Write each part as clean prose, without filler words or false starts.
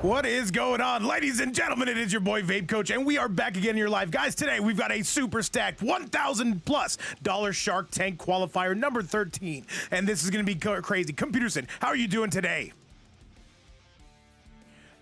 What is going on, ladies and gentlemen? It is your boy Vape Coach, and we are back again in your live. Guys, today we've got a super stacked $1,000+ Shark Tank qualifier number 13, and this is going to be crazy. Computerson, how are you doing today?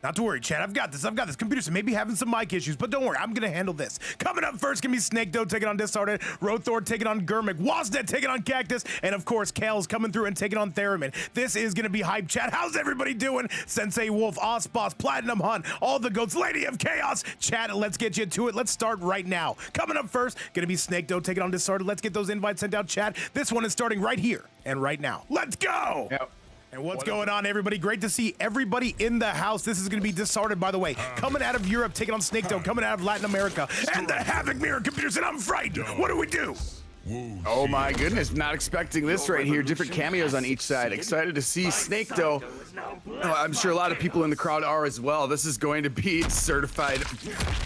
Not to worry, Chad. I've got this. Computerson may be having some mic issues, but don't worry. I'm going to handle this. Coming up first, going to be SnakeDoe taking on Disarted, Roethor taking on Germik, Wasnet taking on Kaktus, and of course, Kelszn coming through and taking on Theremin. This is going to be hype, Chad. How's everybody doing? Sensei Wolf, Osboss, Platinum Hunt, all the goats, Lady of Chaos. Chad, let's get you to it. Let's start right now. Coming up first, going to be SnakeDoe taking on Disarted. Let's get those invites sent out, Chad. This one is starting right here and right now. Let's go! Yep. And what's going on, everybody? Great to see everybody in the house. This is going to be Disarted, by the way. Coming out of Europe, taking on SnakeDoe, coming out of Latin America. And the Havik mirror computers, and I'm frightened. What do we do? Oh my goodness, not expecting this right here. Different cameos on each side. Excited to see SnakeDoe. Oh, I'm sure a lot of people in the crowd are as well. This is going to be certified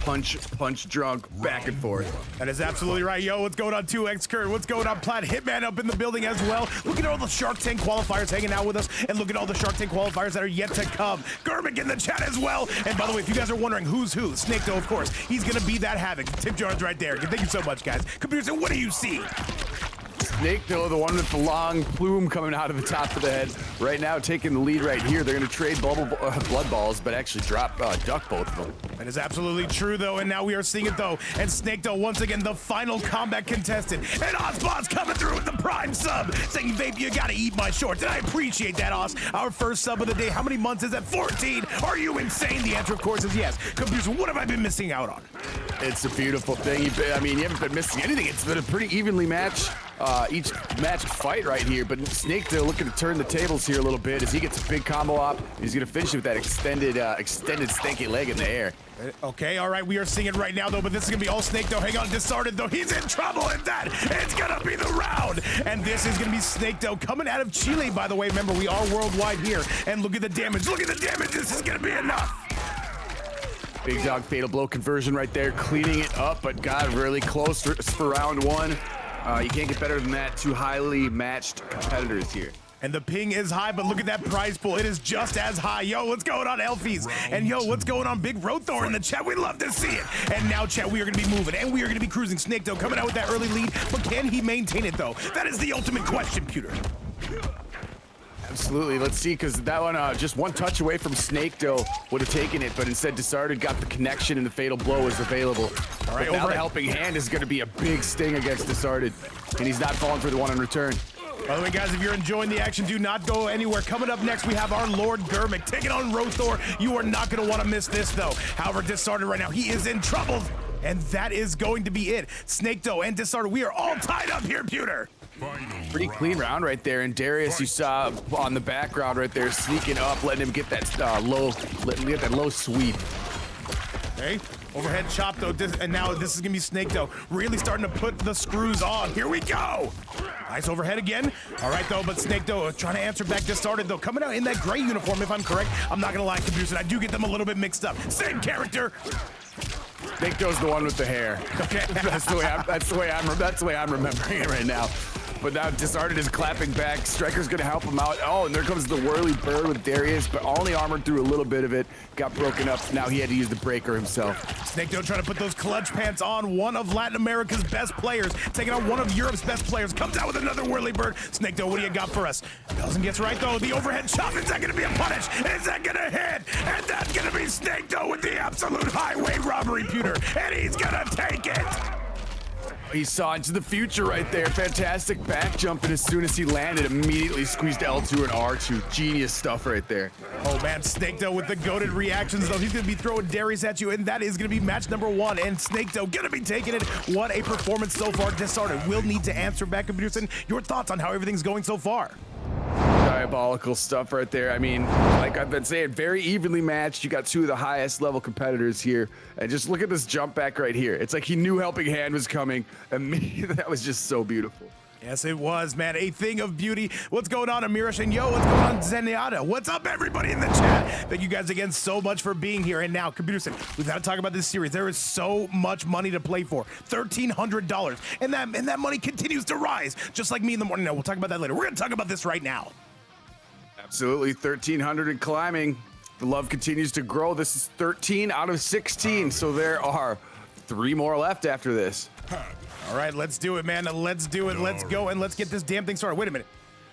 punch drunk back and forth. That is absolutely right. Yo, what's going on, 2X Kurt? What's going on, Plat? Hitman up in the building as well. Look at all the Shark Tank qualifiers hanging out with us, and look at all the Shark Tank qualifiers that are yet to come. Germik in the chat as well. And by the way, if you guys are wondering who's who, SnakeDoe, of course, he's going to be that Havik. Tip jars right there. Thank you so much, guys. Computers, and what do you see? SnakeDoe, the one with the long plume coming out of the top of the head, right now taking the lead right here. They're going to trade blood balls, but actually duck both of them. That is absolutely true, though, and now we are seeing it, though. And SnakeDoe, once again, the final combat contestant. And Osboss coming through with the prime sub, saying, Vape, you got to eat my shorts. And I appreciate that, Os. Our first sub of the day. How many months is that? 14. Are you insane? The answer, of course, is yes. Computers, what have I been missing out on? It's a beautiful thing. I mean, you haven't been missing anything. It's been a pretty evenly matched each match fight right here, but SnakeDoe looking to turn the tables here a little bit as he gets a big combo op. He's gonna finish it with that extended stanky leg in the air. Okay, all right, we are seeing it right now, though, but this is gonna be all SnakeDoe. Hang on, Disarted, though. He's in trouble at that. It's gonna be the round, and this is gonna be SnakeDoe coming out of Chile, by the way. Remember, we are worldwide here, and look at the damage. Look at the damage. This is gonna be enough. Big dog fatal blow conversion right there, cleaning it up, but got really close for round one. You can't get better than that. Two highly matched competitors here. And the ping is high, but look at that prize pool. It is just as high. Yo, what's going on, Elfies? And yo, what's going on, Big Roethor in the chat? We love to see it. And now, chat, we are going to be moving, and we are going to be cruising. SnakeDoe coming out with that early lead, but can he maintain it, though? That is the ultimate question, Pewter. Absolutely. Let's see, because that one, just one touch away from SnakeDoe would have taken it, but instead Disarted got the connection and the fatal blow is available. All right, now the helping hand is going to be a big sting against Disarted, and he's not falling for the one in return. By the way, guys, if you're enjoying the action, do not go anywhere. Coming up next, we have our Lord Germik taking on Roethor. You are not going to want to miss this, though. However, Disarted right now, he is in trouble, and that is going to be it. SnakeDoe and Disarted, we are all tied up here, Pewter. Pretty clean round right there, and Darius, you saw on the background right there, sneaking up, letting him get that low sweep. Okay, overhead chop though, and now this is gonna be SnakeDoe really starting to put the screws on. Here we go. Nice overhead again. All right though, but SnakeDoe trying to answer back. Disarted though, coming out in that gray uniform, if I'm correct. I'm not gonna lie, computers, and I do get them a little bit mixed up. Same character. SnakeDoe's the one with the hair. Okay, that's the way I'm remembering it right now. But now Disarted is clapping back. Striker's gonna help him out. Oh, and there comes the whirly bird with Darius, but only armored through a little bit of it. Got broken up. Now he had to use the breaker himself. SnakeDoe trying to put those clutch pants on. One of Latin America's best players, taking on one of Europe's best players. Comes out with another whirly bird. SnakeDoe, what do you got for us? Kelszn gets right though. The overhead chop. Is that gonna be a punish? Is that gonna hit? And that's gonna be SnakeDoe with the absolute highway robbery, Pewter. And he's gonna take it. He saw into the future right there. Fantastic back jump, and as soon as he landed, immediately squeezed L2 and R2. Genius stuff right there. Oh man, SnakeDoe with the goated reactions though. He's gonna be throwing Darius at you, and that is gonna be match number one. And SnakeDoe gonna be taking it. What a performance so far. Disarted will need to answer back. Computerson, your thoughts on how everything's going so far? Diabolical stuff right there. I mean, like I've been saying, very evenly matched. You got two of the highest level competitors here, and just look at this jump back right here. It's like he knew helping hand was coming, and that was just so beautiful. Yes, it was, man. A thing of beauty. What's going on, Amirish? And yo, what's going on, Zenyatta? What's up, everybody in the chat? Thank you guys again so much for being here. And now, Computerson, we've got to talk about this series. There is so much money to play for. $1,300. And that money continues to rise, just like me in the morning. No, we'll talk about that later. We're going to talk about this right now. Absolutely, 1,300 and climbing. The love continues to grow. This is 13 out of 16, so there are 3 more left after this. All right, let's do it, man. Let's do it. Let's go, and let's get this damn thing started. Wait a minute.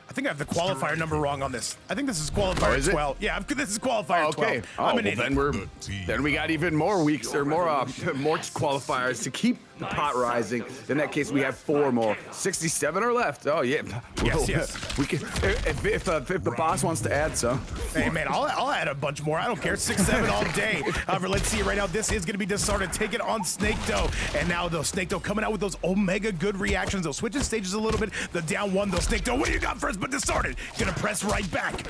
I think I have the qualifier number wrong on this. I think this is qualifier 12. Yeah, this is qualifier 12. Okay. I'm an idiot. Then we got even more weeks or more qualifiers to keep the pot rising. In that case, we have 4 more. 67 are left. Oh yeah. Yes. We can if the boss wants to add some. Hey man, I'll add a bunch more. I don't care. 6, 7 all day. However, let's see right now. This is gonna be Disarted taking on SnakeDoe, and now though SnakeDoe coming out with those omega good reactions. They'll switch stages a little bit. The down one though. SnakeDoe, what do you got first? But Disarted gonna press right back.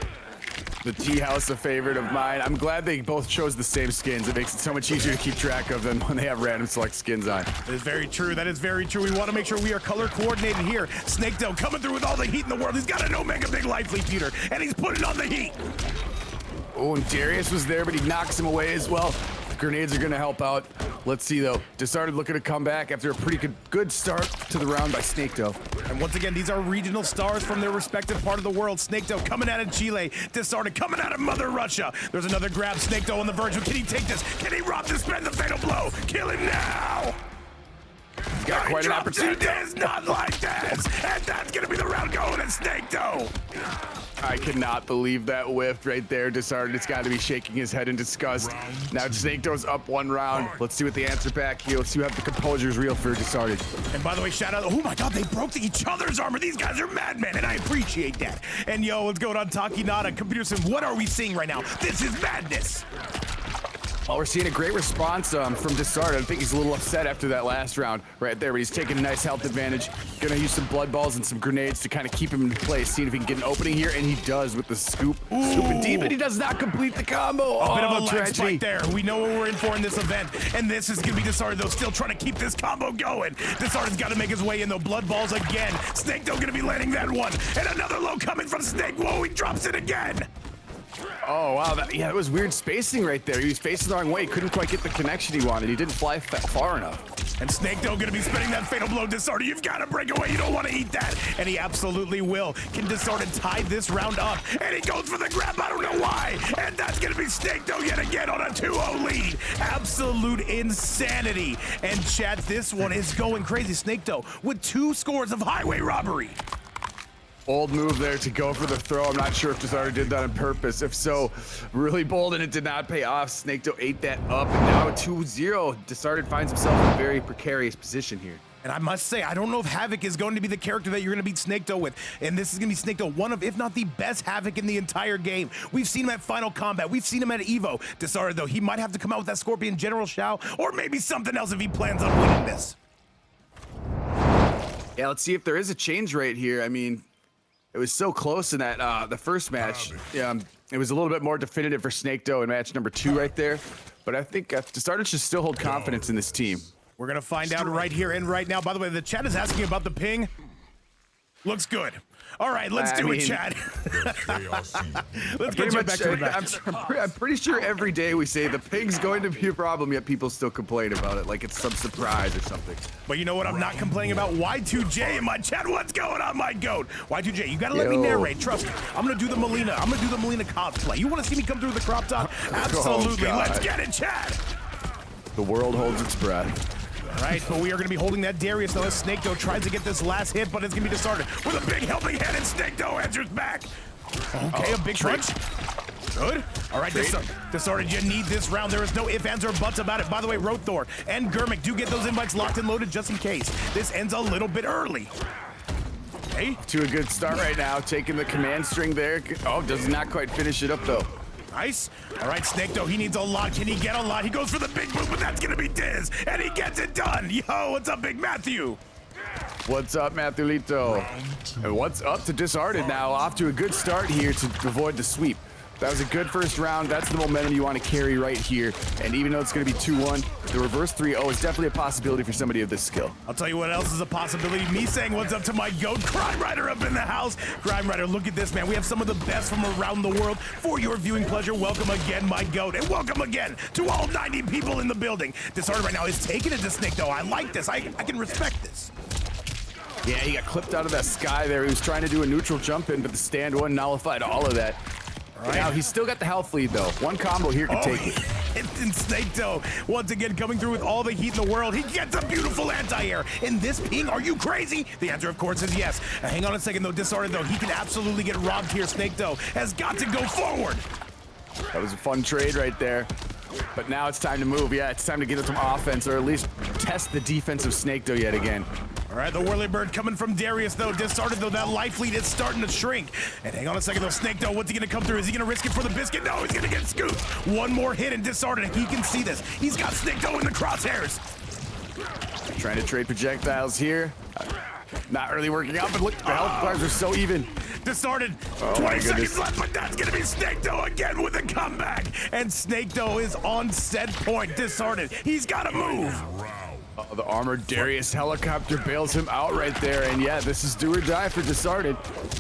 The tea house, a favorite of mine. I'm glad they both chose the same skins. It makes it so much easier to keep track of than when they have random select skins on. That is very true. That is very true. We want to make sure we are color coordinated here. SnakeDoe coming through with all the heat in the world. He's got an Omega Big Life Lead Peter, and he's putting on the heat. Oh, and Darius was there, but he knocks him away as well. The grenades are going to help out. Let's see, though. Disarted looking to come back after a pretty good start to the round by SnakeDoe. And once again, these are regional stars from their respective part of the world. SnakeDoe coming out of Chile. Disarted coming out of Mother Russia. There's another grab. SnakeDoe on the verge. Can he take this? Can he rob this? Spend the fatal blow. Kill him now. Got quite an opportunity. It is not like this. And that's going to be the round going at SnakeDoe. I cannot believe that whiffed right there. Disarted, it's got to be shaking his head in disgust. Now SnakeDoe's up 1 round. Let's see what the answer back here. Let's see what the composure is real for Disarted. And by the way, shout out, oh my God, they broke each other's armor. These guys are madmen, and I appreciate that. And yo, what's going on, Takinada, Computer Sim? What are we seeing right now? This is madness. Well, we're seeing a great response from Disarted. I think he's a little upset after that last round right there, but he's taking a nice health advantage. Gonna use some blood balls and some grenades to kind of keep him in place, seeing if he can get an opening here, and he does with the scoop. Scooping deep, but he does not complete the combo. A bit of a lag tragedy. spike there. We know what we're in for in this event, and this is gonna be Disarted, though, still trying to keep this combo going. Disarted's got to make his way in, though. Blood balls again. SnakeDoe gonna be landing that one, and another low coming from Snake. Whoa, he drops it again. Oh, wow. That was weird spacing right there. He was facing the wrong way. Couldn't quite get the connection he wanted. He didn't fly far enough. And SnakeDoe gonna be spinning that fatal blow. Disarted, you've got to break away. You don't want to eat that. And he absolutely will. Can Disarted tie this round up? And he goes for the grab. I don't know why. And that's gonna be SnakeDoe yet again on a 2-0 lead. Absolute insanity. And chat, this one is going crazy. SnakeDoe with 2 scores of highway robbery. Bold move there to go for the throw. I'm not sure if Disarted did that on purpose. If so, really bold, and it did not pay off. SnakeDoe ate that up, and now 2-0. Disarted finds himself in a very precarious position here. And I must say, I don't know if Havik is going to be the character that you're going to beat SnakeDoe with. And this is going to be SnakeDoe, one of, if not the best Havik in the entire game. We've seen him at Final Combat. We've seen him at Evo. Disarted, though, he might have to come out with that Scorpion General Shao, or maybe something else if he plans on winning this. Yeah, let's see if there is a change right here. I mean, it was so close in that the first match. It was a little bit more definitive for SnakeDoe in match number 2 right there. But I think Disarted should still hold confidence in this team. We're going to find out right here and right now. By the way, the chat is asking about the ping. Looks good. All right, let's do it, chat. Let's get you back to the match. I'm pretty sure every day we say the ping's going to be a problem, yet people still complain about it like it's some surprise or something. But you know what I'm not complaining about? Y2J in my chat. What's going on, my goat? Y2J, you got to let me narrate. Trust me. I'm going to do the Melina. I'm going to do the Melina cosplay. You want to see me come through the crop top? Absolutely. Let's get it, chat. The world holds its breath. All right, but we are going to be holding that Darius though as SnakeDoe tries to get this last hit, but it's going to be Disarted with a big helping hand, and SnakeDoe answers back. Okay, a big crunch. Good. All right, Disarted, you need this round. There is no ifs, ands, or buts about it. By the way, Roethor and Germik do get those invites locked and loaded just in case. This ends a little bit early. Okay. To a good start right now, taking the command string there. Oh, does not quite finish it up though. Nice. All right, SnakeDoe, he needs a lot. Can he get a lot? He goes for the big move, but that's going to be Diz, and he gets it done. Yo, what's up, Big Matthew? What's up, Matthew? And what's up to Disarted now? Off to a good start here to avoid the sweep. That was a good first round. That's the momentum you want to carry right here. And even though it's going to be 2-1, the reverse 3-0 is definitely a possibility for somebody of this skill. I'll tell you what else is a possibility. Me saying what's up to my GOAT, Crime Rider up in the house. Crime Rider, look at this, man. We have some of the best from around the world for your viewing pleasure. Welcome again, my GOAT. And welcome again to all 90 people in the building. Disarted right now is taking it to SnakeDoe. I like this. I can respect this. Yeah, he got clipped out of that sky there. He was trying to do a neutral jump in, but the stand one nullified all of that. Right. Now, he's still got the health lead, though. One combo here could take it. And SnakeDoe, once again, coming through with all the heat in the world. He gets a beautiful anti-air. In this ping, are you crazy? The answer, of course, is yes. Hang on a second, though. Disarted, though. He can absolutely get robbed here. SnakeDoe has got to go forward. That was a fun trade right there. But now it's time to move. Yeah, it's time to get some offense, or at least test the defense of SnakeDoe yet again. All right, the whirly bird coming from Darius, though. Disarted, though. That life lead is starting to shrink. And hang on a second, though. SnakeDoe, what's he going to come through? Is he going to risk it for the biscuit? No, he's going to get scooped. One more hit and Disarted. He can see this. He's got SnakeDoe in the crosshairs. Trying to trade projectiles here. Not really working out, but look, the health bars are so even. Disarted. Oh 20 seconds left, but that's going to be SnakeDoe again with a comeback. And SnakeDoe is on set point. Disarted. He's got to move. The armored Darius helicopter bails him out right there, and yeah, this is do or die for Disarted,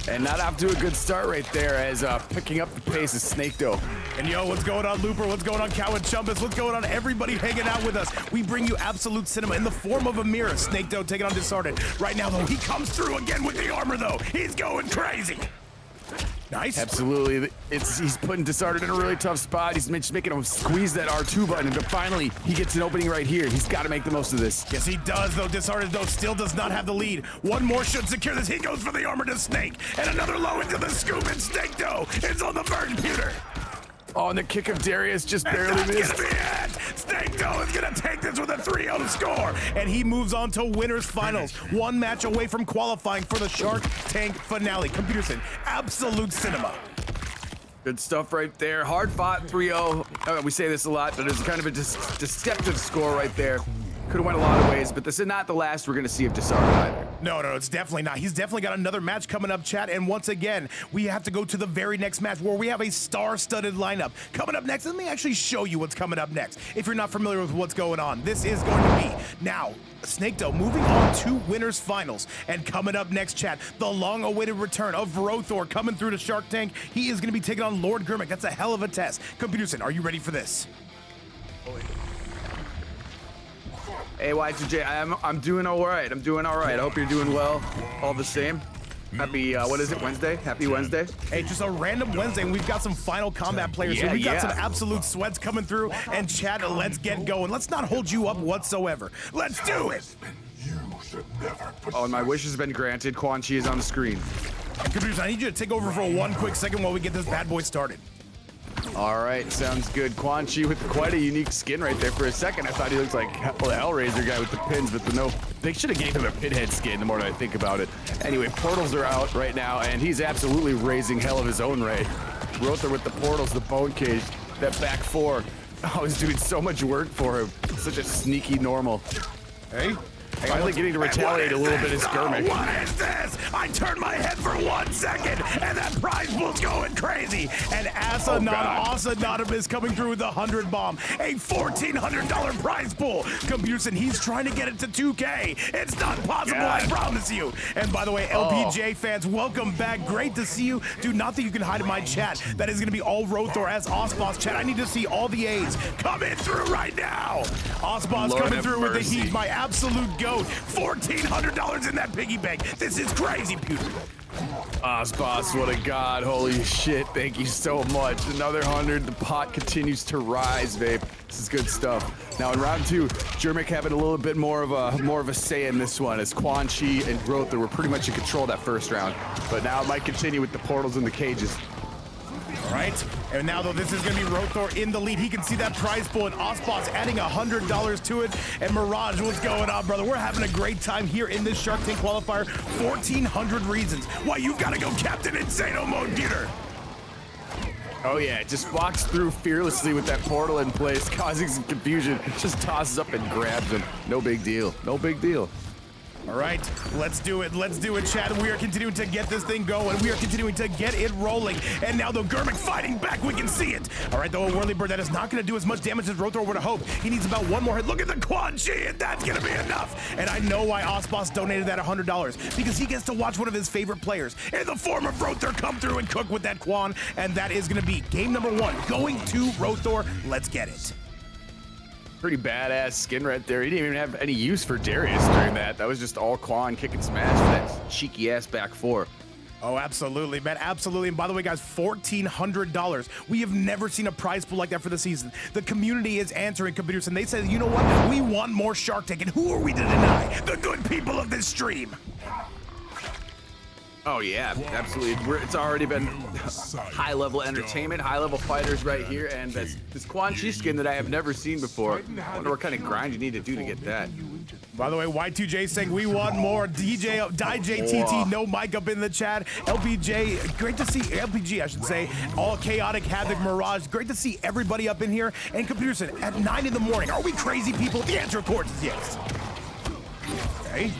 and not off to a good start right there as picking up the pace is SnakeDoe. And yo, what's going on, Looper? What's going on, Cow and Chumpus? What's going on, everybody hanging out with us? We bring you absolute cinema in the form of a mirror. SnakeDoe taking on Disarted. Right now, though, he comes through again with the armor, though. He's going crazy. Nice. Absolutely. He's putting Disarted in a really tough spot. He's just making him squeeze that R2 button, but finally, he gets an opening right here. He's got to make the most of this. Yes, he does, though. Disarted, though, still does not have the lead. One more should secure this. He goes for the armor to Snake, and another low into the scoop, and SnakeDoe is on the verge, computer. Oh, and the kick of Darius just barely missed. That's gonna be it. SnakeDoe is gonna take this with a 3-0 score, and he moves on to winners finals. One match away from qualifying for the Shark Tank finale. Computerson, absolute cinema. Good stuff right there. Hard fought 3-0. We say this a lot, but it's kind of a deceptive score right there. Could have went a lot of ways, but this is not the last we're going to see of Disarted either. No, it's definitely not. He's definitely got another match coming up, chat. And once again, we have to go to the very next match where we have a star-studded lineup. Coming up next, let me actually show you what's coming up next. If you're not familiar with what's going on, this is going to be now SnakeDoe moving on to winners finals. And coming up next, chat, the long-awaited return of Roethor coming through to Shark Tank. He is going to be taking on Lord Germik. That's a hell of a test. Computerson, are you ready for this? Hey, Y2J, I'm doing all right. I'm doing all right. I hope you're doing well. All the same. Happy, what is it, Wednesday? Happy Wednesday? Hey, just a random Wednesday, and we've got some final combat players here. We've got some absolute sweats coming through, and chat, let's get going. Let's not hold you up whatsoever. Let's do it! Oh, and my wish has been granted. Quan is on the screen. And Caboose, I need you to take over for one quick second while we get this bad boy started. All right, sounds good. Quan with quite a unique skin right there. For a second, I thought he looked like the Hellraiser guy with the pins, but no, they should have gave him a pinhead skin the more that I think about it. Anyway, portals are out right now, and he's absolutely raising hell of his own right. Roethor with the portals, the bone cage, that back four. Oh, he's doing so much work for him. Such a sneaky normal. Hey? Finally getting to retaliate a little bit is Germik. What is this? I turned my head for 1 second, and that prize pool's going crazy. And Asadon is coming through with the 100 bomb. A $1,400 prize pool. Computerson, he's trying to get it to 2K. It's not possible, I promise you. And by the way, LPJ fans, welcome back. Great to see you. Do not think you can hide in my chat. That is going to be all Roethor as Osboss chat. I need to see all the A's coming through right now. Osboss coming through with the heat. My absolute goat. $1,400 in that piggy bank. This is crazy, Pewter. Osboss, what a god. Holy shit. Thank you so much. Another 100. The pot continues to rise, Vape. This is good stuff. Now in round 2, Germik having a little bit more of a say in this one as Quan, and Roethor were pretty much in control that first round. But now it might continue with the portals and the cages. All right, and now though this is gonna be Roethor in the lead. He can see that prize pool, and Osboss adding $100 to it. And Mirage, what's going on, brother? We're having a great time here in this Shark Tank qualifier. 1,400 reasons why you've got to go Captain Insano mode, Peter. Oh yeah, just walks through fearlessly with that portal in place, causing some confusion. Just tosses up and grabs him. No big deal. No big deal. All right, let's do it. Let's do it, Chad. We are continuing to get this thing going. We are continuing to get it rolling. And now, though, Germik fighting back. We can see it. All right, though, a whirly bird that is not going to do as much damage as Roethor would have hoped. He needs about one more hit. Look at the Quan, and that's going to be enough. And I know why Osboss donated that $100, because he gets to watch one of his favorite players in the form of Roethor come through and cook with that Quan. And that is going to be game number 1, going to Roethor. Let's get it. Pretty badass skin right there. He didn't even have any use for Darius during that. That was just all Quan kick and smash for that cheeky ass back four. Oh, absolutely, man. Absolutely. And by the way, guys, $1,400. We have never seen a prize pool like that for the season. The community is answering computers, and they said, you know what? We want more Shark Tank. And who are we to deny? The good people of this stream. Oh yeah, absolutely. It's already been high-level entertainment, high-level fighters right here, and this Quan skin that I have never seen before. I wonder what kind of grind you need to do to get that. By the way, Y2J saying we want more. DJ TT, no mic up in the chat. LPJ, great to see LPG, I should say. All Chaotic, Havik, Mirage, great to see everybody up in here. And Computerson, at 9 in the morning, are we crazy people? The answer, of course, is yes. Okay.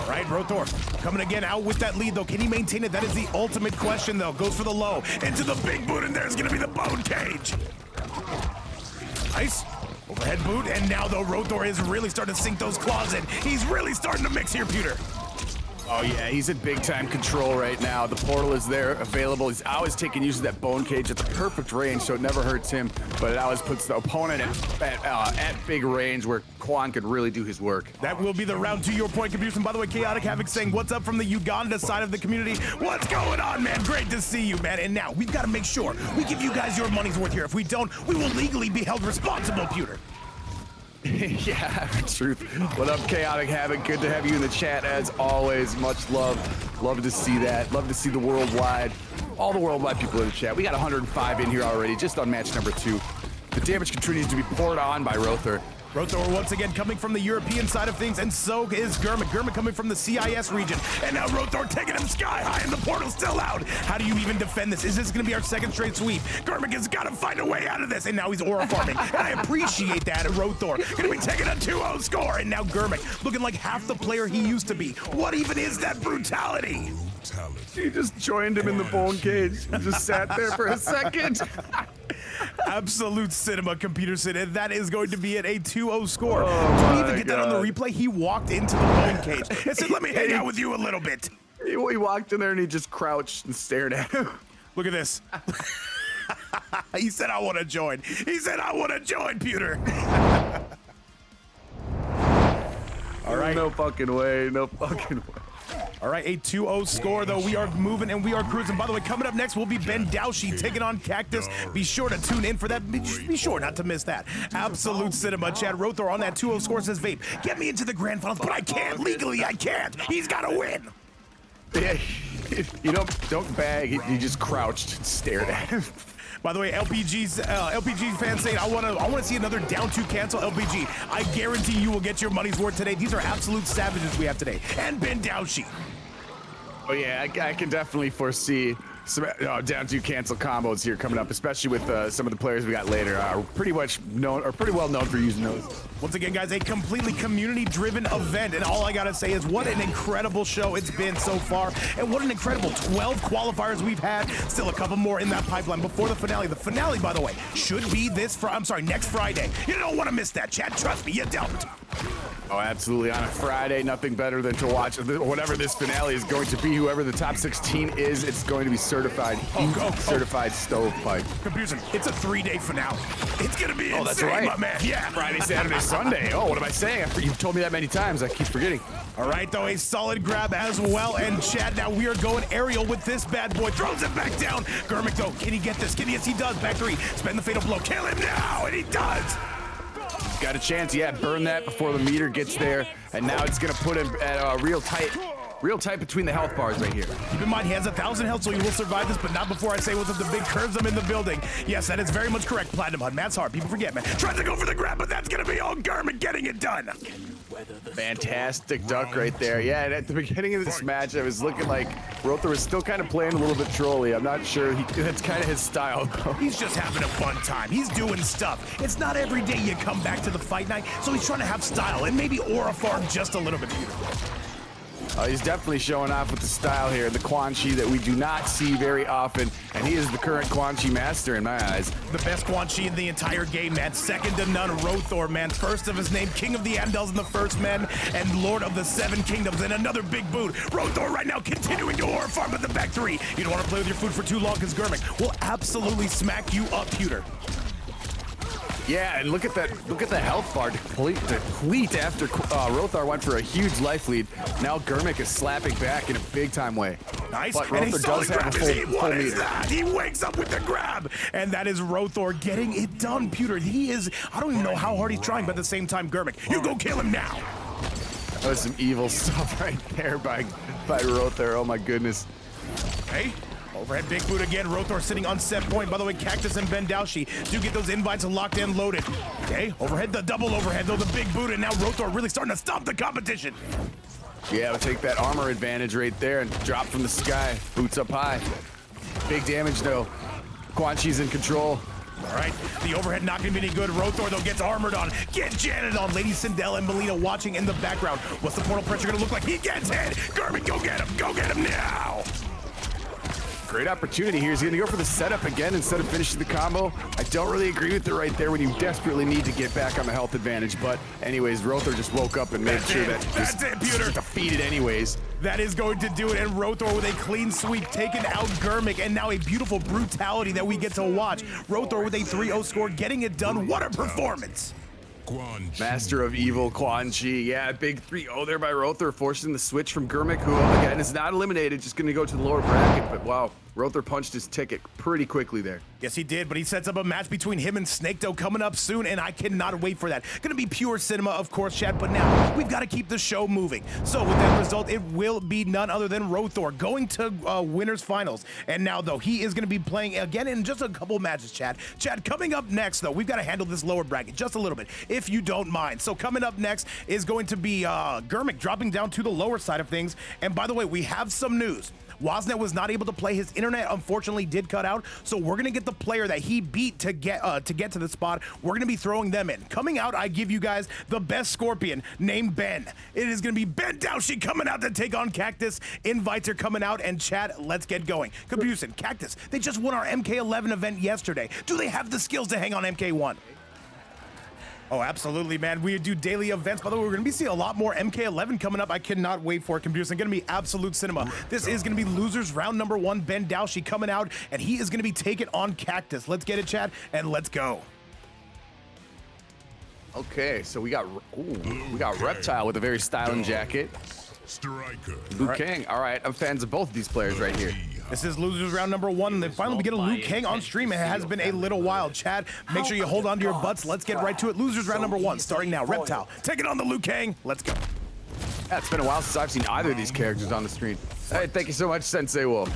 All right, Roethor coming again out with that lead, though. Can he maintain it? That is the ultimate question, though. Goes for the low, into the big boot, and there's going to be the bone cage. Nice. Overhead boot, and now, though, Roethor is really starting to sink those claws in. He's really starting to mix here, Pewter. Oh yeah, he's in big time control right now. The portal is there, available. He's always taking use of that bone cage. It's a perfect range, so it never hurts him, but it always puts the opponent at big range where Quan could really do his work. That will be the round to your point, Computerson. By the way, Chaotic Havik saying, what's up from the Uganda side of the community? What's going on, man? Great to see you, man. And now, we've got to make sure we give you guys your money's worth here. If we don't, we will legally be held responsible, Pewter. Yeah, truth. What up, Chaotic Havik? Good to have you in the chat as always. Much love. Love to see that. Love to see the worldwide, all the worldwide people in the chat. We got 105 in here already, just on match number 2. The damage continues to be poured on by Roethor. Roethor once again coming from the European side of things, and so is Germik. Germik coming from the CIS region, and now Roethor taking him sky high, and the portal's still out. How do you even defend this? Is this going to be our second straight sweep? Germik has got to find a way out of this, and now he's aura farming, and I appreciate that. Roethor going to be taking a 2-0 score, and now Germik looking like half the player he used to be. What even is that brutality? He just joined him in the bone cage. He just sat there for a second. Absolute cinema, Computerson, and that is going to be at a 2-0 score. Oh, Do we even get that on the replay? He walked into the bone cage and said, let me hang out with you a little bit. He walked in there and he just crouched and stared at him. Look at this. He said, I want to join. He said, I want to join, Pewter. All right. No fucking way. No fucking way. All right, a 2-0 score, though. We are moving and we are cruising. By the way, coming up next will be Bendawshi taking on Kaktus. Be sure to tune in for that. Be sure not to miss that. Absolute cinema, Chad. Roethor on that 2-0 score says, Vape, get me into the grand finals, but I can't. Legally, I can't. He's got to win. Yeah, you don't bag. He just crouched and stared at him. By the way, LPG fans saying, I want to see another down 2 cancel. LPG, I guarantee you will get your money's worth today. These are absolute savages we have today. And Bendawshi. Oh yeah, I can definitely foresee some down 2 cancel combos here coming up, especially with some of the players we got later. Pretty well known for using those. Once again, guys, a completely community-driven event, and all I gotta say is what an incredible show it's been so far, and what an incredible 12 qualifiers we've had. Still a couple more in that pipeline before the finale. The finale, by the way, should be next Friday. You don't want to miss that, Chad. Trust me, you don't. Oh, absolutely. On a Friday, nothing better than to watch whatever this finale is going to be. Whoever the top 16 is, it's going to be certified certified stovepipe. Confusion. It's a 3-day finale. It's gonna be insane, that's right, my man. Yeah. Friday, Saturday, Sunday. Oh, what am I saying? You've told me that many times. I keep forgetting. All right, though, a solid grab as well. And Chad, now we are going aerial with this bad boy. Throws it back down. Germik, though, can he get this? Yes, he does. Back 3. Spend the fatal blow. Kill him now, and he does. Got a chance, yeah, burn that before the meter gets there, and now it's gonna put him at real tight between the health bars right here. Keep in mind, he has 1,000 health, so he will survive this, but not before I say what's up the big curves. I'm in the building. Yes, that is very much correct, Platinum Hunt. Matt's hard. People forget, man. Tries to go for the grab, but that's gonna be all Germik getting it done. Fantastic duck right there. Yeah, and at the beginning of this match, it was looking like Roethor was still kind of playing a little bit trolly. I'm not sure. That's kind of his style, though. He's just having a fun time. He's doing stuff. It's not every day you come back to the fight night, so he's trying to have style and maybe aura farm just a little bit. He's definitely showing off with the style here, the Quan Chi that we do not see very often, and he is the current Quan Chi master in my eyes. The best Quan Chi in the entire game, man. Second to none, Roethor, man. First of his name, King of the Andals in the first men, and Lord of the 7 Kingdoms, and another big boot. Roethor right now continuing to aura farm at the back 3. You don't want to play with your food for too long, because Germik will absolutely smack you up, Pewter. Yeah, and look at that. Look at the health bar deplete after Roethor went for a huge life lead. Now Germik is slapping back in a big time way. Nice. But And Roethor does have a full meter. That? He wakes up with the grab, and that is Roethor getting it done. Pewter, he is. I don't even know how hard he's trying, but at the same time, Germik, you go kill him now. That was some evil stuff right there by Roethor. Oh my goodness. Hey. Overhead big boot again. Roethor sitting on set point. By the way, Kaktus and Bendawshi do get those invites locked and loaded. Okay, overhead, the double overhead, though, the big boot, and now Roethor really starting to stop the competition. Yeah, we'll take that armor advantage right there and drop from the sky. Boots up high. Big damage, though. Quan's in control. All right, the overhead not gonna be any good. Roethor, though, gets armored on. Get Janet on. Lady Sindel and Melina watching in the background. What's the portal pressure gonna look like? He gets hit. Germik, go get him. Go get him now. Great opportunity here. He's going to go for the setup again instead of finishing the combo. I don't really agree with it right there when you desperately need to get back on the health advantage. But anyways, Roethor just woke up and made sure that that's it, Pewter. Defeated anyways. That is going to do it, and Roethor with a clean sweep, taking out Germik, and now a beautiful brutality that we get to watch. Roethor with a 3-0 score, getting it done. What a performance! Master of Evil, Quan Chi. Yeah, big 3-0 there by Roethor, forcing the switch from Germik, who again is not eliminated, just going to go to the lower bracket. But wow, Roethor punched his ticket pretty quickly there. Yes, he did, but he sets up a match between him and SnakeDoe coming up soon, and I cannot wait for that. Gonna be pure cinema, of course, Chad, but now we've got to keep the show moving. So with that result, it will be none other than Roethor going to winners finals. And now, though, he is gonna be playing again in just a couple matches, Chad. Chad, coming up next, though, we've got to handle this lower bracket just a little bit, if you don't mind. So coming up next is going to be Germik dropping down to the lower side of things. And by the way, we have some news. Wasnet was not able to play. His internet unfortunately did cut out, so we're gonna get the player that he beat to get to the spot. We're gonna be throwing them in. Coming out, I give you guys the best Scorpion named Ben. It is gonna be Bendawshi coming out to take on Kaktus. Invites are coming out, and chat, let's get going. Cabuse and Kaktus, they just won our MK11 event yesterday. Do they have the skills to hang on MK1? Oh, absolutely, man. We do daily events. By the way, we're going to be seeing a lot more MK11 coming up. I cannot wait for it, Computers. It's going to be absolute cinema. This is going to be losers round number 1. Bendawshi coming out, and he is going to be taking on Kaktus. Let's get it, chat, and let's go. Okay, so we got Reptile with a very styling jacket. Liu Kang. All right, I'm fans of both of these players right here. This is losers round number 1. They finally get a Liu Kang on stream. It has been a little while. Chad, make sure you hold on to your butts. Let's get right to it. Losers round number 1 starting now. Reptile taking on the Liu Kang. Let's go. Yeah, it's been a while since I've seen either of these characters on the screen. Hey, thank you so much, Sensei Wolf.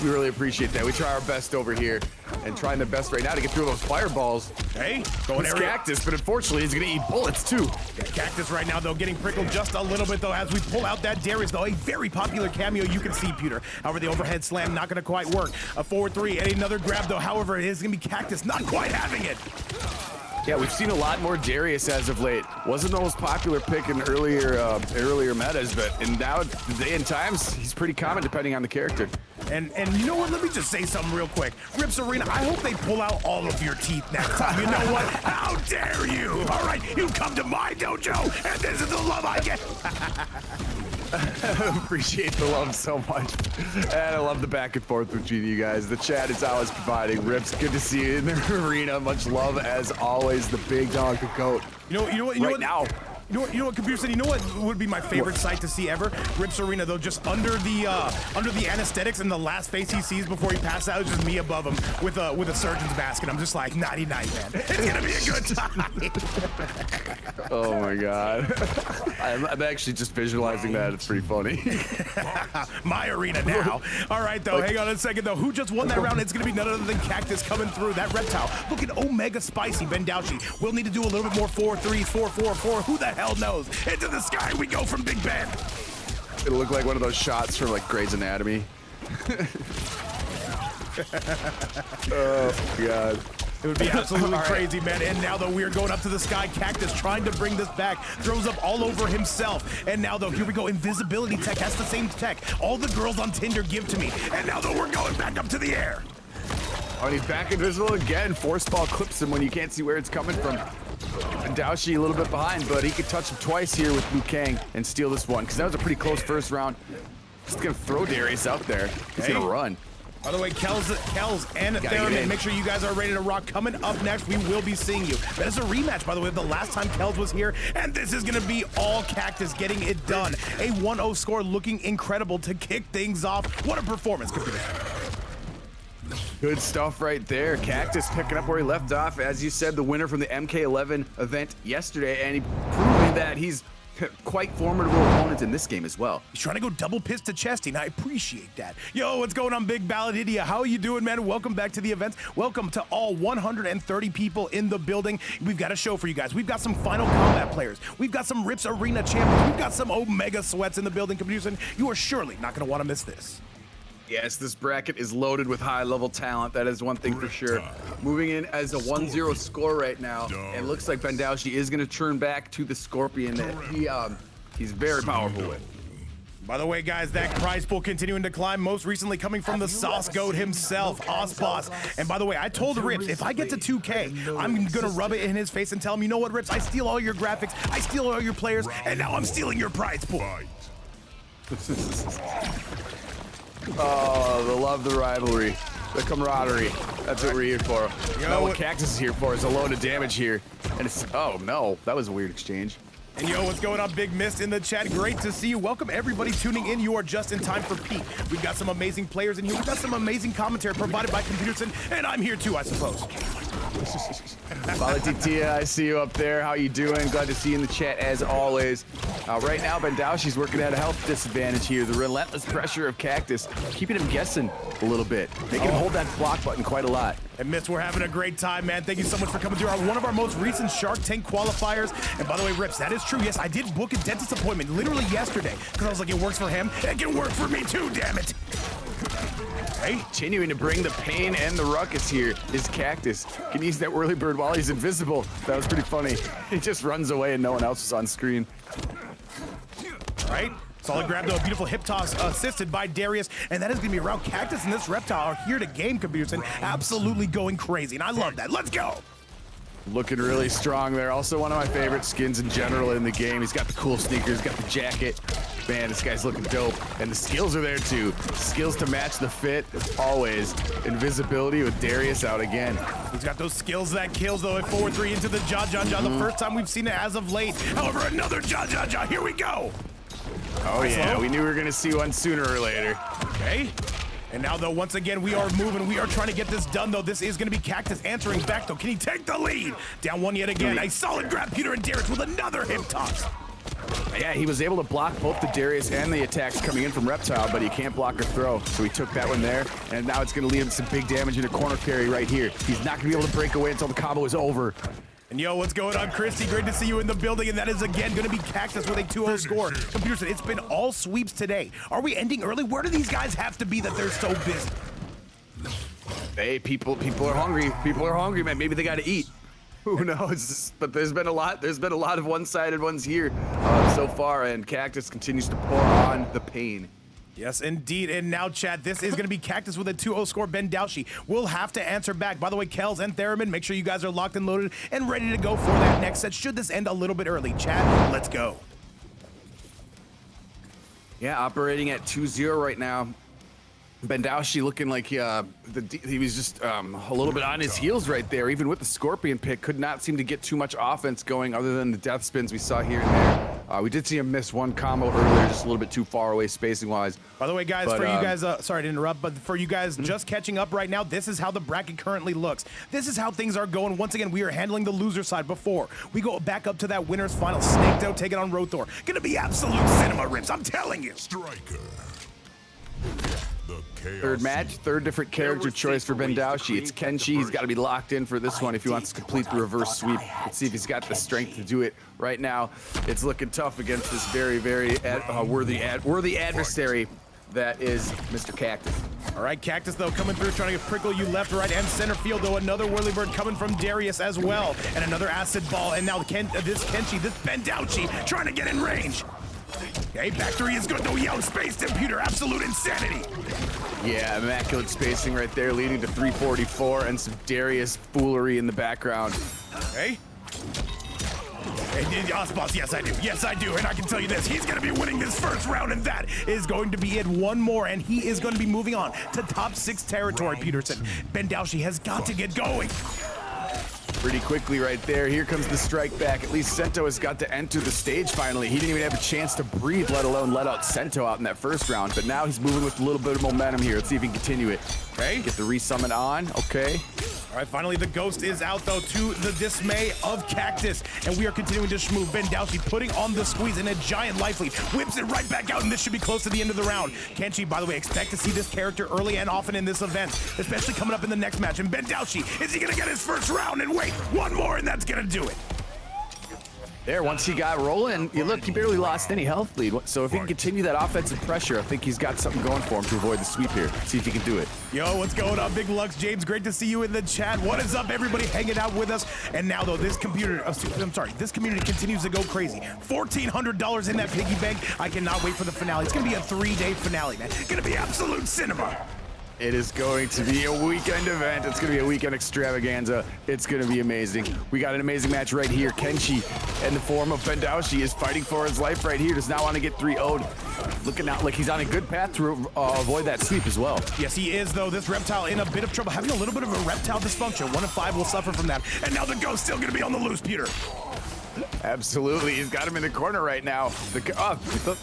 We really appreciate that. We try our best over here and trying the best right now to get through those fireballs. Hey, going area. Kaktus, but unfortunately he's gonna eat bullets too. Kaktus right now, though, getting prickled just a little bit, though, as we pull out that Darius, though, a very popular cameo you can see, Pewter. However, the overhead slam not gonna quite work. A forward 3 and another grab, though. However, it is gonna be Kaktus not quite having it. Yeah, we've seen a lot more Darius as of late. Wasn't the most popular pick in earlier metas, but now day and times he's pretty common depending on the character. And you know what? Let me just say something real quick. Rips Arena, I hope they pull out all of your teeth next time. You know what? How dare you? All right, you come to my dojo, and this is the love I get. Appreciate the love so much, and I love the back and forth between you guys. The chat is always providing. Rips, good to see you in the arena. Much love as always. The big dog, the goat. You know what? You know what, Computer said? You know what would be my favorite sight to see ever? Rips Arena, though, just under the anesthetics, and the last face he sees before he passes out is just me above him with a surgeon's mask, and I'm just like, nighty night, man. It's gonna be a good time. Oh my god. I'm actually just visualizing that. It's pretty funny. My arena now. All right, though, hang on a second, though. Who just won that round? It's gonna be none other than Kaktus coming through. That Reptile looking omega spicy. Bendawshi will need to do a little bit more 4-3s, 4-4-4. Who the hell knows? Into the sky we go from Big Ben. It'll look like one of those shots from like Grey's Anatomy. Oh god. It would be absolutely crazy, man. And now, though, we are going up to the sky. Kaktus trying to bring this back. Throws up all over himself. And now, though, here we go. Invisibility tech. That's the same tech all the girls on Tinder give to me. And now, though, we're going back up to the air. Oh, and he's back invisible again. Force ball clips him when you can't see where it's coming from. Bendawshi a little bit behind, but he could touch him twice here with Liu Kang and steal this one, because that was a pretty close first round. Just gonna throw Darius out there. He's gonna run. By the way, Kelszn and Theremin, make sure you guys are ready to rock. Coming up next, we will be seeing you. That is a rematch, by the way, of the last time Kelszn was here, and this is going to be all Kaktus getting it done. A 1-0 score looking incredible to kick things off. What a performance, computer. Good stuff right there. Kaktus picking up where he left off. As you said, the winner from the MK1 event yesterday, and he proving that he's quite formidable opponents in this game as well. He's trying to go double pist to chesty, and I appreciate that. Yo, what's going on, Big Ballad Idiot? How are you doing, man? Welcome back to the event. Welcome to all 130 people in the building. We've got a show for you guys. We've got some Final Combat players. We've got some Rips Arena champions. We've got some Omega Sweats in the building, computers, and you are surely not going to want to miss this. Yes, this bracket is loaded with high-level talent. That is one thing for sure. Moving in as a 1-0 score right now. It looks like Bendawshi is going to turn back to the Scorpion that he's very powerful with. By the way, guys, that prize pool continuing to climb, most recently coming from the Sauce Goat himself, Osboss. And by the way, I told Rips, if I get to 2K, I'm gonna rub it in his face and tell him, you know what, Rips, I steal all your graphics, I steal all your players, and now I'm stealing your prize pool. Oh, the love, the rivalry, the camaraderie. That's what we're here for. Now what Kaktus is here for is a load of damage here. And it's, oh no, that was a weird exchange. And yo, what's going on, Big Mist in the chat? Great to see you. Welcome everybody tuning in. You are just in time for peak. We've got some amazing players in here. We've got some amazing commentary provided by Computers, and I'm here too, I suppose. Valetitia, I see you up there. How you doing? Glad to see you in the chat as always. Right now, Bendawshi's working at a health disadvantage here. The relentless pressure of Kaktus keeping him guessing a little bit. They can hold that block button quite a lot. And Mist, we're having a great time, man. Thank you so much for coming through one of our most recent Shark Tank qualifiers. And by the way, Rips, that is true. Yes, I did book a dentist appointment literally yesterday because I was like, it works for him. It can work for me too, damn it. Hey. Continuing to bring the pain and the ruckus here is Kaktus. Can use that whirly bird while he's invisible. That was pretty funny. He just runs away and no one else is on screen. Right? Solid grab, though, a beautiful hip toss assisted by Darius, and that is going to be around. Kaktus and this Reptile are here to game, Computers, and absolutely going crazy, and I love that. Let's go! Looking really strong there. Also one of my favorite skins in general in the game. He's got the cool sneakers, got the jacket. Man, this guy's looking dope. And the skills are there too. Skills to match the fit, always. Invisibility with Darius out again. He's got those skills that kills, though, at 4-3 into the Ja. The first time we've seen it as of late. However, another Ja. Here we go! Oh yeah, we knew we were gonna see one sooner or later. Okay. And now, though, once again, we are moving. We are trying to get this done, though. This is going to be Kaktus answering back, though. Can he take the lead? Down one yet again. A solid grab, Peter and Darius with another hip toss. Yeah, he was able to block both the Darius and the attacks coming in from Reptile, but he can't block or throw. So he took that one there, and now it's going to lead him some big damage in a corner carry right here. He's not going to be able to break away until the combo is over. And yo, what's going on, Christy? Great to see you in the building, and that is again going to be Kaktus with a 2-0 score. Computers, it's been all sweeps today. Are we ending early? Where do these guys have to be that they're so busy? Hey, people are hungry. People are hungry, man. Maybe they got to eat. Who knows? But there's been a lot of one-sided ones here so far, and Kaktus continues to pour on the pain. Yes, indeed. And now, chat, this is going to be Kaktus with a 2-0 score. Bendawshi will have to answer back. By the way, Kelszn and Theremin, make sure you guys are locked and loaded and ready to go for that next set. Should this end a little bit early? Chat, let's go. Yeah, operating at 2-0 right now. Bendawshi looking like he was just a little bit on his heels right there. Even with the Scorpion pick, could not seem to get too much offense going other than the death spins we saw here and there. We did see him miss one combo earlier, just a little bit too far away spacing-wise. By the way, guys, for you guys, sorry to interrupt, but for you guys just catching up right now, this is how the bracket currently looks. This is how things are going. Once again, we are handling the loser side before we go back up to that winner's final. SnakeDoe taking on Roethor. Gonna be absolute cinema, Rips, I'm telling you. Striker. Third match, third different character choice for Bendawshi. It's Kenshi. He's got to be locked in for this one if he wants to complete the reverse sweep. Let's see if he's got the strength to do it. Right now, it's looking tough against this very, very worthy adversary that is Mr. Kaktus. All right, Kaktus, though, coming through, trying to prickle you left, right, and center field, though. Another whirly bird coming from Darius as well. And another acid ball. And now this Kenshi, this Bendawshi, trying to get in range. Okay, back three is good, though. Yo, space computer, absolute insanity. Yeah, immaculate spacing right there, leading to 344 and some Darius foolery in the background. Okay. Osboss, yes I do. Yes I do. And I can tell you this, he's going to be winning this first round, and that is going to be it. One more, and he is going to be moving on to top 6 territory, Peterson. Bendawshi has got to get going. Pretty quickly right there. Here comes the strike back. At least Sento has got to enter the stage finally. He didn't even have a chance to breathe, let alone let out Sento out in that first round. But now he's moving with a little bit of momentum here. Let's see if he can continue it. Okay. Get the resummon on. Okay. All right, finally the ghost is out, though, to the dismay of Kaktus. And we are continuing to schmoo. Bendawshi putting on the squeeze in a giant life lead. Whips it right back out, and this should be close to the end of the round. Kenshi, by the way, expect to see this character early and often in this event, especially coming up in the next match. And Bendawshi, is he going to get his first round? And wait, one more, and that's going to do it. There, once he got rolling, you look, he barely lost any health lead. So if he can continue that offensive pressure, I think he's got something going for him to avoid the sweep here. See if he can do it. Yo, what's going on, Big Lux? James, great to see you in the chat. What is up, everybody hanging out with us? And now, though, this this community continues to go crazy. $1,400 in that piggy bank. I cannot wait for the finale. It's going to be a 3-day finale, man. It's going to be absolute cinema. It is going to be a weekend event. It's going to be a weekend extravaganza. It's going to be amazing. We got an amazing match right here. Kenshi, in the form of Bendawshi, is fighting for his life right here. Does not want to get 3-0'd. Looking out like he's on a good path to avoid that sweep as well. Yes, he is, though. This Reptile in a bit of trouble. Having a little bit of a Reptile dysfunction. 1 of 5 will suffer from that. And now the Ghost still going to be on the loose, Peter. Absolutely, he's got him in the corner right now.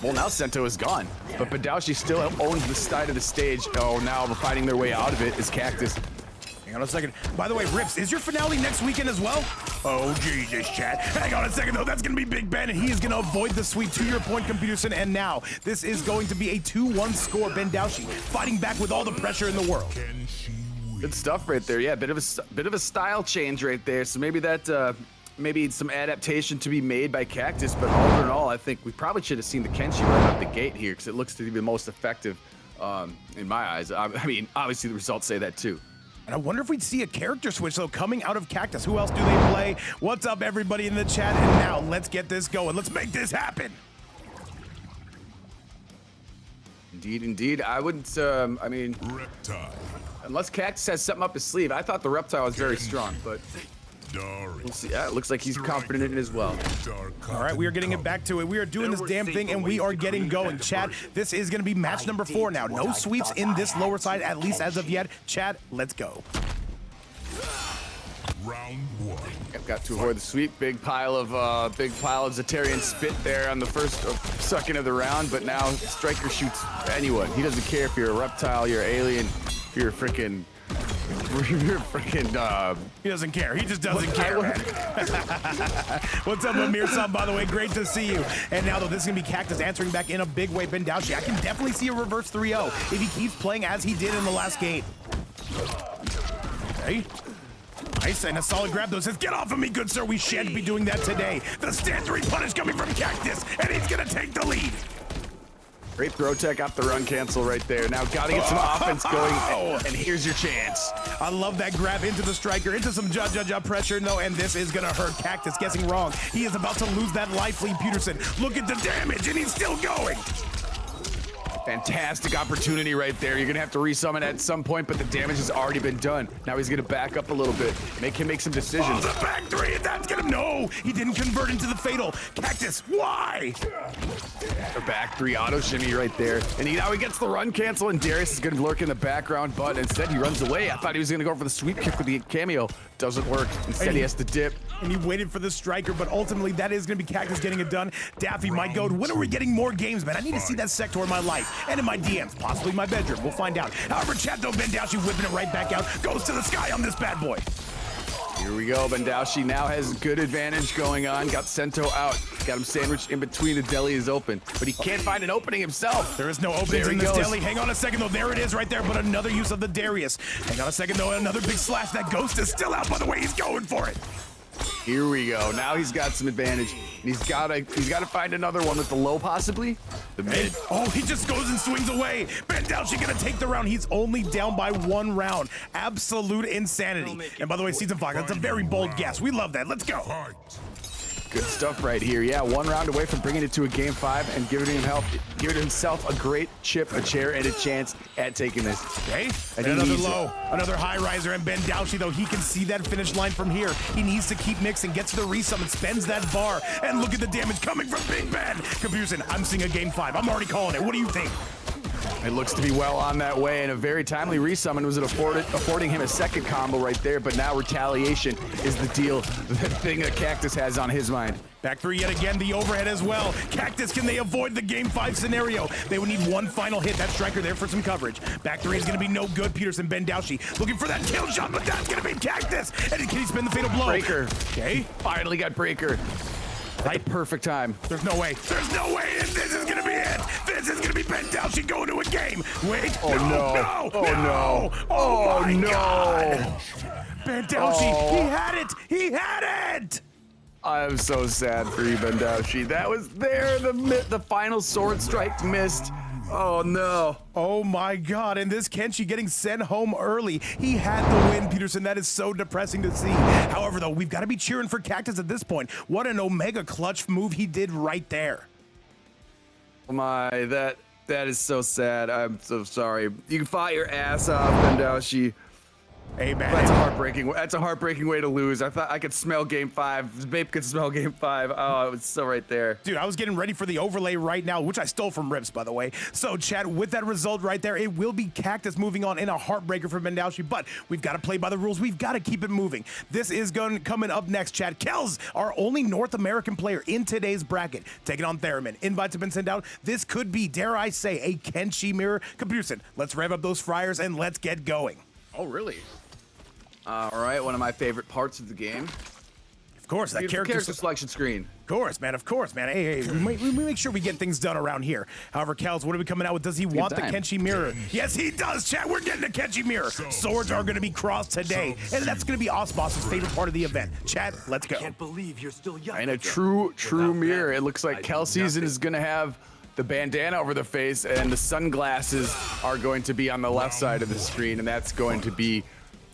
Well, now Sento is gone, but Bendawshi still owns the side of the stage. Oh, now fighting their way out of it is Kaktus. Hang on a second. By the way, Rips, is your finale next weekend as well? Oh, Jesus, chat. Hang on a second, though. That's going to be Big Ben, and he is going to avoid the sweep. To your point, Peterson, and now this is going to be a 2-1 score. Bendawshi fighting back with all the pressure in the world. Good stuff right there. Yeah, bit of a style change right there. So maybe that. Maybe some adaptation to be made by Kaktus, but all in all, I think we probably should have seen the Kenshi right out the gate here because it looks to be the most effective in my eyes. I mean, obviously the results say that too. And I wonder if we'd see a character switch, though, coming out of Kaktus. Who else do they play? What's up, everybody in the chat? And now, let's get this going. Let's make this happen. Indeed, indeed. I wouldn't, I mean, Reptile. Unless Kaktus has something up his sleeve. I thought the Reptile was very strong, but we'll see. Yeah, it looks like he's confident in it as well. All right, we are getting it back to it. We are doing this damn thing, and we are getting going. Chat, this is going to be match number 4 now. No sweeps in this lower side, at least as of yet. Chat, let's go. Round 1. I've got to avoid the sweep. Big pile of Zatarian spit there on the first second of the round, but now Striker shoots anyone. He doesn't care if you're a reptile, you're an alien, if you're a freaking... He doesn't care. He just doesn't care, man. What's up, Amir-san, by the way? Great to see you. And now, though, this is going to be Kaktus answering back in a big way. Bendawshi, I can definitely see a reverse 3-0 if he keeps playing as he did in the last game. Okay. Nice, and a solid grab, though. Says, get off of me, good sir. We shan't be doing that today. The stand 3 punish coming from Kaktus, and he's going to take the lead. Great throw tech off the run cancel right there. Now gotta get some offense going, and here's your chance. I love that grab into the striker, into some jab pressure. No, and this is gonna hurt Kaktus. Guessing wrong. He is about to lose that life lead, Peterson. Look at the damage, and he's still going. Fantastic opportunity right there. You're gonna have to resummon at some point, but the damage has already been done. Now he's gonna back up a little bit, make him make some decisions. Oh, the back 3, and that's gonna, no, he didn't convert into the fatal. Kaktus, why? The back 3 auto shimmy right there. And now he gets the run cancel, and Darius is gonna lurk in the background, but instead he runs away. I thought he was gonna go for the sweep kick with the cameo. Doesn't work. Instead he has to dip. And he waited for the striker, but ultimately that is gonna be Kaktus getting it done. Daffy, my goat, when are we getting more games, man? I need to see that sector in my life and in my DMs, possibly my bedroom. We'll find out. However, chat though, Bendawshi whipping it right back out, goes to the sky on this bad boy. Here we go. Bendawshi now has good advantage going on. Got Sento out. Got him sandwiched in between. The deli is open, but he can't find an opening himself. There is no openings in this deli. Hang on a second, though. There it is right there, but another use of the Darius. Hang on a second, though. Another big slash. That Ghost is still out, by the way. He's going for it. Here we go. Now he's got some advantage. And he's gotta find another one with the low, possibly. The mid. Oh, he just goes and swings away. Bendawshi gonna take the round. He's only down by 1 round. Absolute insanity. And by the way, Season Fox, that's a very bold guess. We love that. Let's go. Good stuff right here. Yeah, 1 round away from bringing it to a game 5 and giving himself a great chip, a chair, and a chance at taking this. Okay, and another low, another high riser, and Bendawshi, though, he can see that finish line from here. He needs to keep mixing, gets to the resummon, spends that bar, and look at the damage coming from Big Ben. Confusion, I'm seeing a game 5. I'm already calling it. What do you think? It looks to be well on that way, and a very timely resummon was affording him a second combo right there, but now retaliation is the deal, the thing that Kaktus has on his mind. Back 3 yet again, the overhead as well. Kaktus, can they avoid the game 5 scenario? They would need one final hit. That striker there for some coverage. Back 3 is going to be no good. Peterson, Bendawshi looking for that kill shot, but that's going to be Kaktus. And can he spin the fatal blow? Breaker. Okay. Finally got breaker. At the perfect time. There's no way. There's no way. And this is going to be it. This is going to be Bendawshi going to a game. Wait. Oh, no. Oh, no. Oh, my no. God. Bendawshi, he had it. He had it. I'm so sad for you, Bendawshi. That was there. The final sword strike missed. Oh, no. Oh, my God. And this Kenshi getting sent home early. He had the win, Peterson. That is so depressing to see. However, though, we've got to be cheering for Kaktus at this point. What an Omega clutch move he did right there. Oh, my. That is so sad. I'm so sorry. You fought your ass off, Bendawshi. Hey, man. That's a heartbreaking way to lose. I thought I could smell game 5. Vape could smell game 5. Oh, it was so right there. Dude, I was getting ready for the overlay right now, which I stole from Rips, by the way. So, Chad, with that result right there, it will be Kaktus moving on in a heartbreaker for Bendawshi, but we've got to play by the rules. We've got to keep it moving. This is coming up next, Chad. Kelszn, our only North American player in today's bracket, taking on Theremin. Invites have been sent out. This could be, dare I say, a Kenshi mirror. Computerson, let's rev up those fryers and let's get going. Oh, really? All right, one of my favorite parts of the game. Of course, that character selection screen. Of course, man. Of course, man. Hey, we make sure we get things done around here. However, Kelszn, what are we coming out with? Does he want the Kenshi mirror? Yes, he does, chat. We're getting a Kenshi mirror. Swords are going to be crossed today, and that's going to be Osboss's favorite part of the event. Chat, let's go. Can't believe you're still young. And a true mirror. It looks like Kelszn is going to have the bandana over the face, and the sunglasses are going to be on the left side of the screen, and that's going to be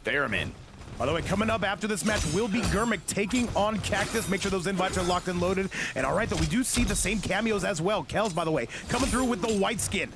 Theremin. By the way, coming up after this match will be Germik taking on Kaktus. Make sure those invites are locked and loaded. And all right, though, we do see the same cameos as well. Kelszn, by the way, coming through with the white skin.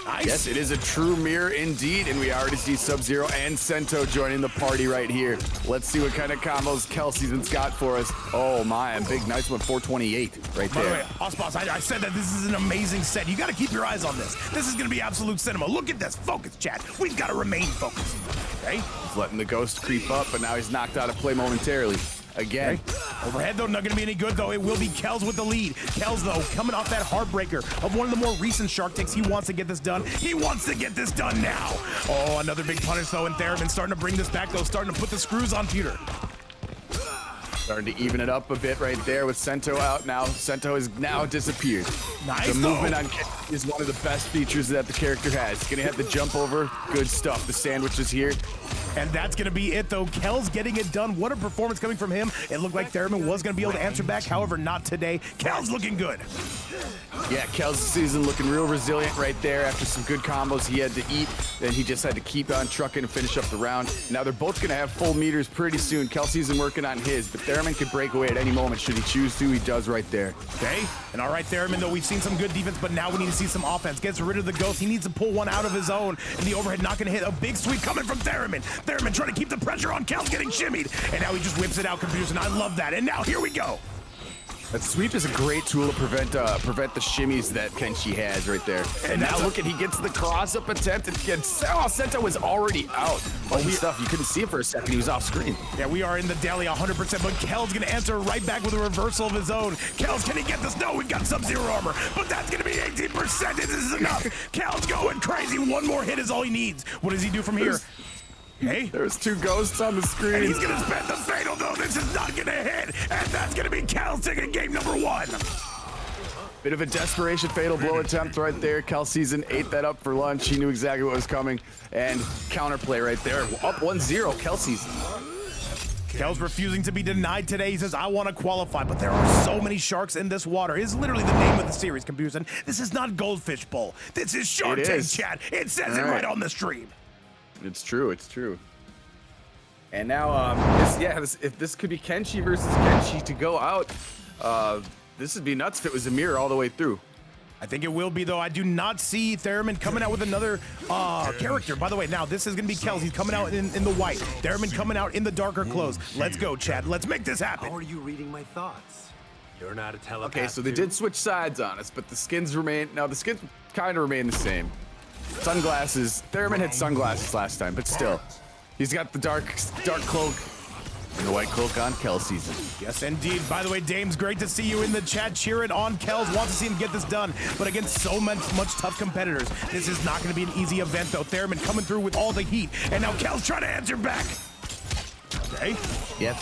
Nice. Yes, it is a true mirror indeed, and we already see Sub-Zero and Sento joining the party right here. Let's see what kind of combos Kelszn's got for us. Oh my, a big nice one, 428 right there. By the way, Osboss, I said that this is an amazing set. You got to keep your eyes on this. This is going to be absolute cinema. Look at this. Focus, chat. We've got to remain focused. Okay? He's letting the ghost creep up, but now he's knocked out of play momentarily. Again. Okay. Overhead, though, not going to be any good, though. It will be Kelszn with the lead. Kelszn, though, coming off that heartbreaker of one of the more recent Shark Tanks. He wants to get this done. He wants to get this done now. Oh, another big punish, though, and Theremin starting to bring this back, though, starting to put the screws on Peter. Starting to even it up a bit right there with Sento out now. Sento has now disappeared. Nice, the movement on Kenshi is one of the best features that the character has. He's gonna have the jump over. Good stuff. The sandwich is here. And that's going to be it, though. Kelszn getting it done. What a performance coming from him. It looked like Theremin was going to be able to answer back. However, not today. Kelszn looking good. Yeah, Kelszn season looking real resilient right there after some good combos he had to eat. Then he just had to keep on trucking and finish up the round. Now they're both going to have full meters pretty soon. Kelszn season working on his, but Theremin could break away at any moment should he choose to. He does right there. Okay, and all right, Theremin, though, we've seen some good defense, but now we need to see some offense. Gets rid of the ghost. He needs to pull one out of his own. And the overhead not going to hit. A big sweep coming from Theremin. Theremin trying to keep the pressure on. Kelszn getting shimmied. And now he just whips it out, Computers, and I love that. And now here we go. That sweep is a great tool to prevent the shimmies that Kenshi has right there. And now look at, he gets the cross-up attempt. And Sento was already out. Holy stuff, you couldn't see it for a second. He was off screen. Yeah, we are in the deli 100%, but Kelszn's going to answer right back with a reversal of his own. Kelszn, can he get this? No, we've got Sub-Zero armor, but that's going to be 18%. This is enough. Kelszn going crazy. One more hit is all he needs. What does he do from here? Hey, there's two ghosts on the screen. And he's gonna spend the fatal, though. This is not gonna hit, and that's gonna be Kelszn taking game number 1. Bit of a desperation fatal blow attempt right there. Kelszn ate that up for lunch. He knew exactly what was coming, and counterplay right there. Up 1-0, Kelszn. Kelszn refusing to be denied today. He says, I want to qualify, but there are so many sharks in this water. It's literally the name of the series, Computers. This is not Goldfish Bowl. This is Shark Tank, chat. It says it right on the stream. It's true, it's true. And now, if this could be Kenshi versus Kenshi to go out, this would be nuts if it was a mirror all the way through. I think it will be, though. I do not see Theremin coming out with another character. By the way, now this is going to be Kelszn. He's coming out in the white. Theremin coming out in the darker clothes. Let's go, Chad. Let's make this happen. How are you reading my thoughts? You're not a telepath. Okay, so they did switch sides on us, but the skins remain. Now the skins kind of remain the same. Sunglasses. Theremin had sunglasses last time, but still, he's got the dark cloak. And the white cloak on Kelszn. Yes, indeed. By the way, Dames, great to see you in the chat cheering on Kelszn. Wants to see him get this done, but against so much tough competitors, this is not going to be an easy event, though. Theremin coming through with all the heat, and now Kelszn trying to answer back. Okay. Yep.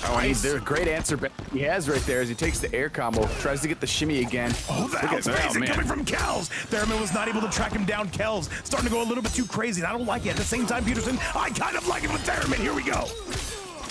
Oh, nice. There's a great answer back he has right there as he takes the air combo, tries to get the shimmy again. Oh, the outspacing coming from Kelszn. Theremin was not able to track him down. Kelszn starting to go a little bit too crazy, and I don't like it. At the same time, Peterson, I kind of like it with Theremin. Here we go.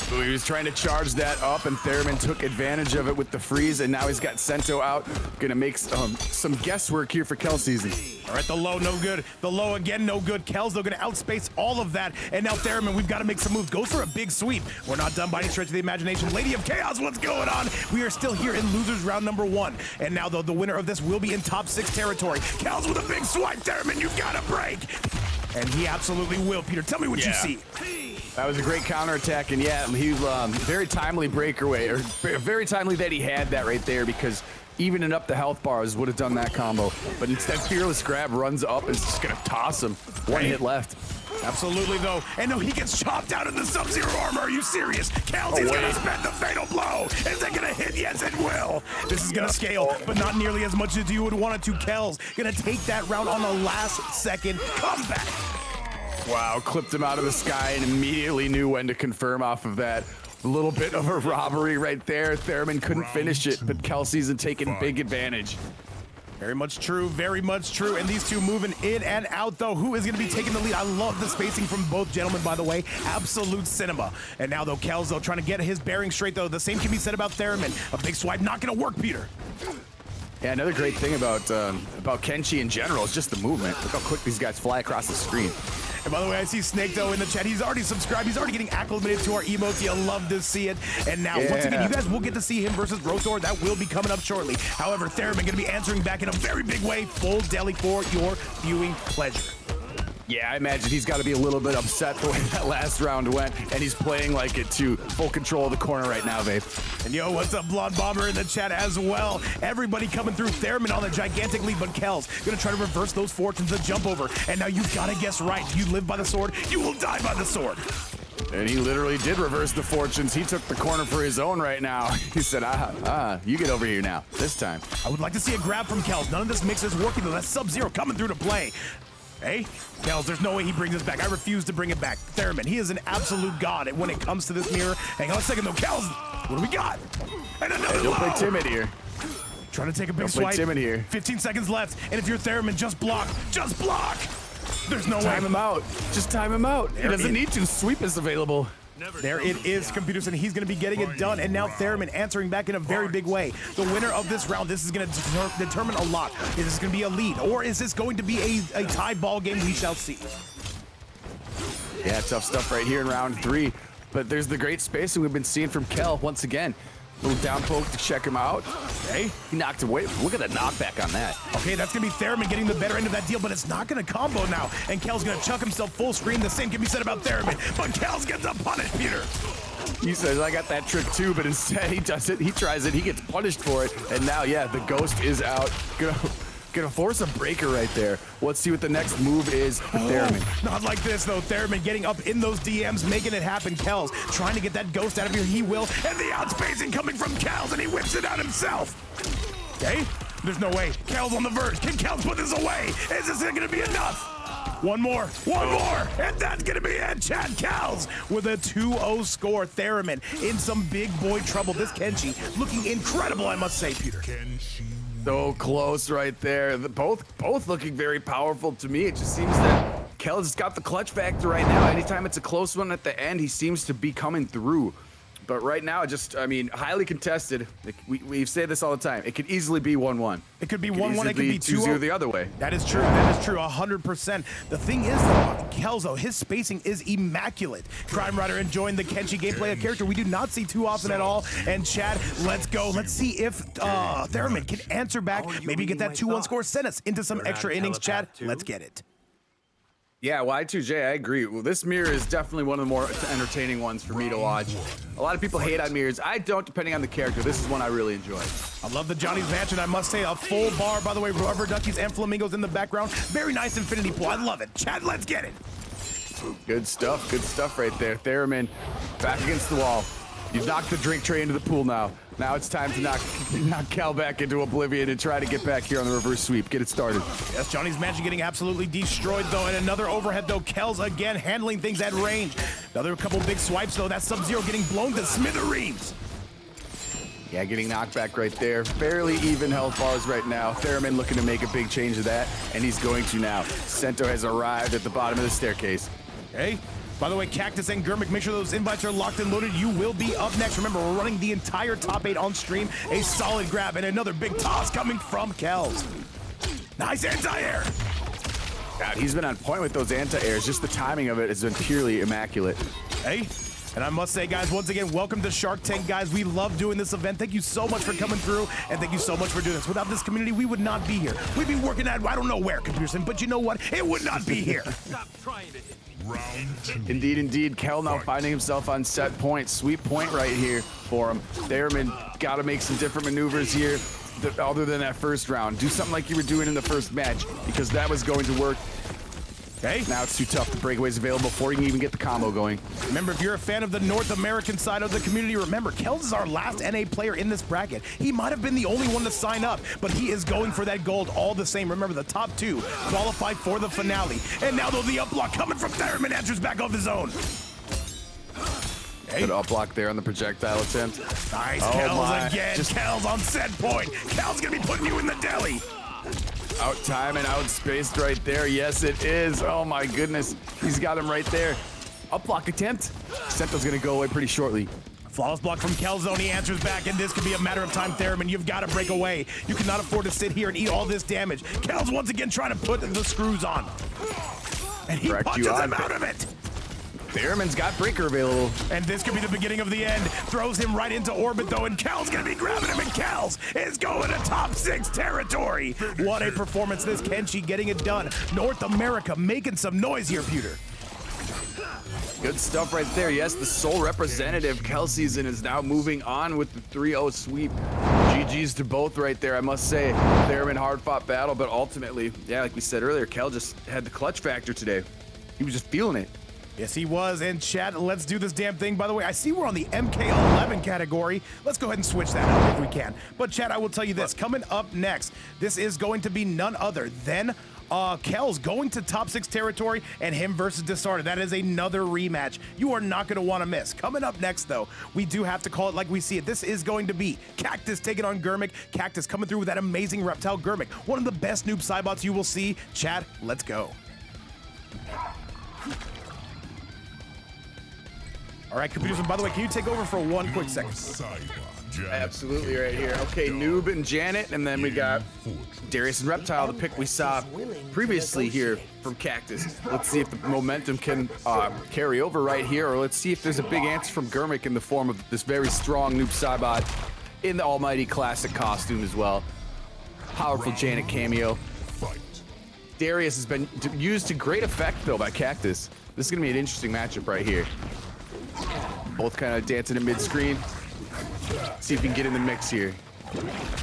So he was trying to charge that up, and Theremin took advantage of it with the freeze, and now he's got Sento out. Gonna make some guesswork here for Kelszn. All right, the low, no good. The low again, no good. Kelszn, though, gonna outspace all of that. And now Theremin, we've got to make some moves. Goes for a big sweep. We're not done by any stretch of the imagination. Lady of Chaos, what's going on? We are still here in losers round number 1. And now, though, the winner of this will be in top 6 territory. Kelszn with a big swipe. Theremin, you've got to break. And he absolutely will. Peter, tell me what you see. That was a great counterattack, and yeah, he very timely breakaway, or very timely that he had that right there, because evening up the health bars would have done that combo. But instead, Fearless Grab runs up and is just gonna toss him. One hit left. Absolutely, though. And no, he gets chopped out in the Sub-Zero armor. Are you serious? Kelszn is gonna spend the fatal blow. Is it gonna hit? Yes, it will. This is gonna scale, but not nearly as much as you would want it to. Kelszn gonna take that round on the last second comeback. Wow, clipped him out of the sky and immediately knew when to confirm off of that. A little bit of a robbery right there. Theremin couldn't finish it, but Kelszn taking big advantage. Very much true, very much true. And these two moving in and out, though. Who is going to be taking the lead? I love the spacing from both gentlemen, by the way. Absolute cinema. And now, though, Kelszn, though, trying to get his bearing straight, though. The same can be said about Theremin. A big swipe, not going to work, Peter. Yeah, another great thing about Kenshi in general is just the movement. Look how quick these guys fly across the screen. And by the way, I see SnakeDoe in the chat. He's already subscribed. He's already getting acclimated to our emotes. You love to see it. And now, once again, you guys will get to see him versus Roethor. That will be coming up shortly. However, Theremin going to be answering back in a very big way. Full deli for your viewing pleasure. Yeah, I imagine he's got to be a little bit upset the way that last round went, and he's playing like it too. Full control of the corner right now, Vape. And yo, what's up, Blonde Bomber in the chat as well. Everybody coming through. Theremin on the gigantic lead, but Kelszn gonna try to reverse those fortunes, a jump over. And now you've got to guess right. You live by the sword, you will die by the sword. And he literally did reverse the fortunes. He took the corner for his own right now. He said, you get over here now, this time. I would like to see a grab from Kelszn. None of this mix is working, though. That's Sub-Zero coming through to play. Hey, Kelszn, there's no way he brings this back. I refuse to bring it back. Theremin, he is an absolute god when it comes to this mirror. Hang on a second, though. Kelszn, what do we got? And another Don't play timid here. Trying to take a big Don't play swipe. timid here. 15 seconds left, and if you're Theremin, just block. Just block! There's no way. Time him out. Just time him out. He doesn't need to. Sweep is available. There it is, computers, and he's going to be getting it done. And now Theremin answering back in a very big way. The winner of this round, this is going to determine a lot. Is this going to be a lead, or is this going to be a tie ball game? We shall see. Yeah, tough stuff right here in round 3. But there's the great spacing we've been seeing from Kel once again. Little down poke to check him out. Okay, he knocked away. Look at the knockback on that. Okay, that's gonna be Theremin getting the better end of that deal, but it's not gonna combo now. And Kel's gonna chuck himself full screen. The same can be said about Theremin, but Kel's gets a punish, Peter. He says, I got that trick too, but instead he does it, he tries it, he gets punished for it. And now, yeah, the ghost is out. Gonna force a breaker right there. Let's see what the next move is for Theremin. Not like this, though. Theremin getting up in those DMs, making it happen. Kel's trying to get that ghost out of here. He will. And the outspacing coming from Kel's, and he whips it out himself. Okay? There's no way. Kel's on the verge. Can Kel's put this away? Is this going to be enough? One more, and that's gonna be it. Chad Kelszn with a 2-0 score. Theremin in some big boy trouble. This Kenshi looking incredible, I must say, Peter. So close right there. Both looking very powerful to me. It just seems that Kel's got the clutch factor right now. Anytime it's a close one at the end, he seems to be coming through. But right now, just, I mean, highly contested. We say this all the time. It could easily be 1-1. It could be 1-1, it could be 2-0 the other way. That is true, 100%. The thing is, though, Kelszn, his spacing is immaculate. Crime Rider enjoying the Kenshi gameplay, a character we do not see too often at all. And Chad, let's go. Let's see if Theremin can answer back, maybe get that 2-1 score, send us into some extra innings, Chad. Let's get it. Yeah, Y2J, I agree. Well, this mirror is definitely one of the more entertaining ones for me to watch. A lot of people hate on mirrors. I don't, depending on the character. This is one I really enjoy. I love the Johnny's Mansion. I must say, a full bar, by the way, rubber duckies and flamingos in the background. Very nice infinity pool. I love it. Chad, let's get it. Good stuff right there. Theremin back against the wall. You've knocked the drink tray into the pool now. Now it's time to knock Cal back into oblivion and try to get back here on the reverse sweep. Get it started. Yes, Johnny's Mansion getting absolutely destroyed, though. And another overhead, though. Kelszn again handling things at range. Another couple big swipes, though. That Sub-Zero getting blown to smithereens. Yeah, getting knocked back right there. Fairly even health bars right now. Theremin looking to make a big change of that, and he's going to now. Sento has arrived at the bottom of the staircase. Hey. By the way, Kaktus and Germik, make sure those invites are locked and loaded. You will be up next. Remember, we're running the entire top 8 on stream. A solid grab and another big toss coming from Kelszn. Nice anti-air. God, he's been on point with those anti-airs. Just the timing of it has been purely immaculate. Hey, and I must say, guys, once again, welcome to Shark Tank, guys. We love doing this event. Thank you so much for coming through, and thank you so much for doing this. Without this community, we would not be here. We'd be working at, I don't know where, Computerson, but you know what? It would not be here. Stop trying to hit. Indeed. Kel now finding himself on set point. Sweet point right here for him. Theremin got to make some different maneuvers here other than that first round. Do something like you were doing in the first match because that was going to work. Okay. Now it's too tough. The breakaway's available before you can even get the combo going. Remember, if you're a fan of the North American side of the community, remember, Kelszn is our last NA player in this bracket. He might have been the only one to sign up, but he is going for that gold all the same. Remember, the top 2 qualify for the finale. And now, though, the up block coming from Theremin answers back off his own. Good up block there on the projectile attempt. Nice, Kelszn again. Kelszn on set point. Kelszn gonna be putting you in the deli. Out time and outspaced right there. Yes, it is. Oh my goodness. He's got him right there. Up block attempt. Sento's gonna go away pretty shortly. Flawless block from Kelszn. He answers back, and this could be a matter of time, Theremin. You've got to break away. You cannot afford to sit here and eat all this damage. Kelszn once again trying to put the screws on. And he punches him out of it. Theremin's got breaker available. And this could be the beginning of the end. Throws him right into orbit, though, and Kelszn gonna be grabbing him, and Kelszn is going to top 6 territory. What a performance, this Kenshi getting it done. North America making some noise here, Pewter. Good stuff right there. Yes, the sole representative, Kelszn, is now moving on with the 3-0 sweep. GG's to both right there, I must say. Theremin hard-fought battle, but ultimately, yeah, like we said earlier, Kel just had the clutch factor today. He was just feeling it. Yes, he was. And Chad, let's do this damn thing. By the way, I see we're on the MK11 category. Let's go ahead and switch that up if we can. But Chad, I will tell you this. Coming up next, this is going to be none other than Kel's going to top 6 territory and him versus Disarted. That is another rematch you are not going to want to miss. Coming up next, though, we do have to call it like we see it. This is going to be Kaktus taking on Germik. Kaktus coming through with that amazing Reptile. Germik, one of the best noob Saibots you will see. Chad, let's go. All right, computers, and by the way, can you take over for one quick second? Absolutely, right here. Okay, Noob and Janet, and then we got Darius and Reptile, the pick we saw previously here from Kaktus. Let's see if the momentum can carry over right here, or let's see if there's a big answer from Germik in the form of this very strong Noob Saibot in the Almighty Classic costume as well. Powerful Janet cameo. Darius has been used to great effect, though, by Kaktus. This is going to be an interesting matchup right here. Both kind of dancing in mid-screen. See if we can get in the mix here.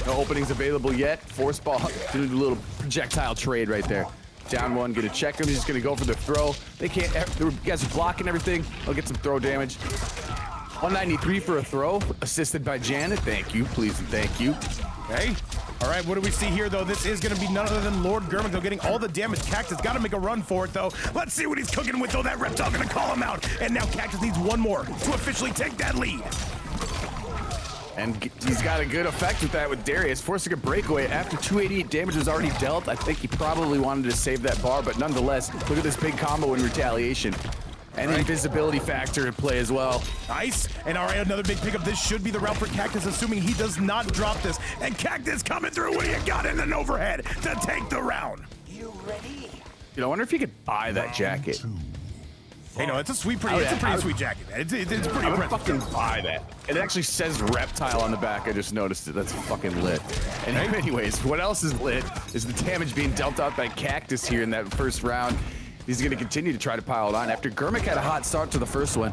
No openings available yet. Force ball, do a little projectile trade right there. Down one, gonna check him. He's just gonna go for the throw. They can't, the guys are blocking everything. They'll get some throw damage. 193 for a throw, assisted by Janet. Thank you, please and thank you. Okay. All right, what do we see here, though? This is going to be none other than Lord Germik, though, getting all the damage. Kaktus got to make a run for it, though. Let's see what he's cooking with, though. That Reptile going to call him out. And now Kaktus needs one more to officially take that lead. And he's got a good effect with that with Darius, forcing a breakaway after 288 damage was already dealt. I think he probably wanted to save that bar, but nonetheless, look at this big combo in retaliation. And invisibility factor in play as well. Nice. And all right, another big pickup. This should be the route for Kaktus, assuming he does not drop this. And Kaktus coming through. What do you got in an overhead to take the round? You ready? You know, I wonder if you could buy that jacket. Hey, no, it's a sweet, it's a pretty sweet jacket, man. It's pretty I would impressive. fucking buy that. It actually says Reptile on the back. I just noticed it. That's fucking lit. And anyways, what else is lit is the damage being dealt out by Kaktus here in that first round. He's going to continue to try to pile it on. After Germik had a hot start to the first one,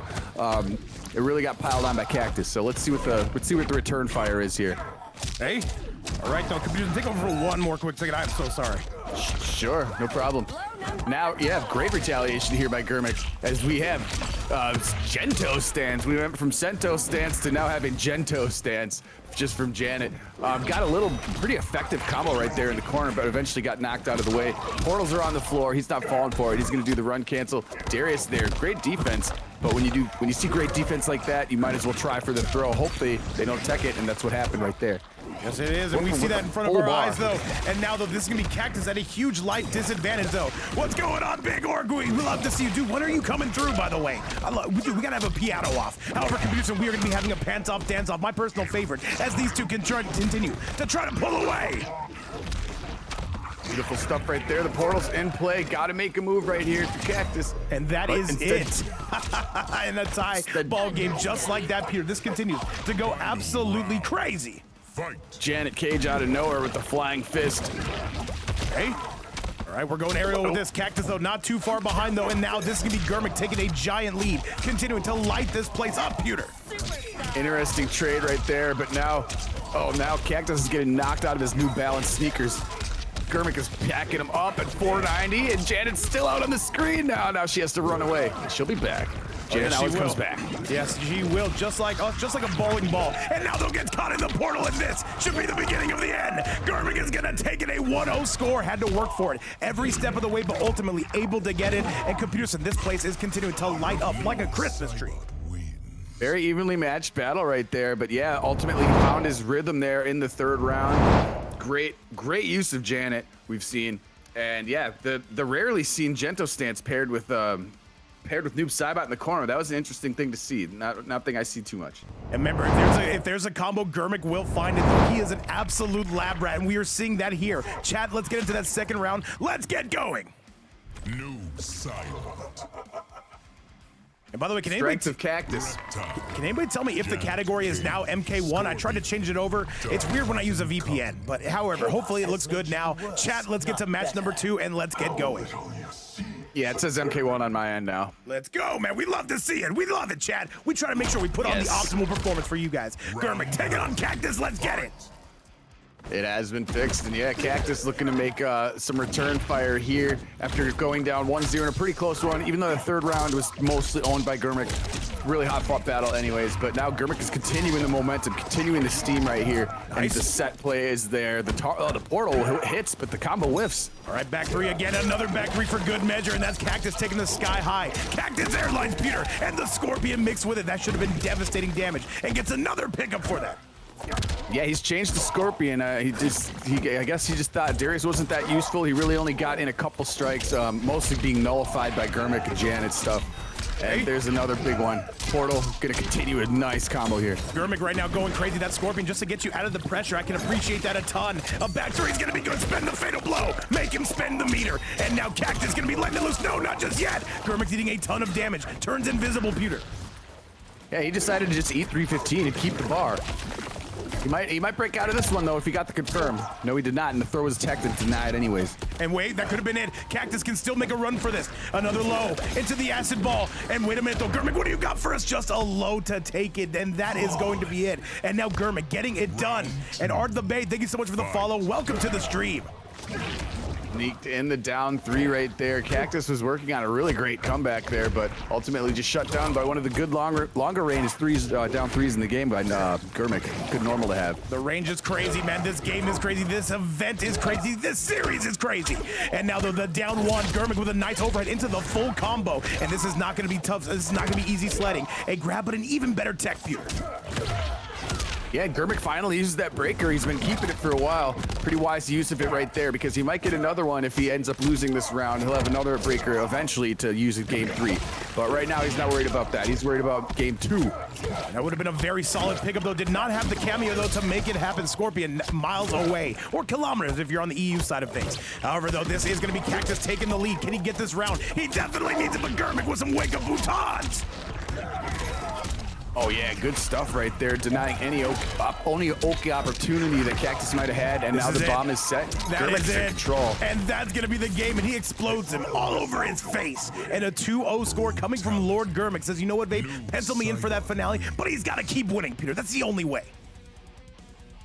it really got piled on by Kaktus. So let's see what the return fire is here. Hey, all right, though, computer, take over for one more quick second. I'm so sorry. Sure, no problem. Now, yeah, great retaliation here by Germik, as we have Gento stance. We went from Sento stance to now having Gento stance, just from Janet. Got a little pretty effective combo right there in the corner, but eventually got knocked out of the way. Portals are on the floor. He's not falling for it. He's going to do the run cancel. Darius there, great defense. But when you see great defense like that, you might as well try for the throw. Hopefully they don't tech it, and that's what happened right there. Yes, it is, and we see that in front of our eyes, though. And now, though, this is going to be Kaktus at a huge light disadvantage, though. What's going on, Big Org? We love to see you. Dude, when are you coming through, by the way? We got to have a piano off. However, computer, we are going to be having a pants off, dance off, my personal favorite, as these two can continue to try to pull away. Beautiful stuff right there. The portal's in play. Got to make a move right here to Kaktus. And that is it. In a tie ball game just like that, Peter. This continues to go absolutely crazy. Janet Cage out of nowhere with the flying fist. Hey. All right, we're going aerial with this. Kaktus, though, not too far behind, though. And now this is going to be Germik taking a giant lead, continuing to light this place up, Peter. Interesting trade right there, but now Kaktus is getting knocked out of his New Balance sneakers. Germik is packing him up at 490, and Janet's still out on the screen now. Now she has to run away. She'll be back. Janet always comes back. Yes, she will, just like us, just like a bowling ball. And now they'll get caught in the portal, and this should be the beginning of the end. Germik is gonna take it, a 1-0 score. Had to work for it every step of the way, but ultimately able to get it. And computers in this place is continuing to light up like a Christmas tree. Very evenly matched battle right there, but yeah, ultimately he found his rhythm there in the third round. Great use of Janet we've seen, and yeah, the rarely seen Gento stance paired with Noob Saibot in the corner. That was an interesting thing to see. Not thing I see too much. And remember, if there's a combo, Germik will find it. He is an absolute lab rat, and we are seeing that here. Chat, let's get into that second round. Let's get going. Noob Saibot. And by the way, can anybody tell me if the category is now MK1? I tried to change it over. It's weird when I use a VPN, but however, hopefully it looks good now. Chat, let's get to match number 2 and let's get going. Yeah, it says MK1 on my end now. Let's go, man. We love to see it. We love it, chat. We try to make sure we put on the optimal performance for you guys. Germik, take it on Kaktus. Let's get it. It has been fixed, and yeah, Kaktus looking to make some return fire here after going down 1-0 in a pretty close one, even though the third round was mostly owned by Germik. Really hot-fought battle anyways, but now Germik is continuing the momentum, continuing the steam right here. Nice. And the set play is there. The portal hits, but the combo whiffs. All right, back three again. Another back three for good measure, and that's Kaktus taking the sky high. Kaktus Airlines, Peter, and the Scorpion mixed with it. That should have been devastating damage, and gets another pickup for that. Yeah, he's changed to Scorpion. I guess he just thought Darius wasn't that useful. He really only got in a couple strikes, mostly being nullified by Germik and Janet stuff. And there's another big one. Portal gonna continue a nice combo here. Germik right now going crazy. That Scorpion just to get you out of the pressure. I can appreciate that a ton. A back three is gonna be good. Spend the fatal blow. Make him spend the meter. And now Kaktus gonna be letting it loose. No, not just yet. Germik's eating a ton of damage. Turns invisible, Peter. Yeah, he decided to just eat 315 and keep the bar. He might break out of this one, though, if he got the confirm. No, he did not, and the throw was tech and denied anyways. And wait, that could have been it. Kaktus can still make a run for this. Another low into the acid ball. And wait a minute, though. Germik, what do you got for us? Just a low to take it, and that is going to be it. And now Germik getting it done. And Art the Bay, thank you so much for the follow. Welcome to the stream. Sneaked in the down three right there. Kaktus was working on a really great comeback there, but ultimately just shut down by one of the good longer range threes, down threes in the game by Germik. Good normal to have. The range is crazy, man. This game is crazy. This event is crazy. This series is crazy. And now the down one, Germik with a nice overhead into the full combo. And this is not going to be tough. This is not going to be easy sledding. A grab, but an even better tech view. Yeah, Germik finally uses that breaker. He's been keeping it for a while. Pretty wise use of it right there because he might get another one if he ends up losing this round. He'll have another breaker eventually to use in game 3. But right now, he's not worried about that. He's worried about game 2. That would have been a very solid pickup, though. Did not have the cameo, though, to make it happen. Scorpion miles away, or kilometers if you're on the EU side of things. However, though, this is going to be Kaktus taking the lead. Can he get this round? He definitely needs it, but Germik with some wake-up boutons. Oh yeah, good stuff right there. Denying any only okay opportunity that Kaktus might have had, and now the bomb is set. That is it. Control. And that's gonna be the game, and he explodes him all over his face. And a 2-0 score coming from Lord Germik says, you know what, Vape, pencil me in for that finale, but he's gotta keep winning, Peter. That's the only way.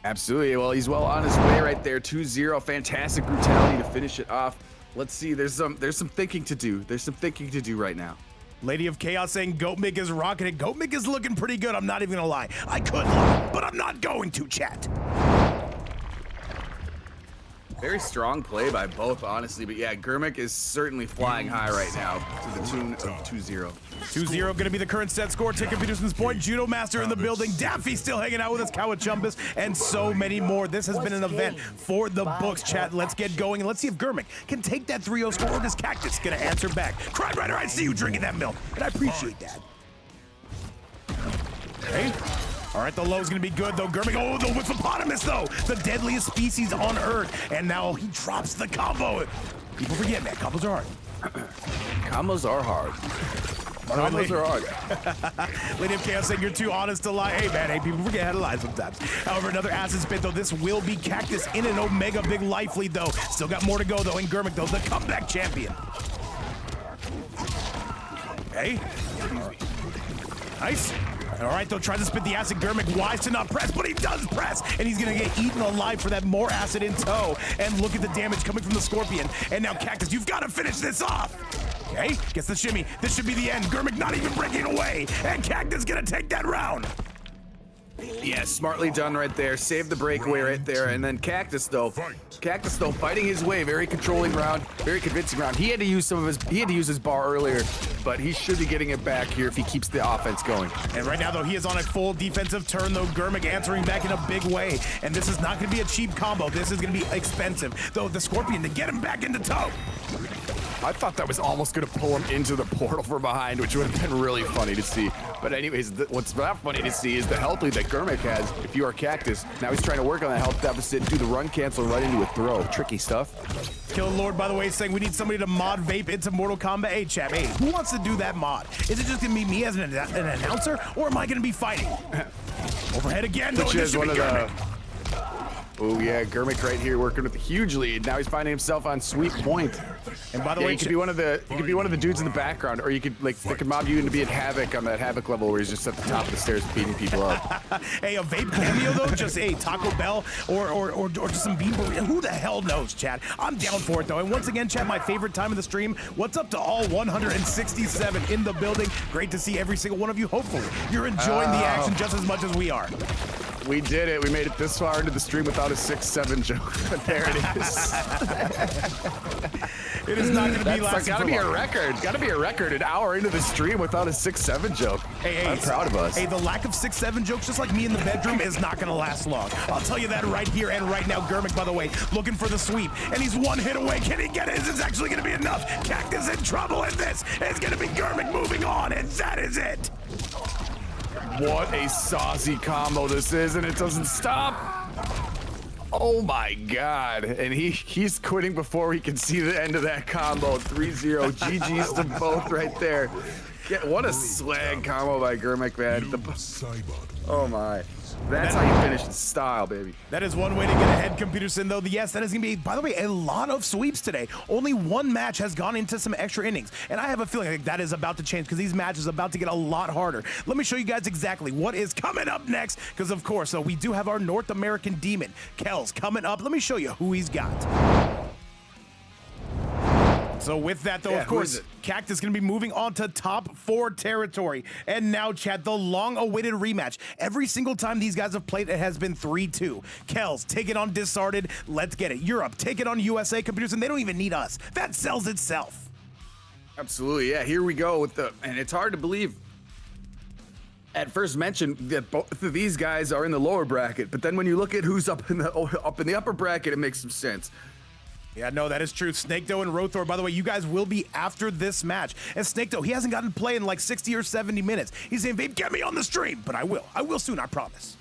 Absolutely. Well, he's well on his way right there. 2-0. Fantastic brutality to finish it off. Let's see. There's some thinking to do. There's some thinking to do right now. Lady of Chaos saying Goatmik is rocking it. Goatmik is looking pretty good. I'm not even gonna lie. I could lie, but I'm not going to, chat. Very strong play by both, honestly. But yeah, Germik is certainly flying high right now to the tune of 2-0. 2-0 gonna be the current set score. Ticket Peterson's point. Judo Master in the building. Daffy still hanging out with us. Kawachumbus and so many more. This has been an event for the books, chat. Let's get going and let's see if Germik can take that 3-0 score or does Kaktus gonna answer back. Crime Rider, I see you drinking that milk, and I appreciate that. Okay. All right, the low's gonna be good though. Germik, oh, the Whippopotamus though, the deadliest species on Earth, and now he drops the combo. People forget, man, combos are hard. Combos are hard. Combos are hard. Lady of Chaos saying you're too honest to lie. Hey man, hey, people forget how to lie sometimes. However, another acid spit though. This will be Kaktus in an Omega big life lead though. Still got more to go though. And Germik though, the comeback champion. Okay. Nice. All right, though, tries to spit the acid. Germik wise to not press, but he does press, and he's gonna get eaten alive for that more acid in tow. And look at the damage coming from the Scorpion. And now Kaktus, you've got to finish this off. Okay, gets the shimmy. This should be the end. Germik not even breaking away, and Kaktus gonna take that round. Yeah, smartly done right there. Save the breakaway right there, and then Kaktus though fighting his way. Very controlling round, very convincing round. He had to use his bar earlier, but he should be getting it back here if he keeps the offense going. And right now though, he is on a full defensive turn though. Germik answering back in a big way, and this is not going to be a cheap combo. This is going to be expensive though. The Scorpion to get him back into tow. I thought that was almost going to pull him into the portal from behind, which would have been really funny to see. But anyways, what's not funny to see is the health lead that Germik has if you are Kaktus. Now he's trying to work on that health deficit, do the run cancel right into a throw. Tricky stuff. Killer Lord, by the way, saying we need somebody to mod Vape into Mortal Kombat. Hey, chat, hey, who wants to do that mod? Is it just going to be me as an announcer, or am I going to be fighting? Overhead again, though, this should be Germik. Oh yeah, Germik right here working with a huge lead. Now he's finding himself on sweep point. And by the way, you could be one of the dudes in the background, or you could they could mob you into being Havik on that Havik level where he's just at the top of the stairs beating people up. Hey, a Vape cameo though, just a Taco Bell or just some bean burrito. Who the hell knows, chat? I'm down for it though. And once again, chat, my favorite time of the stream. What's up to all 167 in the building? Great to see every single one of you. Hopefully, you're enjoying the action just as much as we are. We did it. We made it this far into the stream without a 6-7 joke. But there it is. It is not going to be lasting. Gotta be a record. Gotta be a record. An hour into the stream without a 6-7 joke. Hey, I'm proud of us. Hey, the lack of 6-7 jokes, just like me in the bedroom, is not going to last long. I'll tell you that right here and right now. Germik, by the way, looking for the sweep, and he's one hit away. Can he get it? Is this actually going to be enough? Kaktus in trouble, and this is going to be Germik moving on, and that is it. What a saucy combo this is, and it doesn't stop. Oh my God. And he's quitting before he can see the end of that combo. 3-0. GG's to both right there. What a slag combo by Germik, man. Oh my. That's how you finish in style, baby. That is one way to get ahead, Computerson, though. Yes, that is going to be, by the way, a lot of sweeps today. Only one match has gone into some extra innings, and I have a feeling like that is about to change because these matches are about to get a lot harder. Let me show you guys exactly what is coming up next, because, of course, we do have our North American demon, Kelszn, coming up. Let me show you who he's got. So with that, though, of course, Kaktus is going to be moving on to top 4 territory. And now, chat, the long-awaited rematch. Every single time these guys have played, it has been 3-2. Kelszn, take it on Disarted. Let's get it. Europe, take it on USA Computers, and they don't even need us. That sells itself. Absolutely, yeah. Here we go with and it's hard to believe. at first mention that both of these guys are in the lower bracket, but then when you look at who's up in the upper bracket, it makes some sense. Yeah, no, that is true. SnakeDoe and Roethor, by the way, you guys will be after this match. And SnakeDoe, he hasn't gotten to play in like 60 or 70 minutes. He's saying, Vape, get me on the stream. But I will. I will soon, I promise.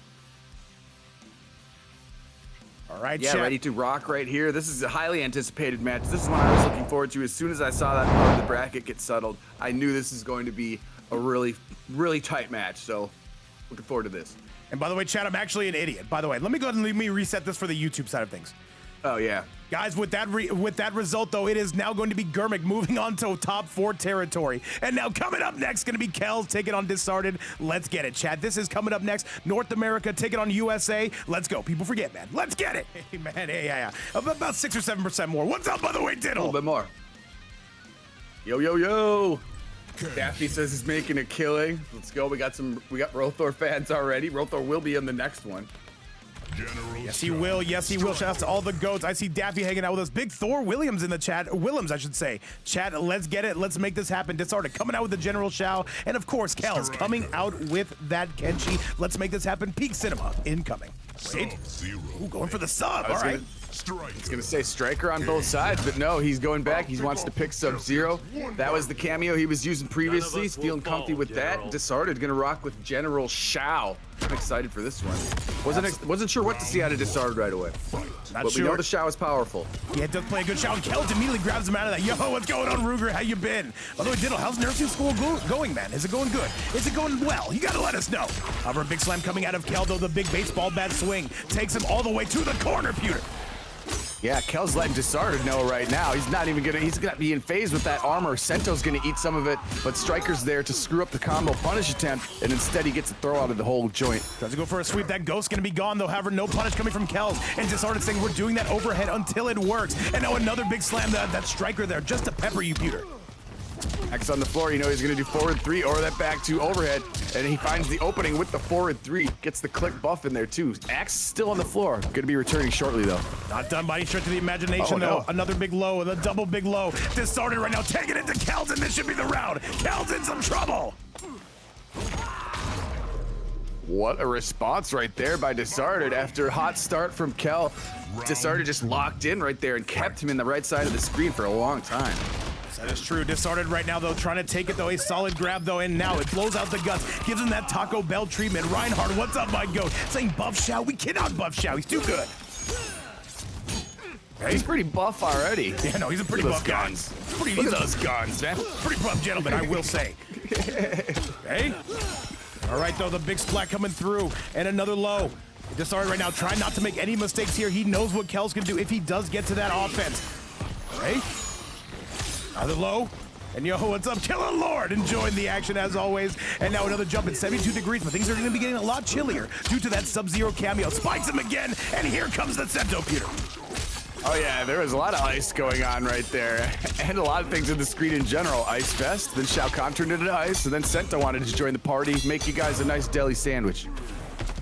All right, yeah, chat. ready to rock right here. This is a highly anticipated match. This is one I was looking forward to. As soon as I saw that part of the bracket get settled, I knew this is going to be a really, really tight match. So looking forward to this. And by the way, chat, I'm actually an idiot. By the way, let me go ahead and let me reset this for the YouTube side of things. Oh, yeah. Guys, with that result, though, it is now going to be Germik moving on to top 4 territory. And now coming up next, going to be Kelszn taking on Disarted. Let's get it, chat. This is coming up next. North America taking on USA. Let's go. People forget, man. Let's get it. Hey, man. Hey, yeah. About 6 or 7% more. What's up, by the way, Diddle? A little bit more. Yo, yo, yo. Daffy says he's making a killing. Let's go. We got Roethor fans already. Roethor will be in the next one. Yes, he will. Yes, he will. Shout out to all the goats. I see Daffy hanging out with us. Big Thor Williams in the chat. Willems, I should say. Chat, let's get it. Let's make this happen. Disarted coming out with the General Shao. And, of course, Kelszn coming out with that Kenshi. Let's make this happen. Peak Cinema incoming. Wait. Ooh, going for the sub. All right. I was gonna say striker on both sides, but no, he's going back. He wants to pick Sub-Zero. That was the cameo he was using previously. He's feeling comfy with that. Disarted gonna rock with General Shao. I'm excited for this one. Wasn't sure what to see out of Disarted right away. But we know the Shao is powerful. Yeah, it does play a good Shao. And Kelszn immediately grabs him out of that. Yo, what's going on, Ruger? How you been? By the way, Diddle, how's nursing school going, man? Is it going good? Is it going well? You gotta let us know. However, a big slam coming out of Kelszn, the big baseball bat swing takes him all the way to the corner, Pewter. Yeah, Kel's letting Disarted know right now. He's gonna be in phase with that armor. Sento's gonna eat some of it, but Striker's there to screw up the combo punish attempt, and instead he gets a throw out of the whole joint. Tries to go for a sweep. That ghost's gonna be gone, though. However, no punish coming from Kelszn, and Disarted saying we're doing that overhead until it works. And now another big slam, that Striker there, just to pepper you, Pewter. X on the floor, you know he's gonna do forward 3 or that back 2 overhead, and he finds the opening with the forward 3. Gets the click buff in there too. Axe still on the floor. Gonna be returning shortly though. Not done by any stretch of the imagination though. No. Another big low, the double big low. Disarted right now, taking it to Kelszn. This should be the round. Kelszn in some trouble. What a response right there by Disarted after a hot start from Kel. Disarted just locked in right there and kept him in the right side of the screen for a long time. That is true. Disarted right now, though, trying to take it, though. A solid grab, though, and now it blows out the guts. Gives him that Taco Bell treatment. Reinhardt, what's up, my goat? Saying buff Shao. We cannot buff Shao. He's too good. Okay. He's pretty buff already. Yeah, no, he's a pretty buff guy. Look at those guns, man. Pretty buff gentleman, I will say. Okay. All right, though, the big splat coming through, and another low. Disarted right now, trying not to make any mistakes here. He knows what Kel's can do if he does get to that offense. Okay. Another low. And yo, what's up, Killer Lord? Enjoying the action as always. And now another jump at 72 degrees, but things are going to be getting a lot chillier due to that Sub-Zero cameo. Spikes him again, and here comes the Sento, Peter. Oh yeah, there was a lot of ice going on right there. And a lot of things in the screen in general. Ice Fest, then Shao Kahn turned into ice, and then Sento wanted to join the party, make you guys a nice deli sandwich.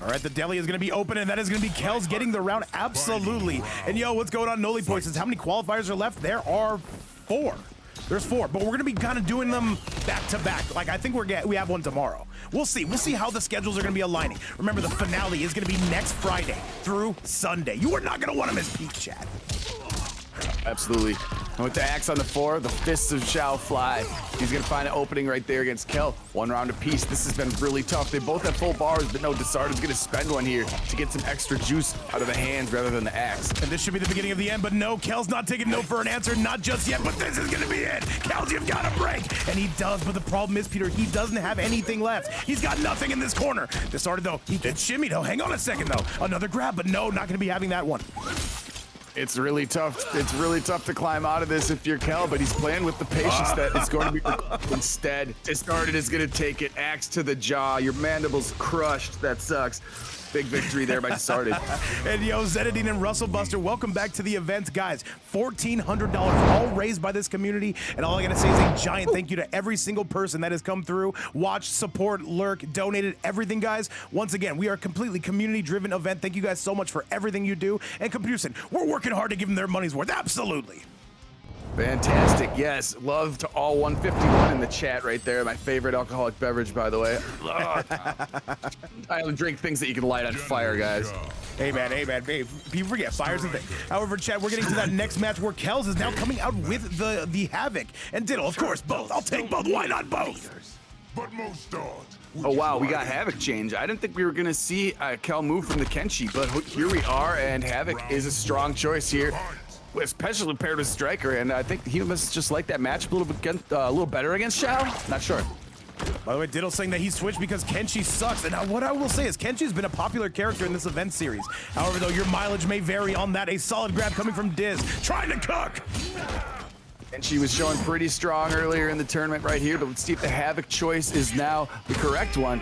All right, the deli is going to be open, and that is going to be Kel's getting the round. Absolutely. And yo, what's going on, Noli Poisons? How many qualifiers are left? There are 4. There's 4, but we're going to be kind of doing them back to back. Like, I think we have one tomorrow. We'll see. We'll see how the schedules are going to be aligning. Remember, the finale is going to be next Friday through Sunday. You are not going to want to miss peak, chat. Absolutely. And with the axe on the floor, the fists of Shao fly. He's going to find an opening right there against Kel. 1 round apiece. This has been really tough. They both have full bars, but no, Disarted's going to spend one here to get some extra juice out of the hands rather than the axe. And this should be the beginning of the end, but no, Kel's not taking no for an answer. Not just yet, but this is going to be it. Kel's, you've got to break. And he does, but the problem is, Peter, he doesn't have anything left. He's got nothing in this corner. Disarted, though, he gets shimmied, though. Hang on a second, though. Another grab, but no, not going to be having that one. It's really tough. It's really tough to climb out of this if you're Kel, but he's playing with the patience that it's going to be instead. Disarted is going to take it. Axe to the jaw. Your mandible's crushed. That sucks. Big victory there by Disarted. And yo, Zenadine and Russell Buster, welcome back to the event, guys. $1,400 all raised by this community. And all I gotta say is a giant thank you to every single person that has come through, watched, support, lurk, donated, everything, guys. Once again, we are a completely community-driven event. Thank you guys so much for everything you do. And Computerson, we're working hard to give them their money's worth. Absolutely. Fantastic. Yes, love to all 151 in the chat right there. My favorite alcoholic beverage, by the way. I drink things that you can light on fire, guys. Hey man, babe. People forget fire's a thing. However, chat, we're getting to that next match where Kelszn is now coming out with the Havik and Diddle. Of course, both. I'll take both. Why not both? But most stars. Oh wow, we got Havik change. I didn't think we were gonna see Kel move from the Kenshi, but here we are, and Havik is a strong choice here, especially paired with Striker, and I think he must just like that match a little better against Shao. Not sure. By the way, Diddle saying that he switched because Kenshi sucks. And what I will say is Kenshi's been a popular character in this event series. However, though, your mileage may vary on that. A solid grab coming from Diz, trying to cook. And she was showing pretty strong earlier in the tournament right here, but let's see if the Havik choice is now the correct one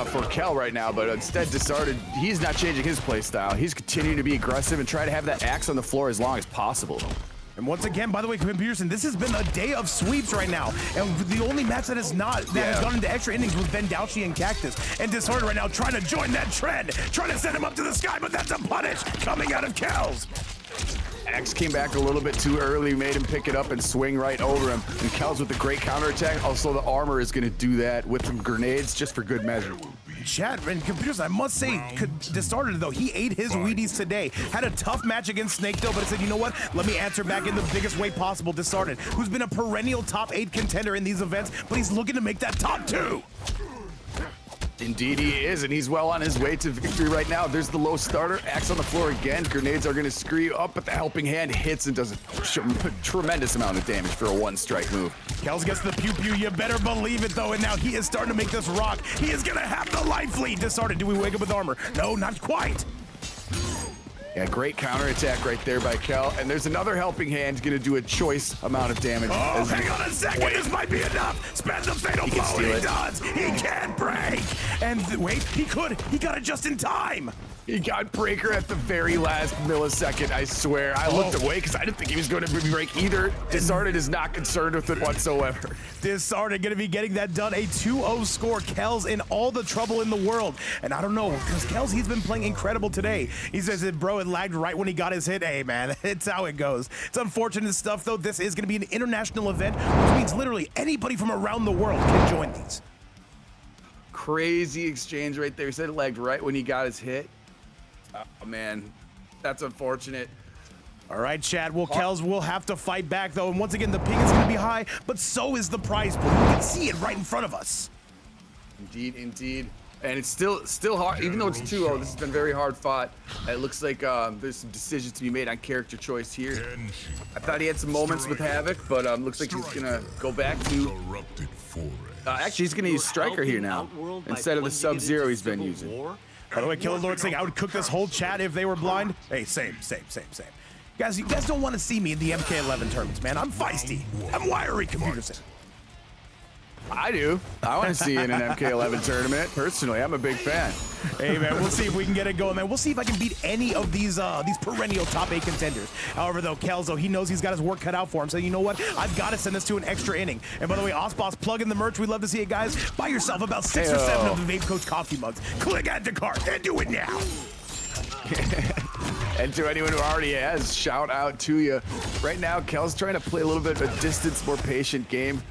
for Kel right now. But instead, Disarted, he's not changing his play style. He's continuing to be aggressive and try to have that axe on the floor as long as possible. And once again, by the way, Pearson, this has been a day of sweeps right now. And the only match that has gone into extra innings was Bendawshi and Kaktus. And Disarted right now trying to join that trend, trying to send him up to the sky, but that's a punish coming out of Kelszn. Axe came back a little bit too early, made him pick it up and swing right over him. And Kelszn with a great counterattack. Also, the armor is going to do that with some grenades just for good measure. Chat and computers, I must say, Disarted though, he ate his Wheaties today. Had a tough match against SnakeDoe, but I said, you know what? Let me answer back in the biggest way possible. Disarted, who's been a perennial top 8 contender in these events, but he's looking to make that top 2. Indeed he is, and he's well on his way to victory right now. There's the low starter, axe on the floor again. Grenades are going to screw you up, but the helping hand hits and does a tremendous amount of damage for a one-strike move. Kelszn gets the pew-pew, you better believe it though, and now he is starting to make this rock. He is going to have the life lead. Disarted, do we wake up with armor? No, not quite. Yeah, great counterattack right there by Kel, and there's another helping hand going to do a choice amount of damage. Oh, hang on a second, this might be enough. Spend the fatal blow, and he does. He can't break. And wait, he got it just in time. He got breaker at the very last millisecond, I swear. I looked away because I didn't think he was going to break either. Disarted is not concerned with it whatsoever. Disarted going to be getting that done. A 2-0 score. Kelszn in all the trouble in the world. And I don't know, because Kelszn, he's been playing incredible today. He says that, bro, it lagged right when he got his hit. Hey, man, it's how it goes. It's unfortunate stuff, though. This is going to be an international event, which means literally anybody from around the world can join these. Crazy exchange right there. He said it lagged right when he got his hit. Oh, man, that's unfortunate. All right, Chad. Well, Kelszn will have to fight back, though. And once again, the ping is going to be high, but so is the prize pool. You can see it right in front of us. Indeed, indeed. And it's still hard, even though it's 2-0, this has been very hard fought. It looks like there's some decisions to be made on character choice here. I thought he had some moments with Havik, but looks like he's going to go back to... actually, he's going to use Striker here now, instead of the Sub-Zero he's been using. By the way, Killer Lord saying I would cook this whole chat if they were blind. Hey, same. Guys, you guys don't want to see me in the MK11 tournaments, man. I'm feisty. I'm wiry, computers. I do. I want to see you in an MK11 tournament. Personally, I'm a big fan. Hey, man, we'll see if we can get it going, man. We'll see if I can beat any of these perennial top 8 contenders. However, though, Kelszn, he knows he's got his work cut out for him. So, you know what? I've got to send this to an extra inning. And by the way, Osboss, plug in the merch. We'd love to see it, guys. Buy yourself about 6 or 7 of the Vape Coach coffee mugs. Click add to cart and do it now. And to anyone who already has, shout out to you. Right now, Kel's trying to play a little bit of a distance, more patient game,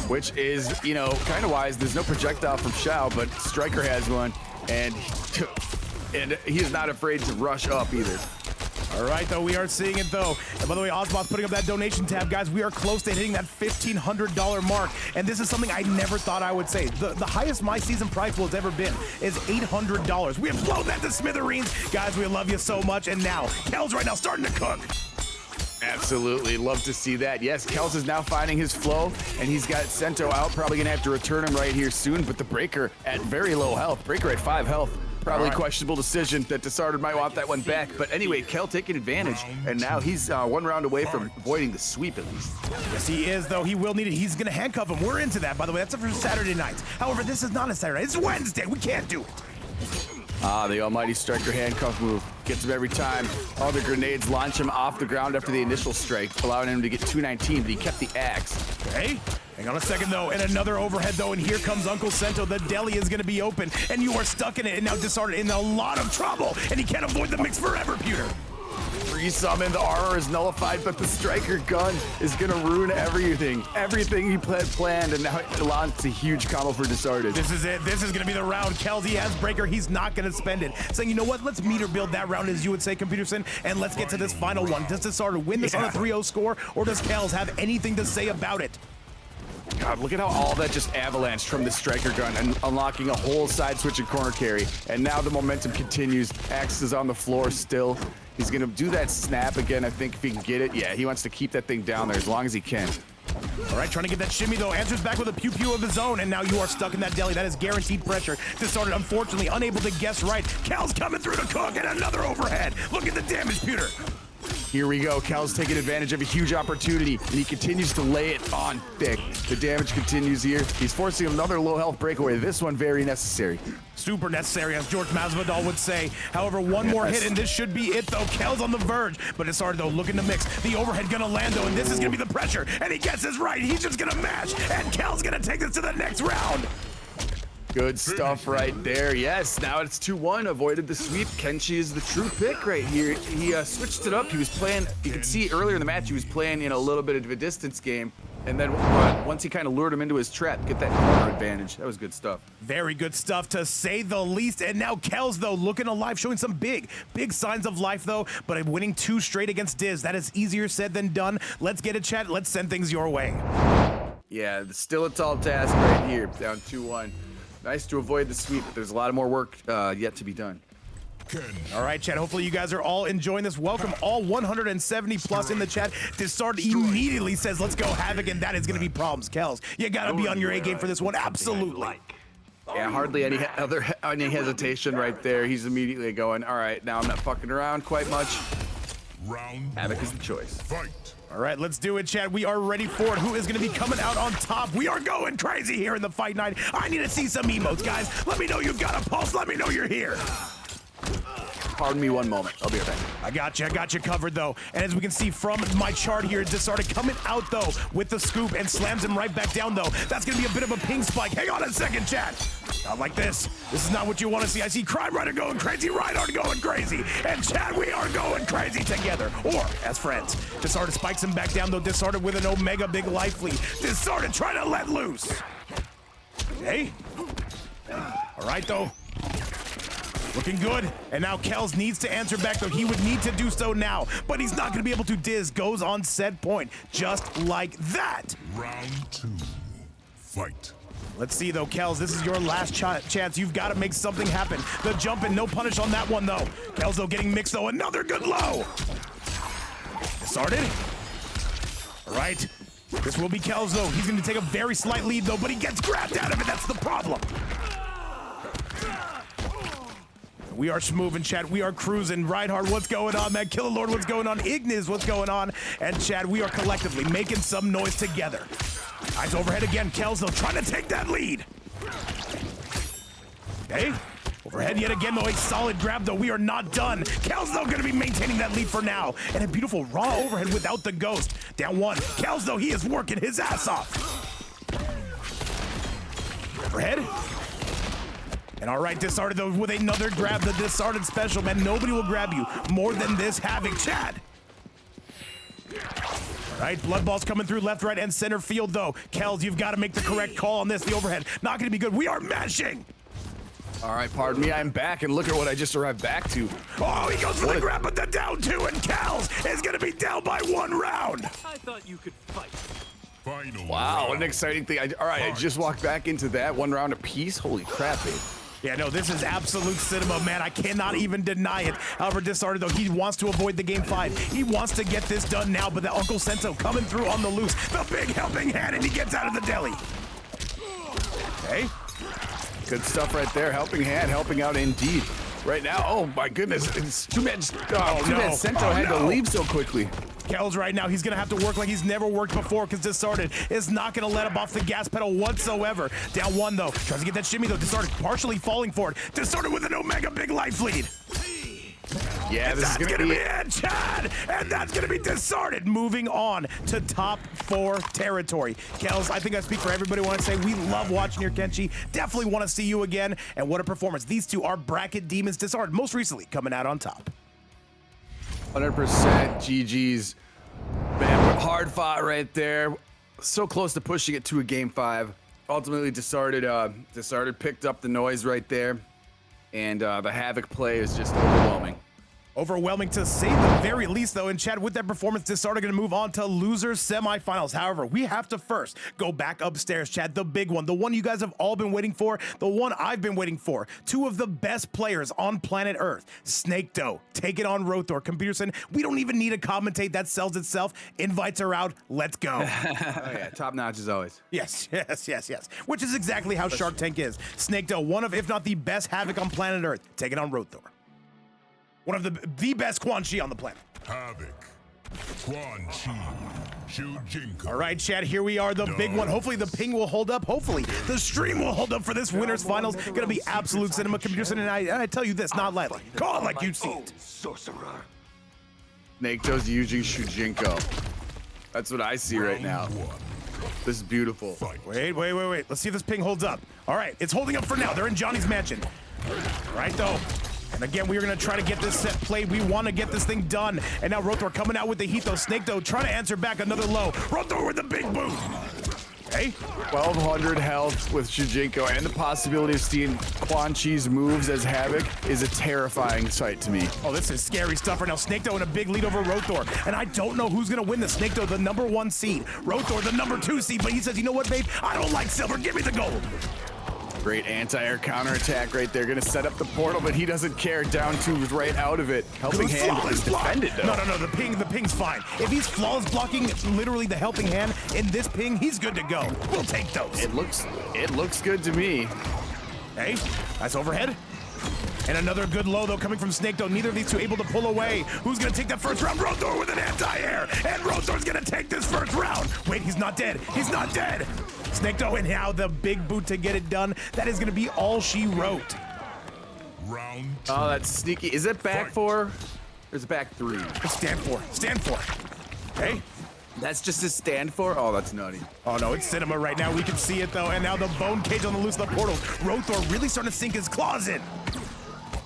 which is, you know, kind of wise. There's no projectile from Shao, but Striker has one, and he is not afraid to rush up either. All right, though, we are seeing it, though. And by the way, Osboss putting up that donation tab, guys. We are close to hitting that $1,500 mark. And this is something I never thought I would say. The highest my season prize pool has ever been is $800. We have blown that to smithereens. Guys, we love you so much. And now, Kelszn right now starting to cook. Absolutely, love to see that. Yes, Kelszn is now finding his flow, and he's got Sento out. Probably gonna have to return him right here soon, but the Breaker at very low health. Breaker at 5 health. Probably a questionable decision that Disarted might want that one back. But anyway, Kel taking advantage, and now he's 1 round away from avoiding the sweep at least. Yes, he is, though. He will need it. He's gonna handcuff him. We're into that, by the way. That's for Saturday nights. However, this is not a Saturday. It's Wednesday. We can't do it. The almighty Striker handcuff move. Gets him every time. All the grenades launch him off the ground after the initial strike, allowing him to get 219, but he kept the axe. Okay, hang on a second, though, and another overhead, though, and here comes Uncle Sento. The deli is gonna be open, and you are stuck in it, and now Disarted in a lot of trouble, and he can't avoid the mix forever, Pewter. resummon, the armor is nullified, but the striker gun is gonna ruin everything. Everything he planned, and now it launches a huge combo for Disarted. This is it. This is gonna be the round. Kelsz, he has breaker. He's not gonna spend it. Saying, you know what? Let's meter build that round, as you would say, Computerson, and let's get to this final one. Does Disarted win this on a 3-0 score, or does Kelsz have anything to say about it? God, look at how all that just avalanched from the striker gun and unlocking a whole side switch and corner carry. And now the momentum continues. Axe is on the floor still. He's gonna do that snap again, I think, if he can get it. Yeah, he wants to keep that thing down there as long as he can. All right, trying to get that shimmy, though. Answers back with a pew-pew of his own, and now you are stuck in that deli. That is guaranteed pressure. Disarted, unfortunately, unable to guess right. Kelsz coming through to cook, and another overhead. Look at the damage, Pewter. Here we go. Kelsz taking advantage of a huge opportunity, and he continues to lay it on thick. The damage continues here. He's forcing another low health breakaway. This one very necessary. Super necessary, as George Masvidal would say. However, one more hit, and this should be it, though. Kelsz on the verge, but Disarted, though, looking to mix. The overhead gonna land, though, and this is gonna be the pressure, and he gets this right. He's just gonna mash, and Kelsz gonna take this to the next round. Good stuff right there. Yes, now it's 2-1. Avoided the sweep. Kenshi is the true pick right here. He switched it up. He was playing, you could see earlier in the match, he was playing in a little bit of a distance game. And then once he kind of lured him into his trap, get that corner advantage. That was good stuff. Very good stuff, to say the least. And now Kelsz, though, looking alive, showing some big signs of life, though. But winning 2 straight against Diz, that is easier said than done. Let's get it, chat. Let's send things your way. Yeah, still a tall task right here. Down 2-1. Nice to avoid the sweep, but there's a lot of more work yet to be done. All right, chat. Hopefully you guys are all enjoying this. Welcome all 170 plus in the chat. Disarted immediately says, let's go Havik, and that is going to be problems. Kelsz, you got to be on your A game for this one. Absolutely. Yeah, hardly any hesitation right there. He's immediately going, all right, now I'm not fucking around quite much. Havik is the choice. Fight. All right, let's do it, Chad. We are ready for it. Who is going to be coming out on top? We are going crazy here in the fight night. I need to see some emotes, guys. Let me know you've got a pulse. Let me know you're here. Pardon me one moment. I'll be right back. I got you covered, though. And as we can see from my chart here, Disarted coming out, though, with the scoop and slams him right back down, though. That's going to be a bit of a ping spike. Hang on a second, chat. Not like this. This is not what you want to see. I see Crime Rider going crazy, Reinhardt going crazy, and Chad, we are going crazy together, or as friends. Disarted spikes him back down, though. Disarted with an Omega big life lead. Disarted trying to let loose. Hey. All right, though. Looking good, and now Kelsz needs to answer back, though. He would need to do so now, but he's not gonna be able to. Diz goes on set point, just like that. Round 2. Fight. Let's see, though, Kelsz, this is your last chance. You've got to make something happen. The jump and no punish on that one, though. Kelsz, though, getting mixed, though. Another good low. Disarted. All right. This will be Kelsz, though. He's going to take a very slight lead, though, but he gets grabbed out of it. That's the problem. We are moving, Chad. We are cruising. Reinhardt, what's going on, man? Killer Lord, what's going on? Ignis, what's going on? And Chad, we are collectively making some noise together. Eyes overhead again. Kelsz, though, trying to take that lead. Okay. Overhead yet again, though. A solid grab, though. We are not done. Kelsz, though, going to be maintaining that lead for now. And a beautiful raw overhead without the ghost. Down 1. Kelsz, though, he is working his ass off. Overhead. And all right, Disarted, though, with another grab. The Disarted special, man. Nobody will grab you more than this Havik, Chad. All right, blood balls coming through left, right, and center field, though. Kelsz, you've got to make the correct call on this. The overhead, not going to be good. We are mashing. All right, pardon me, I'm back, and look at what I just arrived back to. Oh, he goes for the grab, but the down 2, and Kelsz is going to be down by 1 round. I thought you could fight. Final Wow, round. what an exciting thing. All right, I just walked back into that 1 round apiece. Holy crap, babe. Yeah, no, this is absolute cinema, man. I cannot even deny it. However, Disarted, though, he wants to avoid the game 5. He wants to get this done now, but the Uncle Sento coming through on the loose. The big helping hand, and he gets out of the deli. Okay. Good stuff right there. Helping hand, helping out indeed. Right now, oh my goodness, it's too bad Sento had to leave so quickly. Kelsz right now, he's going to have to work like he's never worked before because Disarted is not going to let him off the gas pedal whatsoever. Down 1, though. Tries to get that shimmy, though. Disarted partially falling for it. Disarted with an Omega big life lead. Yeah, this is going to be it, Chad. And that's going to be Disarted. Moving on to top 4 territory. Kelsz, I think I speak for everybody when I say we love watching your Kenshi. Definitely want to see you again. And what a performance. These two are bracket demons. Disarted most recently coming out on top. 100% GG's. Man, hard fought right there. So close to pushing it to a game 5. Ultimately, Disarted picked up the noise right there. And the Havik play is just overwhelming. Overwhelming to say the very least, though. And Chad, with that performance, Disarted going to move on to losers semifinals. However, we have to first go back upstairs, Chad. The big one, the one you guys have all been waiting for, the one I've been waiting for. 2 of the best players on planet Earth. SnakeDoe taking on Roethor. Computerson, we don't even need to commentate. That sells itself. Invites are out. Let's go. Oh yeah, top notch as always. Yes. Which is exactly how Shark Tank is. SnakeDoe, one of, if not the best Havik on planet Earth, taking on Roethor. One of the best Quan on the planet. Havik. Quan, Shujinko. All right, Chad, here we are, the big one. Hopefully the ping will hold up. Hopefully the stream will hold up for this winners finals. Gonna be absolute cinema. Computerson, and I tell you this, not lightly. Call it like you see it. Sorcerer. SnakeDoe's using Shujinko. That's what I see right now. This is beautiful. Wait. Let's see if this ping holds up. All right, it's holding up for now. They're in Johnny's mansion. Right, though. And again, we're going to try to get this set played. We want to get this thing done. And now Roethor coming out with the heat, though. SnakeDoe trying to answer back another low. Roethor with the big boot. Okay. 1200 health with Shujinko, and the possibility of seeing Quan Chi's moves as Havik is a terrifying sight to me. Oh, this is scary stuff right now. SnakeDoe in a big lead over Roethor. And I don't know who's going to win this. SnakeDoe, the #1 seed. Roethor, the #2 seed. But he says, you know what, babe? I don't like silver. Give me the gold. Great anti-air counterattack right there. Gonna set up the portal, but he doesn't care. Down 2 right out of it. Helping hand is defended though. No. The ping's fine. If he's flawless blocking literally the helping hand in this ping, he's good to go. We'll take those. It looks good to me. Hey, nice overhead. And another good low, though, coming from SnakeDoe. Neither of these 2 able to pull away. Who's going to take that first round? Roethor with an anti-air. And Roethor's going to take this first round. Wait, he's not dead. He's not dead. SnakeDoe, and now the big boot to get it done. That is going to be all she wrote. Round 2. Oh, that's sneaky. Is it back 4? Or is it back 3? Stand for. Okay. That's just a stand for? Oh, that's nutty. Oh, no, it's cinema right now. We can see it, though. And now the bone cage on the loose of the portal. Roethor really starting to sink his claws in.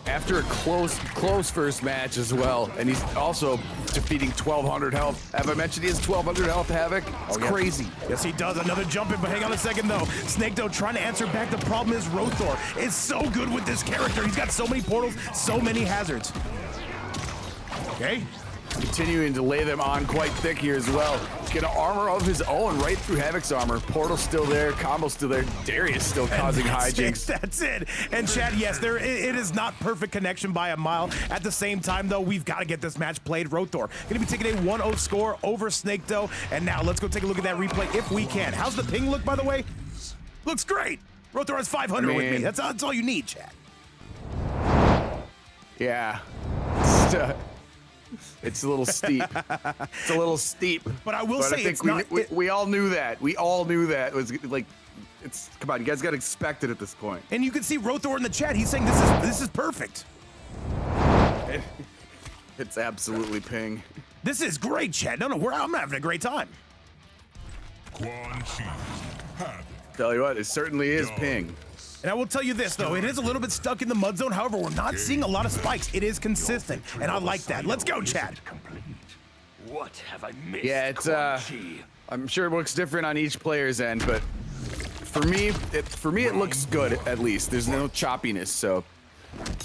After a close first match as well, and he's also defeating 1200 health. Have I mentioned he has 1200 health, Havik? It's crazy. Yes, he does. Another jump in, but hang on a second, though. SnakeDoe trying to answer back. The problem is Roethor is so good with this character. He's got so many portals, so many hazards. Okay. Continuing to lay them on quite thick here as well. Get an armor of his own right through Havik's armor. Portal still there, combo still there. Darius still causing hijinks. That's it. And Chad, yes, it is not perfect connection by a mile. At the same time, though, we've got to get this match played. Roethor going to be taking a 1-0 score over SnakeDoe. And now let's go take a look at that replay if we can. How's the ping look, by the way? Looks great. Roethor has 500 with me. That's all you need, Chad. Yeah. It's a little steep. It's a little steep. But I will say, I think we all knew that. We all knew that. It was like, come on, you guys got to expect it at this point. And you can see Roethor in the chat. He's saying this is perfect. It's absolutely ping. This is great, Chad. No, I'm having a great time. Quan Havik. Tell you what, it certainly is ping. And I will tell you this, though. It is a little bit stuck in the mud zone. However, we're not seeing a lot of spikes. It is consistent, and I like that. Let's go, Chad. What have I missed? Yeah, it's I'm sure it looks different on each player's end, but for me, it looks good at least. There's no choppiness, so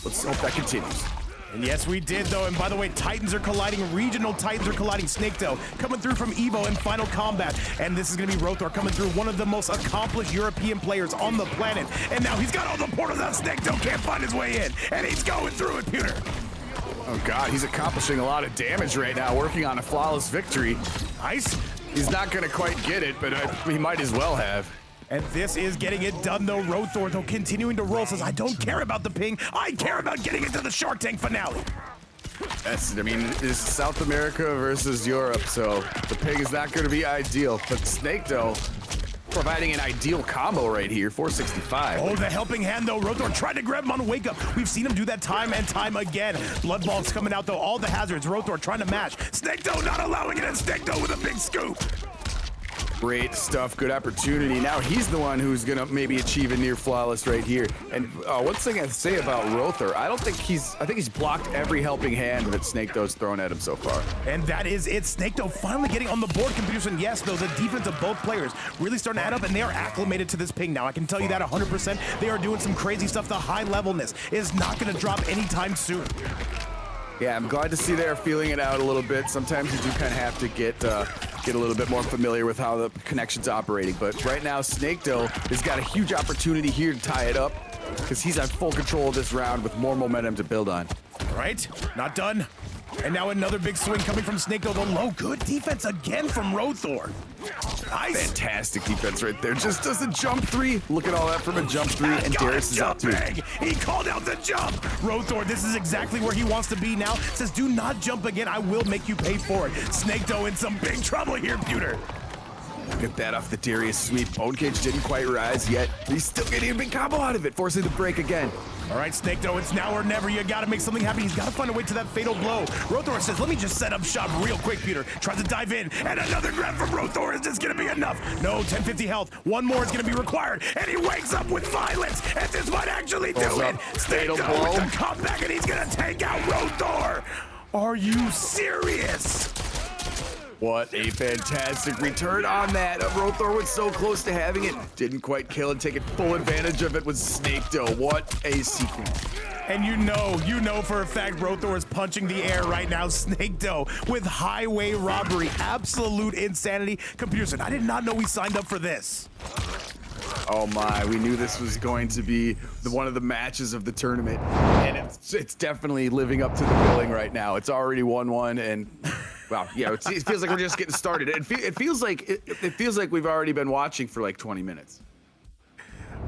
let's hope that continues. And yes, we did, though. And by the way, Titans are colliding. Regional Titans are colliding. SnakeDoe coming through from Evo in Final Combat. And this is going to be Roethor coming through, one of the most accomplished European players on the planet. And now he's got all the portals out. SnakeDoe can't find his way in. And he's going through it, Pewter. Oh, God, he's accomplishing a lot of damage right now, working on a flawless victory. Nice. He's not going to quite get it, but he might as well have. And this is getting it done, though. Roethor, though, continuing to roll, says, I don't care about the ping. I care about getting into the Shark Tank finale. Yes, I mean, it's South America versus Europe, so the ping is not going to be ideal. But SnakeDoe providing an ideal combo right here, 465. Oh, the helping hand, though. Roethor tried to grab him on wake up. We've seen him do that time and time again. Blood balls coming out, though. All the hazards. Roethor trying to match. SnakeDoe not allowing it, and SnakeDoe with a big scoop. Great stuff, good opportunity. Now he's the one who's gonna maybe achieve a near flawless right here. And one thing I say about Roethor, I think he's blocked every helping hand that SnakeDoe's thrown at him so far. And that is it. SnakeDoe finally getting on the board. Computers, and yes, though, the defense of both players really starting to add up, and they are acclimated to this ping now. I can tell you that 100%. They are doing some crazy stuff. The high levelness is not gonna drop anytime soon. Yeah, I'm glad to see they're feeling it out a little bit. Sometimes you do kind of have to get a little bit more familiar with how the connection's operating. But right now, SnakeDoe has got a huge opportunity here to tie it up because he's on full control of this round with more momentum to build on. All right, not done. And now another big swing coming from SnakeDoe. The low, good defense again from Roethor. Nice. Fantastic defense right there. Just does a jump three. Look at all that from a jump three, and Darius is up too. He called out the jump. Roethor, this is exactly where he wants to be now. Says, do not jump again. I will make you pay for it. SnakeDoe in some big trouble here, Pewter. Look at that off the Darius sweep. Bone Cage didn't quite rise yet. He's still getting a big combo out of it, forcing the break again. All right, SnakeDoe, it's now or never. You gotta make something happen. He's gotta find a way to that fatal blow. Roethor says, let me just set up shop real quick, Peter. Tries to dive in, and another grab from Roethor. Is this gonna be enough? No, 1050 health. One more is gonna be required, and he wakes up with violence, and this might actually do it. SnakeDoe with the comeback, and he's gonna take out Roethor. Are you serious? What a fantastic return on that. Roethor was so close to having it. Didn't quite kill and taking full advantage of it with SnakeDoe. What a sequence. And you know for a fact Roethor is punching the air right now. SnakeDoe with highway robbery. Absolute insanity. Computers, I did not know we signed up for this. Oh my, we knew this was going to be one of the matches of the tournament. And it's definitely living up to the billing right now. It's already 1-1 and... Wow, yeah, it feels like we're just getting started. It feels like we've already been watching for like 20 minutes.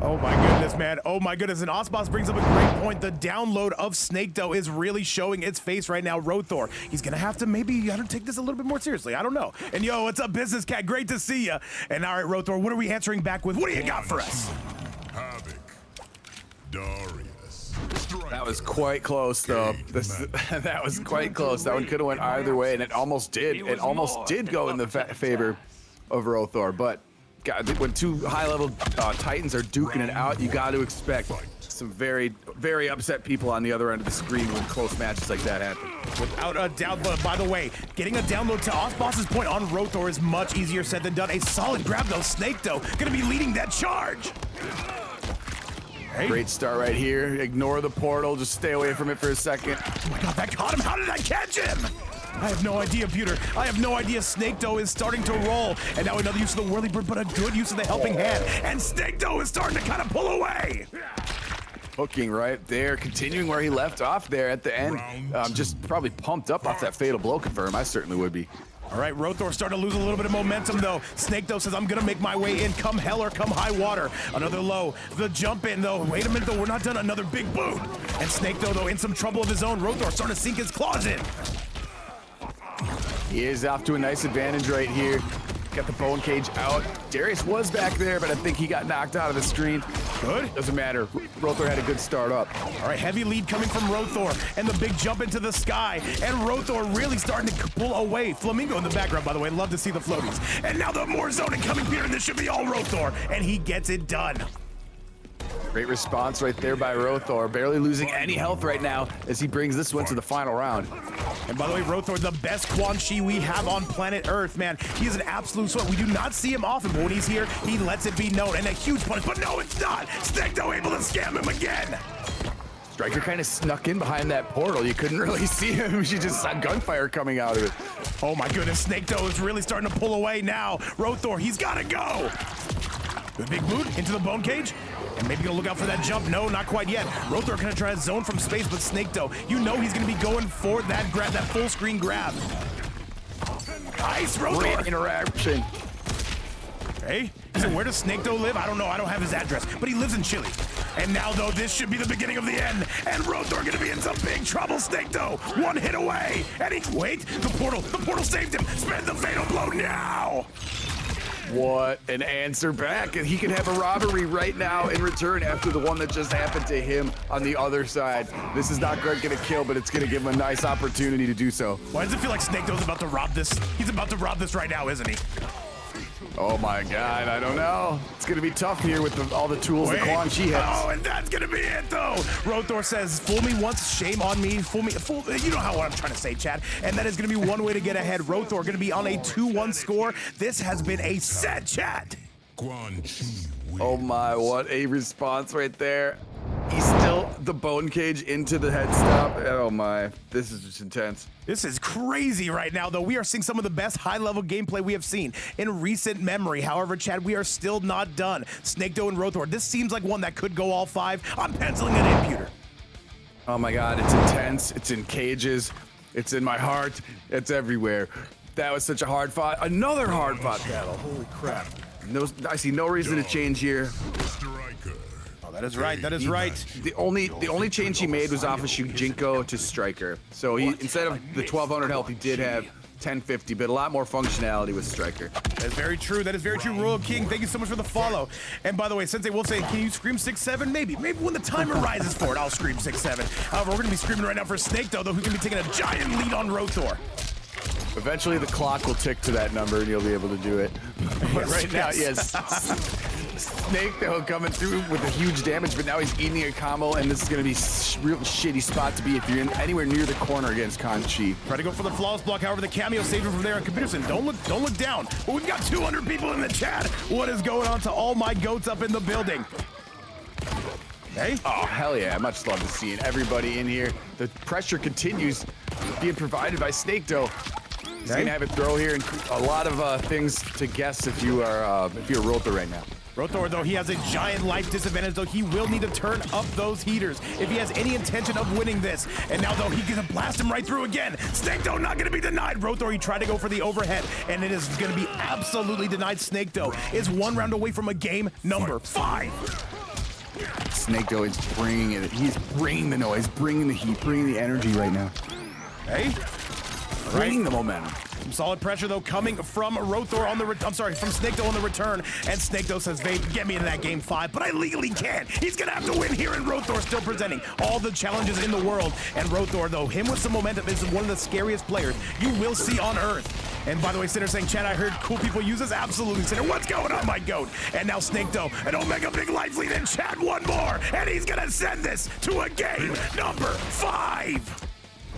Oh my goodness, man. Oh my goodness. And Osboss brings up a great point. The download of SnakeDoe is really showing its face right now. Roethor, he's gonna have to maybe take this a little bit more seriously. I don't know. And yo, what's up, Business Cat? Great to see you. And all right, Roethor, what are we answering back with? What do you got for us? Havik. Darius. That was quite close, though. That was quite close. That one could have went either way, and it almost did. It almost did go in the favor of Roethor. But God, when two high-level Titans are duking it out, you got to expect some very, very upset people on the other end of the screen when close matches like that happen. Without a doubt, but by the way, getting a download to Osboss's point on Roethor is much easier said than done. A solid grab, though. SnakeDoe gonna be leading that charge. Hey. Great start right here. Ignore the portal. Just stay away from it for a second. Oh my God, that caught him. How did I catch him? I have no idea, Pewter. I have no idea. SnakeDoe is starting to roll. And now another use of the whirly-bird, but a good use of the helping hand. And SnakeDoe is starting to kind of pull away. Hooking right there, continuing where he left off there at the end. Just probably pumped up off that fatal blow confirm. I certainly would be. All right, Roethor starting to lose a little bit of momentum, though. SnakeDoe says, I'm going to make my way in, come hell or come high water. Another low. The jump in, though. Wait a minute, though. We're not done. Another big boot. And SnakeDoe, though, in some trouble of his own. Roethor starting to sink his claws in. He is off to a nice advantage right here. Got the bone cage out. Darius was back there, but I think he got knocked out of the screen. Good. Doesn't matter. Roethor had a good start up. All right, heavy lead coming from Roethor, and the big jump into the sky, and Roethor really starting to pull away. Flamingo in the background, by the way. Love to see the floaties. And now the more zoning coming, Peter, and this should be all Roethor, and he gets it done. Great response right there by Roethor. Barely losing any health right now as he brings this one to the final round. And by the way, Roethor, the best Quan we have on planet Earth, man. He is an absolute sweat. We do not see him often, but when he's here, he lets it be known. And a huge punish, but no, it's not. SnakeDoe able to scam him again. Striker kind of snuck in behind that portal. You couldn't really see him. She just saw gunfire coming out of it. Oh my goodness, SnakeDoe is really starting to pull away now. Roethor, he's gotta go. The big boot into the bone cage. And maybe gonna look out for that jump. No, not quite yet. Roethor gonna try to zone from space, but SnakeDoe, you know he's gonna be going for that grab, that full screen grab. Nice, Roethor. Great interaction. Hey, so where does SnakeDoe live? I don't know. I don't have his address, but he lives in Chile. And now, though, this should be the beginning of the end. And Roethor gonna be in some big trouble. SnakeDoe, one hit away. And wait, the portal saved him. Spend the fatal blow now. What an answer back. And he can have a robbery right now in return after the one that just happened to him on the other side. This is not going to kill, but it's going to give him a nice opportunity to do so. Why does it feel like SnakeDoe's about to rob this? He's about to rob this right now, isn't he? Oh my God, I don't know. It's gonna be tough here with all the tools that Quan has. Oh, and that's gonna be it though. Roethor says, "Fool me once, shame on me. Fool me, fool." You know what I'm trying to say, Chad. And that is gonna be one way to get ahead. Roethor gonna be on a 2-1 score. This has been a set, Chad. Quan wins. Oh my, what a response right there. He's still the bone cage into the head stop. Oh my, this is just intense. This is crazy right now, though. We are seeing some of the best high-level gameplay we have seen in recent memory. However, Chad, we are still not done. SnakeDoe and Roethor, this seems like one that could go all 5. I'm penciling it in, Pewter. Oh my God, it's intense. It's in cages. It's in my heart. It's everywhere. That was such a hard fought. Another hard fought battle. Holy crap. No, I see no reason to change here. Striker. Oh, that is right. That is right. The only change he made was off of Shujinko to Striker. So he, instead of the 1200 health, he did have 1050, but a lot more functionality with Striker. That is very true. That is very true. Royal King, thank you so much for the follow. And by the way, Sensei will say, can you scream 6-7? Maybe when the timer rises for it, I'll scream 6-7. However, we're gonna be screaming right now for SnakeDoe, though, who's gonna be taking a giant lead on Roethor. Eventually the clock will tick to that number and you'll be able to do it. But right now, yes. SnakeDoe coming through with a huge damage, but now he's eating a combo, and this is going to be a real shitty spot to be if you're anywhere near the corner against Kenshi. Try to go for the flawless block, however, the cameo saved him from there on Computerson. Don't look down. But we've got 200 people in the chat. What is going on to all my goats up in the building? Hey? Oh, hell yeah. Much love to seeing everybody in here. The pressure continues being provided by SnakeDoe. He's going to have a throw here and a lot of things to guess if you're Roethor right now. Roethor, though, he has a giant life disadvantage, though he will need to turn up those heaters if he has any intention of winning this. And now, though, he's gonna blast him right through again. SnakeDoe not gonna be denied. Roethor, he tried to go for the overhead, and it is gonna be absolutely denied. SnakeDoe is 1 round away from a game number 5. SnakeDoe is bringing it. He's bringing the noise, bringing the heat, bringing the energy right now. Hey? Bringing the momentum. Some solid pressure, though, coming from Roethor on the from SnakeDoe on the return. And SnakeDoe says, Vape, get me into that game 5, but I legally can't. He's gonna have to win here, and Roethor still presenting all the challenges in the world. And Roethor, though, him with some momentum, is one of the scariest players you will see on Earth. And by the way, Sinner saying, Chad, I heard cool people use this. Absolutely, Sinner. What's going on, my goat? And now SnakeDoe, an Omega big life lead, and Chad one more. And he's gonna send this to a game number 5.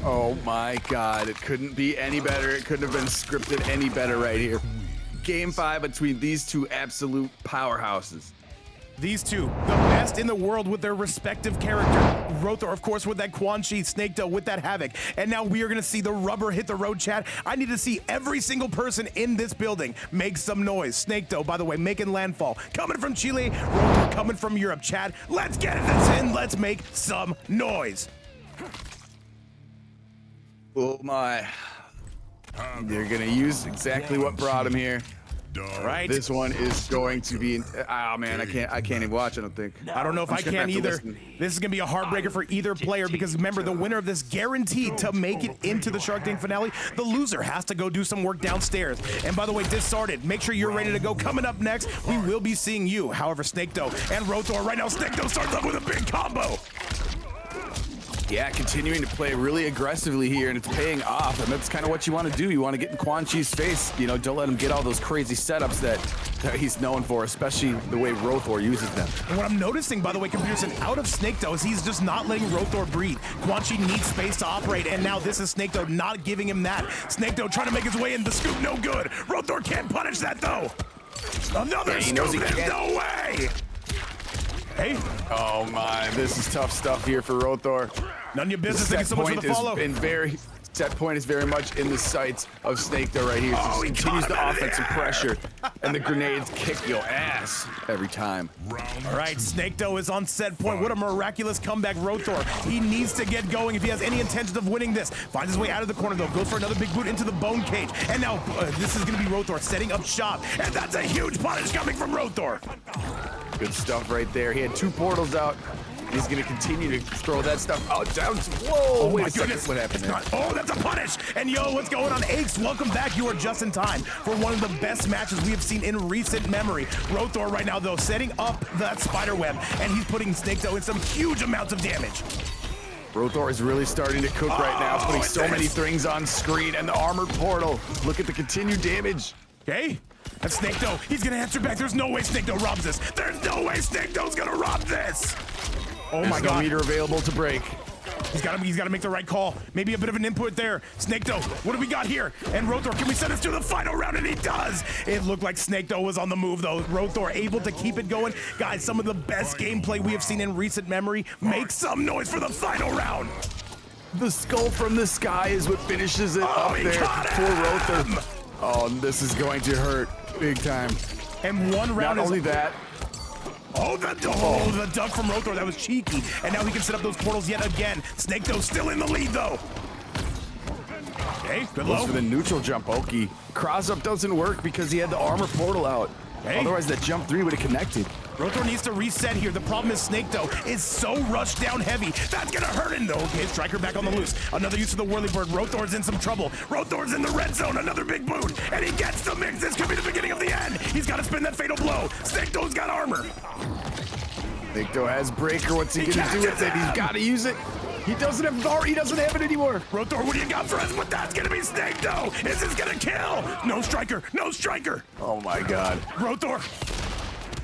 Oh my God, it couldn't be any better. It couldn't have been scripted any better right here. Game 5 between these two absolute powerhouses. These two, the best in the world with their respective character. Roethor, of course, with that Quan Chi, SnakeDoe with that Havik. And now we are gonna see the rubber hit the road, Chad. I need to see every single person in this building make some noise. SnakeDoe, by the way, making landfall. Coming from Chile, Roethor coming from Europe. Chad, let's get it in. Let's make some noise. Oh my. They're gonna use exactly what brought him here. Right. This one is going to be, oh man, I can't even watch, I don't think. I don't know if I can either. This is gonna be a heartbreaker for either player because remember, the winner of this guaranteed to make it into the Shark Tank finale. The loser has to go do some work downstairs. And by the way, Disarted, make sure you're ready to go. Coming up next, we will be seeing you. However, SnakeDoe and Roethor right now, SnakeDoe starts up with a big combo. Yeah, continuing to play really aggressively here, and it's paying off, and that's kind of what you want to do. You want to get in Quan Chi's face, you know, don't let him get all those crazy setups that he's known for, especially the way Roethor uses them. And what I'm noticing, by the way, Computerson, out of SnakeDoe is he's just not letting Roethor breathe. Quan Chi needs space to operate, and now this is SnakeDoe not giving him that. SnakeDoe trying to make his way in, the scoop no good. Roethor can't punish that, though. Another scoop, there's no way. Hey. Oh my, this is tough stuff here for Roethor. None of your business. Thank you so much for the follow. Set point is very much in the sights of SnakeDoe right here. So he continues the offensive pressure, and the grenades kick your ass every time. All right, SnakeDoe is on set point. What a miraculous comeback, Roethor. He needs to get going if he has any intention of winning this. Finds his way out of the corner, though. Goes for another big boot into the bone cage. And now this is going to be Roethor setting up shop. And that's a huge punish coming from Roethor. Good stuff right there. He had 2 portals out. He's going to continue to throw that stuff out, down. Whoa, wait a second. What happened there? Oh, that's a punish. And yo, what's going on? Aches, welcome back. You are just in time for one of the best matches we have seen in recent memory. Roethor right now, though, setting up that spider web, and he's putting SnakeDoe in some huge amounts of damage. Roethor is really starting to cook right now, putting so many things on screen, and the armored portal. Look at the continued damage. Okay. And SnakeDoe, he's gonna answer back. There's no way SnakeDoe robs this. There's no way SnakeDoe's gonna rob this. Oh my There's no God. meter available to break. He's gotta make the right call. Maybe a bit of an input there. SnakeDoe, what do we got here? And Roethor, can we send us to the final round? And he does. It looked like SnakeDoe was on the move though. Roethor able to keep it going. Guys, some of the best gameplay we have seen in recent memory. Make some noise for the final round. The skull from the sky is what finishes it up he there got for him! Roethor. Oh, this is going to hurt big time. And one round Not is only that, the duck from Roethor, that was cheeky. And now he can set up those portals yet again. SnakeDoe still in the lead though. Okay, good goes low. for the neutral jump. Oki. Cross up doesn't work because he had the armor portal out. Hey. Otherwise, that jump 3 would have connected. Roethor needs to reset here. The problem is SnakeDoe is so rushed down heavy. That's gonna hurt him though. Okay, Striker back on the loose. Another use of the whirly bird. Roethor's in some trouble. Roethor's in the red zone. Another big boot. And he gets the mix. This could be the beginning of the end. He's got to spin that fatal blow. SnakeDoe's got armor. SnakeDoe has breaker. What's he gonna do with it? He's got to use it. He doesn't have it anymore. Roethor, what do you got for us? But that's gonna be SnakeDoe. Is this gonna kill? No Striker. No Striker. Oh my God. Roethor.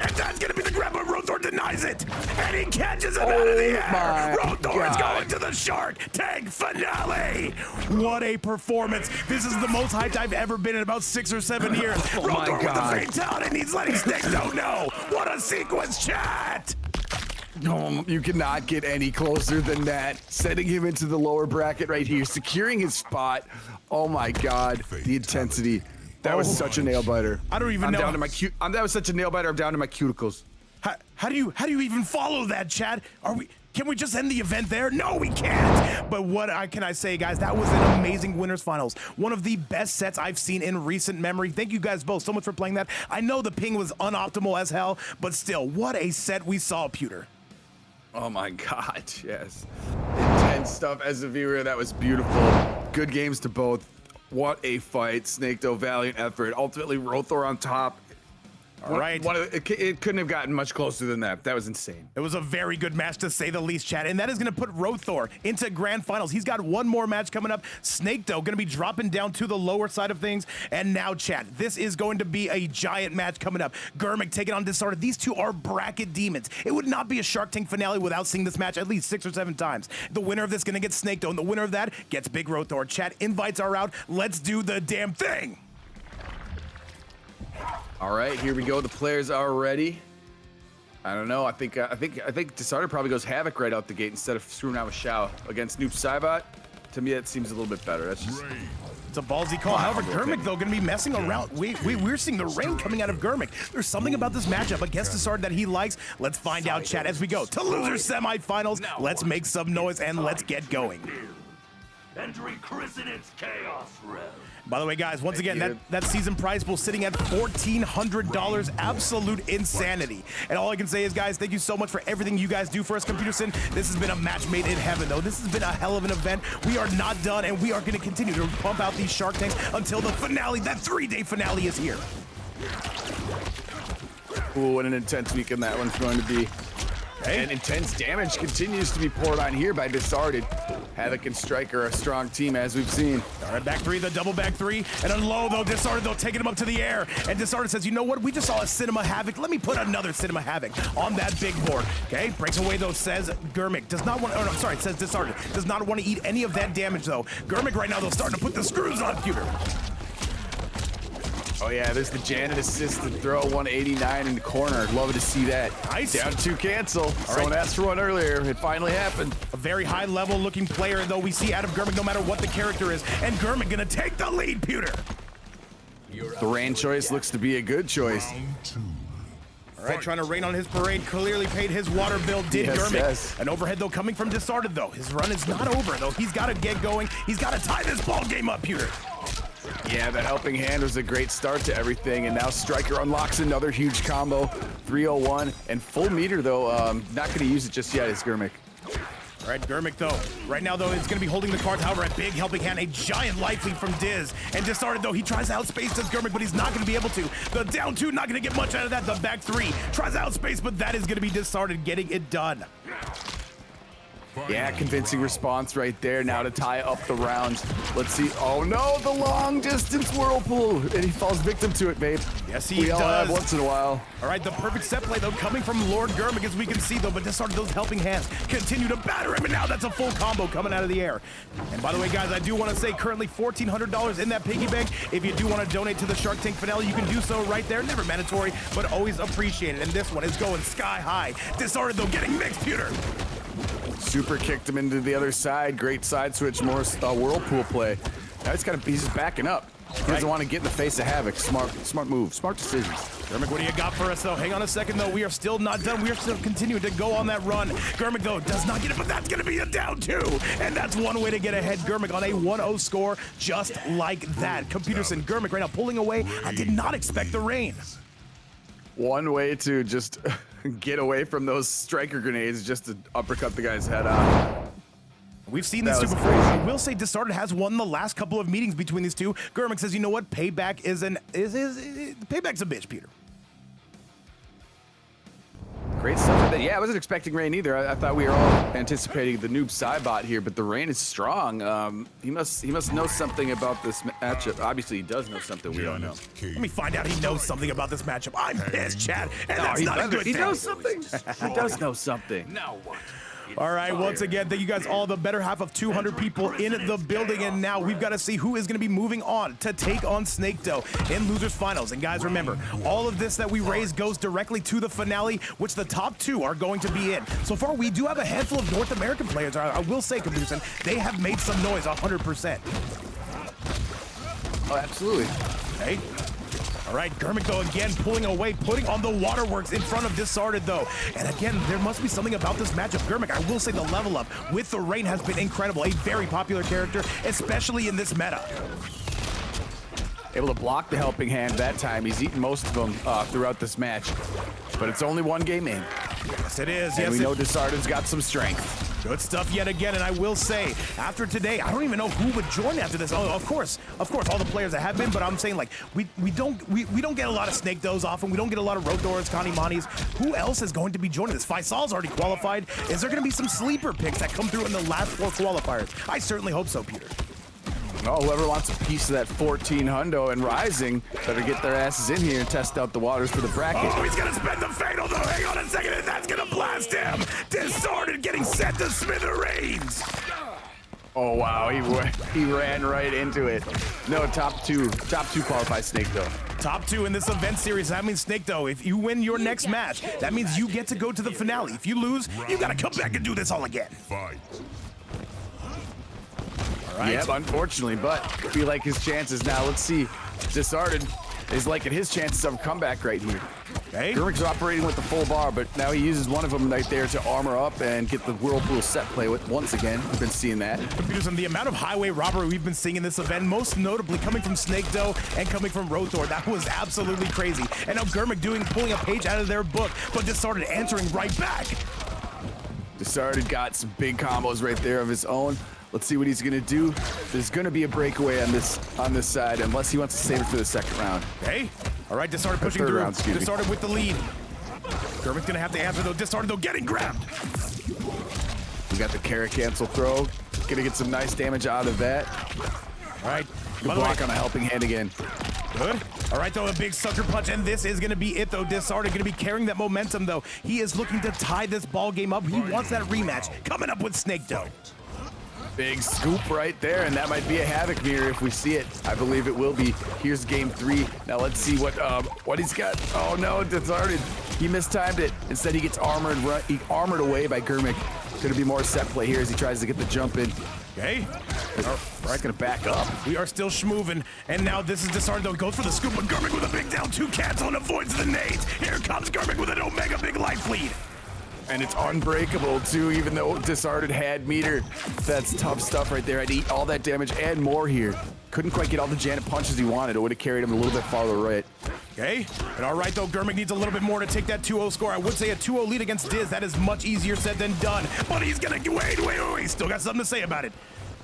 And that's gonna be the grab, but Roethor denies it. And he catches him out of the air. Roethor is going to the Shark Tank finale. What a performance. This is the most hyped I've ever been in about 6 or 7 years. Roethor with the fatality, and he's letting SnakeDoe know. What a sequence, chat. No, you cannot get any closer than that. Setting him into the lower bracket right here, securing his spot. Oh my God, the intensity. That was such a nail biter. I don't even I'm know. down to my that was such a nail biter. I'm down to my cuticles. How do you even follow that, Chad? Can we just end the event there? No, we can't. But what can I say, guys? That was an amazing winners finals. One of the best sets I've seen in recent memory. Thank you guys both so much for playing that. I know the ping was unoptimal as hell, but still, what a set we saw, Pewter. Oh my God, yes. Intense stuff as a viewer. That was beautiful. Good games to both. What a fight. SnakeDoe, valiant effort. Ultimately, Roethor on top. All right. It couldn't have gotten much closer than that. That was insane. It was a very good match, to say the least, Chad. And that is going to put Roethor into grand finals. He's got one more match coming up. SnakeDoe going to be dropping down to the lower side of things. And now, Chad, this is going to be a giant match coming up. Germik taking on Disarted. These two are bracket demons. It would not be a Shark Tank finale without seeing this match at least 6 or 7 times. The winner of this going to get SnakeDoe, and the winner of that gets Big Roethor. Chad, invites are out. Let's do the damn thing. All right, here we go. The players are ready. I don't know. I think Disarted probably goes Havik right out the gate instead of screwing out with Shao against Noob Saibot. To me, that seems a little bit better. That's just. It's a ballsy call. However, Germik, though, going to be messing around. We're seeing the rain coming out of Germik. There's something about this matchup against Disarted that he likes. Let's find out, chat, as we go to losers semifinals. Let's make some noise and let's get going. Entering Christenet's Chaos Realm. By the way, guys, once again, that season prize pool sitting at $1,400. Absolute insanity. And all I can say is, guys, thank you so much for everything you guys do for us, ComputerSyn. This has been a match made in heaven, though. This has been a hell of an event. We are not done, and we are going to continue to pump out these Shark Tanks until the finale, that 3-day finale, is here. Ooh, what an intense weekend that one's going to be. And intense damage continues to be poured on here by Disarted. Havik and Striker are a strong team, as we've seen. All right, back 3, the double back 3, and then low, though, Disarted, though, taking him up to the air. And Disarted says, you know what? We just saw a Cinema Havik. Let me put another Cinema Havik on that big board. Okay, breaks away, though, says Germik. Does not want, oh, no, sorry, it says Disarted. Does not want to eat any of that damage, though. Germik right now, though, starting to put the screws on Pewter. Oh yeah, there's the Janet assisted throw, 189 in the corner. Love to see that. Nice. Down 2 cancel. Someone asked for one earlier. It finally happened. A very high level looking player, though, we see out of Germik no matter what the character is. And Germik gonna take the lead, Pewter. The rain choice looks to be a good choice. All right, trying to rain on his parade. Clearly paid his water bill, did Germik. Yes. An overhead, though, coming from Disarted, though. His run is not over, though. He's got to get going. He's got to tie this ball game up, Pewter. Yeah, the helping hand was a great start to everything, and now Striker unlocks another huge combo. 301 and full meter, though. Not going to use it just yet. It's Germik. All right, Germik, though. Right now, though, it's going to be holding the cards. However, a big helping hand, a giant life lead from Diz. And Disarted, though, he tries to outspace this Germik, but he's not going to be able to. The down 2, not going to get much out of that. The back 3 tries to outspace, but that is going to be Disarted getting it done. Yeah, convincing response right there. Now to tie up the rounds. Let's see. Oh no, the long distance whirlpool. And he falls victim to it, Vape. Yes, he We all does. have once in a while. All right, the perfect set play, though, coming from Lord Germik, as we can see, though, but Disarted, those helping hands continue to batter him, and now that's a full combo coming out of the air. And by the way, guys, I do want to say currently $1,400 in that piggy bank. If you do want to donate to the Shark Tank finale, you can do so right there. Never mandatory, but always appreciated. And this one is going sky high. Disarted, though, getting mixed, Pewter. Super kicked him into the other side. Great side switch, more whirlpool play. Now he's just backing up. He doesn't want to get in the face of Havik. Smart move, smart decisions. Germik, what do you got for us, though? Hang on a second, though. We are still not done. We are still continuing to go on that run. Germik, though, does not get it, but that's going to be a down two. And that's one way to get ahead. Germik on a 1-0 score, just like that. Computerson, Germik right now pulling away. I did not expect the rain. One way to just get away from those striker grenades, just to uppercut the guy's head off. We've seen these two before. Crazy. I will say Disarted has won the last couple of meetings between these two. Germik says, you know what? Payback payback's a bitch, Peter. Great stuff. Yeah, I wasn't expecting rain either. I thought we were all anticipating the Noob Saibot here, but the rain is strong. He must know something about this matchup. Obviously, he does know something we don't know. Let me find out he knows something about this matchup. I'm pissed, Chad, and that's not a good thing. He knows something. He does know something. Now what? All right, once again, thank you guys all, the better half of 200 people in the building, and now we've got to see who is going to be moving on to take on SnakeDoe in Losers Finals. And guys, remember, all of this that we raise goes directly to the finale, which the top two are going to be in. So far, we do have a handful of North American players. I will say, Computerson, they have made some noise 100%. Oh, absolutely. Okay. All right, Germik, though, again, pulling away, putting on the waterworks in front of Disarted, though. And again, there must be something about this matchup. Germik, I will say the level up with the rain has been incredible. A very popular character, especially in this meta. Able to block the helping hand that time. He's eaten most of them throughout this match. But it's only one game in. Yes, it is. And Yes, we know Disarted's got some strength. Good stuff yet again, and I will say, after today, I don't even know who would join after this. Oh, of course, all the players that have been, but I'm saying, like, we don't get a lot of SnakeDoes often. We don't get a lot of Roethors, Kanimanis. Who else is going to be joining this? Faisal's already qualified. Is there going to be some sleeper picks that come through in the last 4 qualifiers? I certainly hope so, Peter. Oh, whoever wants a piece of that 14 hundo and rising better get their asses in here and test out the waters for the bracket. Oh, he's going to spend the fatal, though. Hang on a second, and that's going to blast him. Disarted getting sent to smithereens. Oh, wow, he ran right into it. No, top two qualify SnakeDoe. Top 2 in this event series. That means SnakeDoe, if you win your next match, that means you get to go to the finale. If you lose, you got to come back and do this all again. Fight. Right. Yep, unfortunately, but I feel like his chances now. Let's see. Disarted is liking his chances of a comeback right here. Okay. Germik's operating with the full bar, but now he uses one of them right there to armor up and get the whirlpool set play with once again. We've been seeing that. Computers, and the amount of highway robbery we've been seeing in this event, most notably coming from SnakeDoe and coming from Roethor, that was absolutely crazy. And now Germik pulling a page out of their book, but Disarted answering right back. Disarted got some big combos right there of his own. Let's see what he's gonna do. There's gonna be a breakaway on this side, unless he wants to save it for the second round. Okay. All right, Disarted pushing through. Round, Disarted with the lead. Germik's gonna have to answer though. Disarted though getting grabbed. We got the carry cancel throw. Gonna get some nice damage out of that. All right. Good block on a helping hand again. Good. All right, though, a big sucker punch, and this is going to be it, though. Disarted going to be carrying that momentum, though. He is looking to tie this ball game up. He wants that rematch coming up with SnakeDoe. Big scoop right there, and that might be a Havik mirror if we see it. I believe it will be. Here's game 3. Now let's see what he's got. Oh no, Disarted. He mistimed it. Instead, he gets armored away by Germik. Gonna be more set play here as he tries to get the jump in. Okay. Right, gonna back up. We are still schmoovin', and now this is Disarted, though. Goes for the scoop, but Germik with a big down 2 cancel and avoids the nades. Here comes Germik with an Omega big life lead. And it's unbreakable too, even though Disarted had meter. That's tough stuff right there. I'd eat all that damage and more here. Couldn't quite get all the Janet punches he wanted. It would have carried him a little bit farther right. Okay. And all right, though, Germik needs a little bit more to take that 2-0 score. I would say a 2-0 lead against Diz. That is much easier said than done. But he's gonna wait. Still got something to say about it.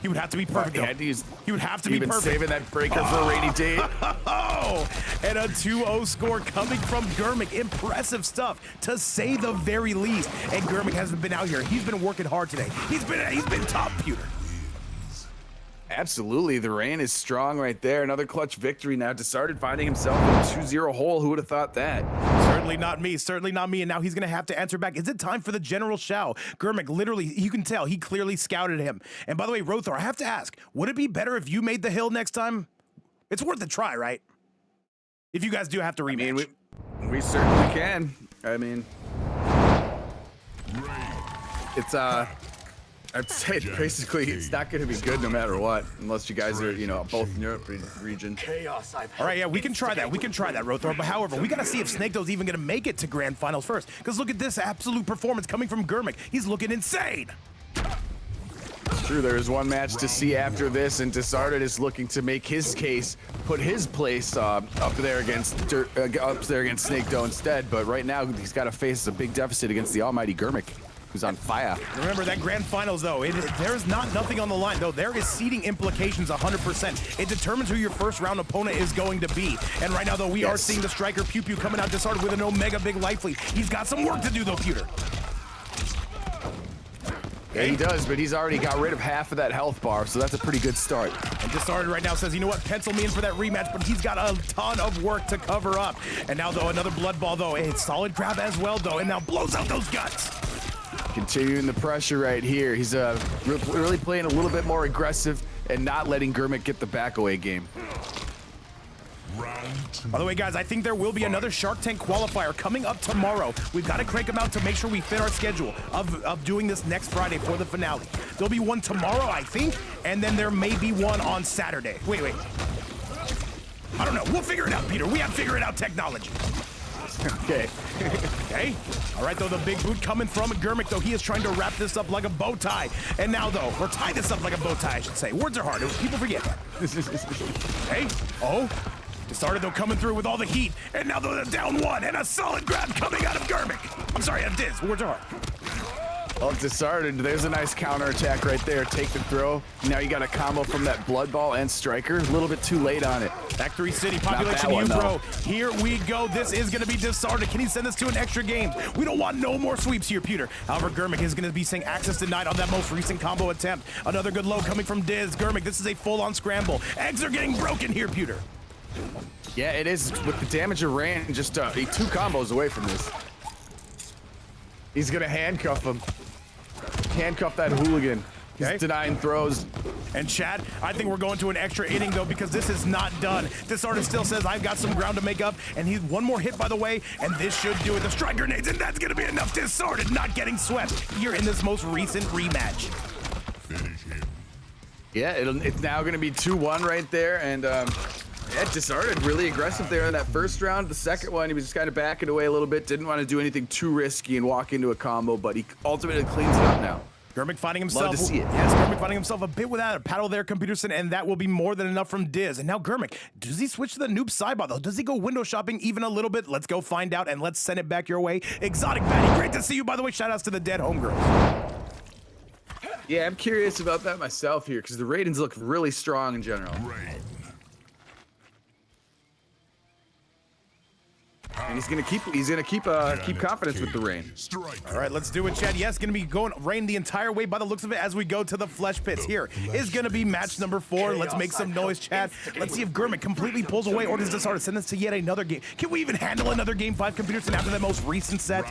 He would have to be perfect. He had to use, he would have to be perfect. Saving that breaker for a rainy day. Oh, and a 2-0 score coming from Germik. Impressive stuff, to say the very least. And Germik hasn't been out here. He's been working hard today. He's been top, Pewter. Absolutely, the rain is strong right there. Another clutch victory now. Disarted finding himself in a 2-0 hole. Who would have thought that? Certainly not me, certainly not me. And now he's gonna have to answer back. Is it time for the General Shao? Germik, literally, you can tell, he clearly scouted him. And by the way, Roethor, I have to ask, would it be better if you made the hill next time? It's worth a try, right? If you guys do have to rematch. I mean, we certainly can. I mean, it's I'd say basically it's not going to be good no matter what, unless you guys are, you know, both in your region. All right, yeah, we can try that. We can try that, Roethor. But however, we got to see if SnakeDoe's even going to make it to grand finals first. Because look at this absolute performance coming from Germik. He's looking insane. It's true, there is one match to see after this, and Disarted is looking to make his case, put his place up there against SnakeDoe instead. But right now, he's got to face a big deficit against the almighty Germik, who's on fire. Remember that grand finals though, there's nothing on the line though. There is seeding implications 100%. It determines who your first round opponent is going to be. And right now though, we are seeing the striker Pew Pew coming out Disarted with an Omega big life lead. He's got some work to do though, Pewter. Yeah, he does, but he's already got rid of half of that health bar, so that's a pretty good start. And Disarted right now says, you know what, pencil me in for that rematch, but he's got a ton of work to cover up. And now though, another blood ball though, a solid grab as well though, and now blows out those guts. Continuing the pressure right here. He's really playing a little bit more aggressive and not letting Germik get the back away game. By the way, guys, I think there will be another Shark Tank qualifier coming up tomorrow. We've got to crank them out to make sure we fit our schedule of doing this next Friday for the finale. There'll be one tomorrow, I think, and then there may be one on Saturday. Wait. I don't know. We'll figure it out, Peter. We have figure it out technology. Okay. Okay. All right, though, the big boot coming from Germik, though. He is trying to wrap this up like a bow tie. And now, though, or tie this up like a bow tie, I should say. Words are hard. People forget that. Okay. Oh. Disarted, though, coming through with all the heat. And now, though, they're down one. And a solid grab coming out of Germik. I'm sorry, Diz. Words are hard. Well, Disarted, there's a nice counter attack right there. Take the throw. Now you got a combo from that blood ball and striker. A little bit too late on it. Act 3 City, population one, bro. Here we go. This is going to be Disarted. Can he send this to an extra game? We don't want no more sweeps here, Peter. However, Germik is going to be saying access denied on that most recent combo attempt. Another good low coming from Diz. Germik, this is a full-on scramble. Eggs are getting broken here, Peter. Yeah, it is. With the damage of rain, just 2 combos away from this. He's going to handcuff him. Handcuff that hooligan. He's denying throws. And chat, I think we're going to an extra inning though, because this is not done. Disarted still says I've got some ground to make up, and he's one more hit by the way, and this should do it. The strike grenades, and that's gonna be enough. Disarted not getting swept here in this most recent rematch. Finish him. Yeah, it's now gonna be 2-1 right there, and yeah, Disarted really aggressive there in that first round. The second one, he was just kind of backing away a little bit, didn't want to do anything too risky and walk into a combo, but he ultimately cleans it up now. Germik finding himself. Love to see it. Yes, Germik finding himself a bit without a paddle there, Computerson, and that will be more than enough from Diz. And now Germik, does he switch to the Noob Saibot though? Does he go window shopping even a little bit? Let's go find out, and let's send it back your way. Exotic Batty, great to see you. By the way, shout outs to the dead homegirl. Yeah, I'm curious about that myself here, because the ratings look really strong in general. And he's gonna keep confidence with the rain. All right, let's do it, Chad. Yes, gonna be going rain the entire way by the looks of it as we go to the flesh pits. Here is gonna be match number 4. Let's make some noise, Chad. Let's see if Germik completely pulls away, or does Disarted send us to yet another game? Can we even handle another game 5, Computers, and after that most recent set?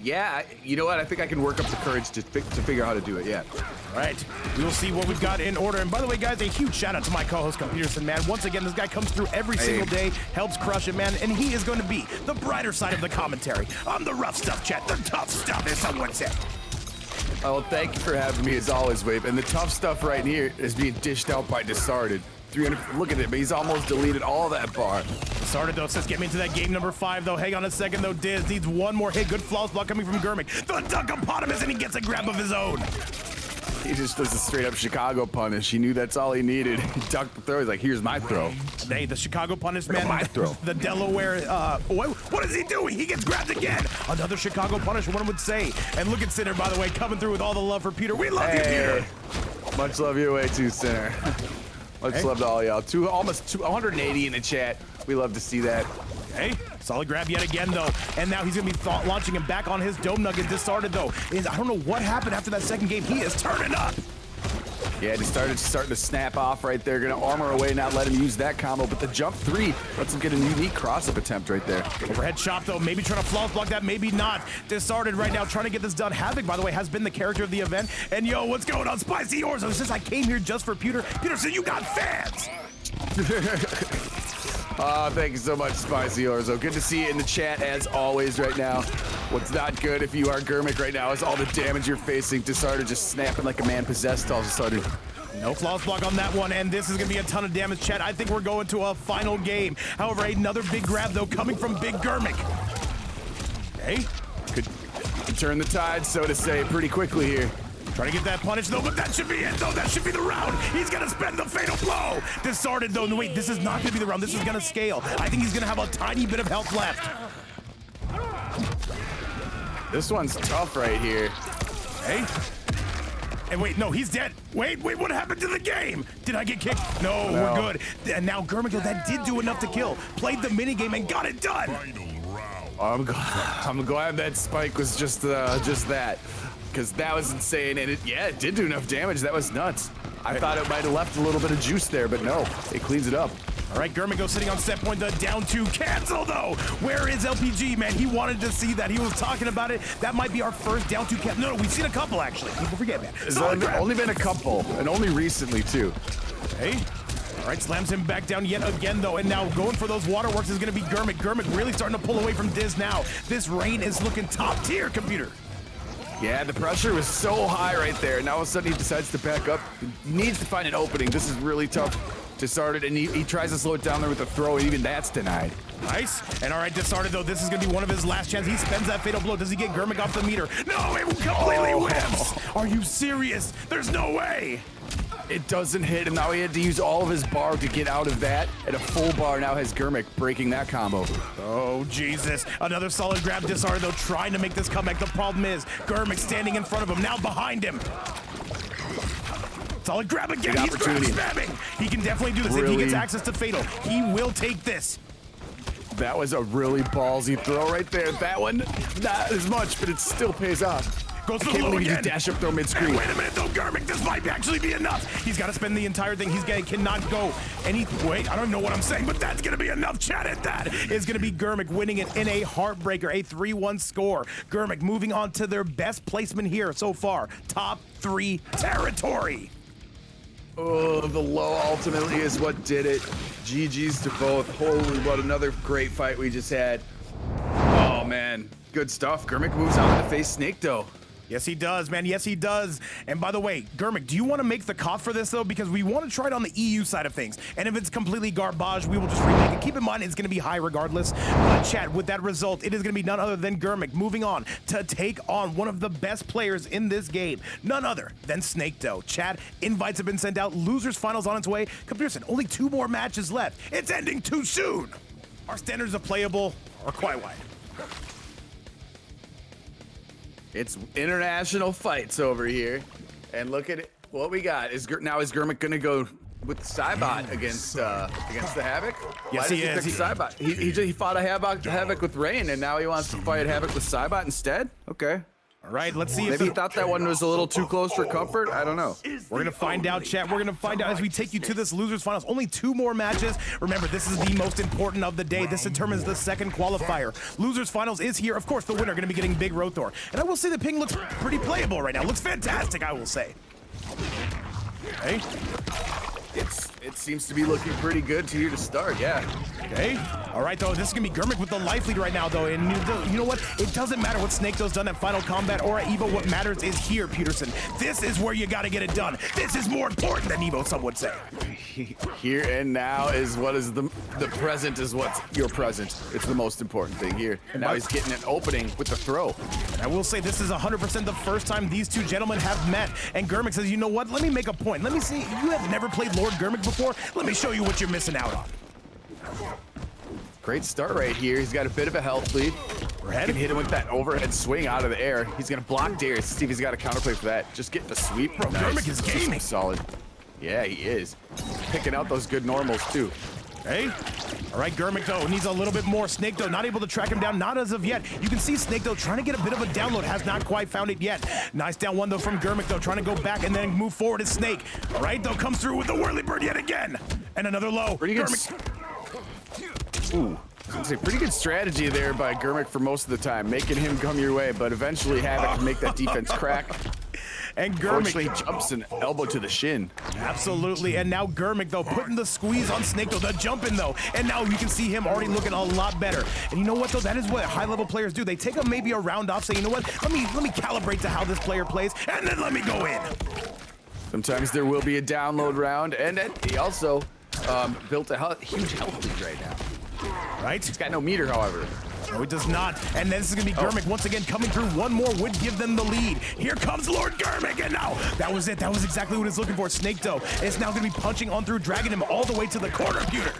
Yeah, you know what? I think I can work up the courage to figure out how to do it. Yeah. All right, we will see what we've got in order. And by the way, guys, a huge shout out to my co-host, Peterson, man. Once again, this guy comes through every single day, helps crush it, man. And he is going to be the brighter side of the commentary on the rough stuff, chat. The tough stuff, as someone said. Oh, well, thank you for having me as always, Vape. And the tough stuff right here is being dished out by Disarted. 300. Look at it, but he's almost deleted all that bar. Disarted though says get me into that game number 5 though. Hang on a second though. Diz needs one more hit. Good flawless block coming from Germik. The Duckopotamus, and he gets a grab of his own. He just does a straight up Chicago punish. He knew that's all he needed. He ducked the throw. He's like, here's my throw. Hey, the Chicago punish, man. My throw. The Delaware, what is he doing? He gets grabbed again. Another Chicago punish, one would say. And look at Sinner, by the way, coming through with all the love for Peter. We love you, Peter. Much love your way too, Sinner. Much love to all y'all. Almost 180 in the chat. We love to see that. Hey, solid grab yet again, though. And now he's going to be launching him back on his dome nugget. Disarted, though. I don't know what happened after that second game. He is turning up. Yeah, he starting to snap off right there. Gonna armor away, not let him use that combo. But the jump 3 lets him get a unique cross-up attempt right there. Overhead chop, though. Maybe trying to flawless block that, maybe not. Disarted right now, trying to get this done. Havik, by the way, has been the character of the event. And yo, what's going on? Spicy Orzo says, I came here just for Peter. Peter said, you got fans. Thank you so much, Spicy Orzo. Good to see you in the chat as always right now. What's not good if you are Germik right now is all the damage you're facing. Disarted just snapping like a man possessed all of a sudden. No flawless block on that one, and this is going to be a ton of damage, chat. I think we're going to a final game. However, another big grab, though, coming from Big Germik. Hey. Could turn the tide, so to say, pretty quickly here. Trying to get that punish, though, but that should be it, though. That should be the round. He's going to spend the fatal blow. Disarted, though. No, wait, this is not going to be the round. This is going to scale. I think he's going to have a tiny bit of health left. This one's tough right here. Hey. And wait, no, he's dead. Wait, what happened to the game? Did I get kicked? No, we're good. And now Germik, that did do enough to kill. Played the minigame and got it done. I'm glad that spike was just that. Because that was insane, and it did do enough damage. That was nuts. I thought it might have left a little bit of juice there, but no, it cleans it up. All right, Germik goes sitting on set point, the down 2 cancel, though. Where is LPG, man? He wanted to see that. He was talking about it. That might be our first down 2 cancel. No, we've seen a couple, actually. People forget, man. There's only been a couple, and only recently, too. Hey. All right, slams him back down yet again, though, and now going for those waterworks is going to be Germik. Germik really starting to pull away from Diz now. This rain is looking top tier, computer. Yeah, the pressure was so high right there. Now all of a sudden he decides to back up. He needs to find an opening. This is really tough. Disarted, and he tries to slow it down there with a throw, and even that's denied. Nice. And all right, Disarted, though, this is going to be one of his last chances. He spends that fatal blow. Does he get Germik off the meter? No, it completely whips. Are you serious? There's no way. It doesn't hit, and now he had to use all of his bar to get out of that. And a full bar now has Germik breaking that combo. Oh, Jesus. Another solid grab. Disarted, though, trying to make this comeback. The problem is Germik standing in front of him, now behind him. Solid grab again. He's grab spamming. He can definitely do this. If he gets access to fatal, he will take this. That was a really ballsy throw right there. That one, not as much, but it still pays off. Goes for the low again. Dash up throw mid-screen. Wait a minute, though, Germik, this might actually be enough. He's got to spend the entire thing. Cannot go any. Wait, I don't even know what I'm saying, but that's going to be enough. Chat at that is going to be Germik winning it in a heartbreaker, a 3-1 score. Germik moving on to their best placement here so far, top 3 territory. Oh, the low ultimately is what did it. GG's to both. Holy, what another great fight we just had. Oh, man. Good stuff. Germik moves on to face SnakeDoe. Yes, he does, man. Yes, he does. And by the way, Germik, do you want to make the cost for this, though? Because we want to try it on the EU side of things. And if it's completely garbage, we will just remake it. Keep in mind, it's going to be high regardless. But chat, with that result, it is going to be none other than Germik moving on to take on one of the best players in this game. None other than SnakeDoe. Chat, invites have been sent out. Losers finals on its way. Comparison, only 2 more matches left. It's ending too soon. Our standards of playable are quite wide. It's international fights over here, and look at it. What we got is now is Germik gonna go with Saibot against the Havik? Yes, he is. Saibot. He fought a Havik with Rain, and now he wants to fight Havik with Saibot instead. Okay. All right, let's see. Maybe he thought that one was a little too close for comfort. I don't know. We're gonna find out, chat. We're gonna find out as we take you to this losers finals. Only 2 more matches. Remember, this is the most important of the day. This determines the second qualifier. Losers finals is here. Of course, the winner gonna be getting Big Roethor. And I will say the ping looks pretty playable right now. Looks fantastic, I will say. Hey. It seems to be looking pretty good to you to start, yeah. Okay. All right, though. This is going to be Germik with the life lead right now, though. And you know what? It doesn't matter what SnakeDoe's done at Final Combat or at EVO. What matters is here, Peterson. This is where you got to get it done. This is more important than EVO, some would say. Here and now is what is the present is what's your present. It's the most important thing here. And now he's getting an opening with the throw. And I will say this is 100% the first time these two gentlemen have met. And Germik says, you know what? Let me make a point. Let me see. You have never played Lord Germik before. Let me show you what you're missing out on. Great start right here. He's got a bit of a health lead. Can hit him with that overhead swing out of the air. He's gonna block Darius. See if he's got a counterplay for that. Just getting the sweep. Bro, nice. Germik is gaming. Solid. Yeah, he is. Picking out those good normals too. Hey. All right, Germik, though, needs a little bit more. SnakeDoe not able to track him down, not as of yet. You can see SnakeDoe trying to get a bit of a download, has not quite found it yet. Nice down one, though, from Germik, though, trying to go back and then move forward as Snake. All right, though, comes through with the whirly bird yet again. And another low. Pretty good. Ooh. Pretty good strategy there by Germik for most of the time, making him come your way, but eventually Havik can make that defense crack. And Germik Fortunately, jumps an elbow to the shin. Absolutely, and now Germik, though, putting the squeeze on SnakeDoe, the jumping, though, and now you can see him already looking a lot better. And you know what, though? That is what high-level players do. They take maybe a round off, say, you know what? Let me calibrate to how this player plays, and then let me go in. Sometimes there will be a download round, and he also built a huge health lead right now. Right? He's got no meter, however. No, it does not. And then this is going to be Germik once again coming through. One more would give them the lead. Here comes Lord Germik, and now that was it. That was exactly what he's looking for. SnakeDoe is now going to be punching on through, dragging him all the way to the corner, Pewter.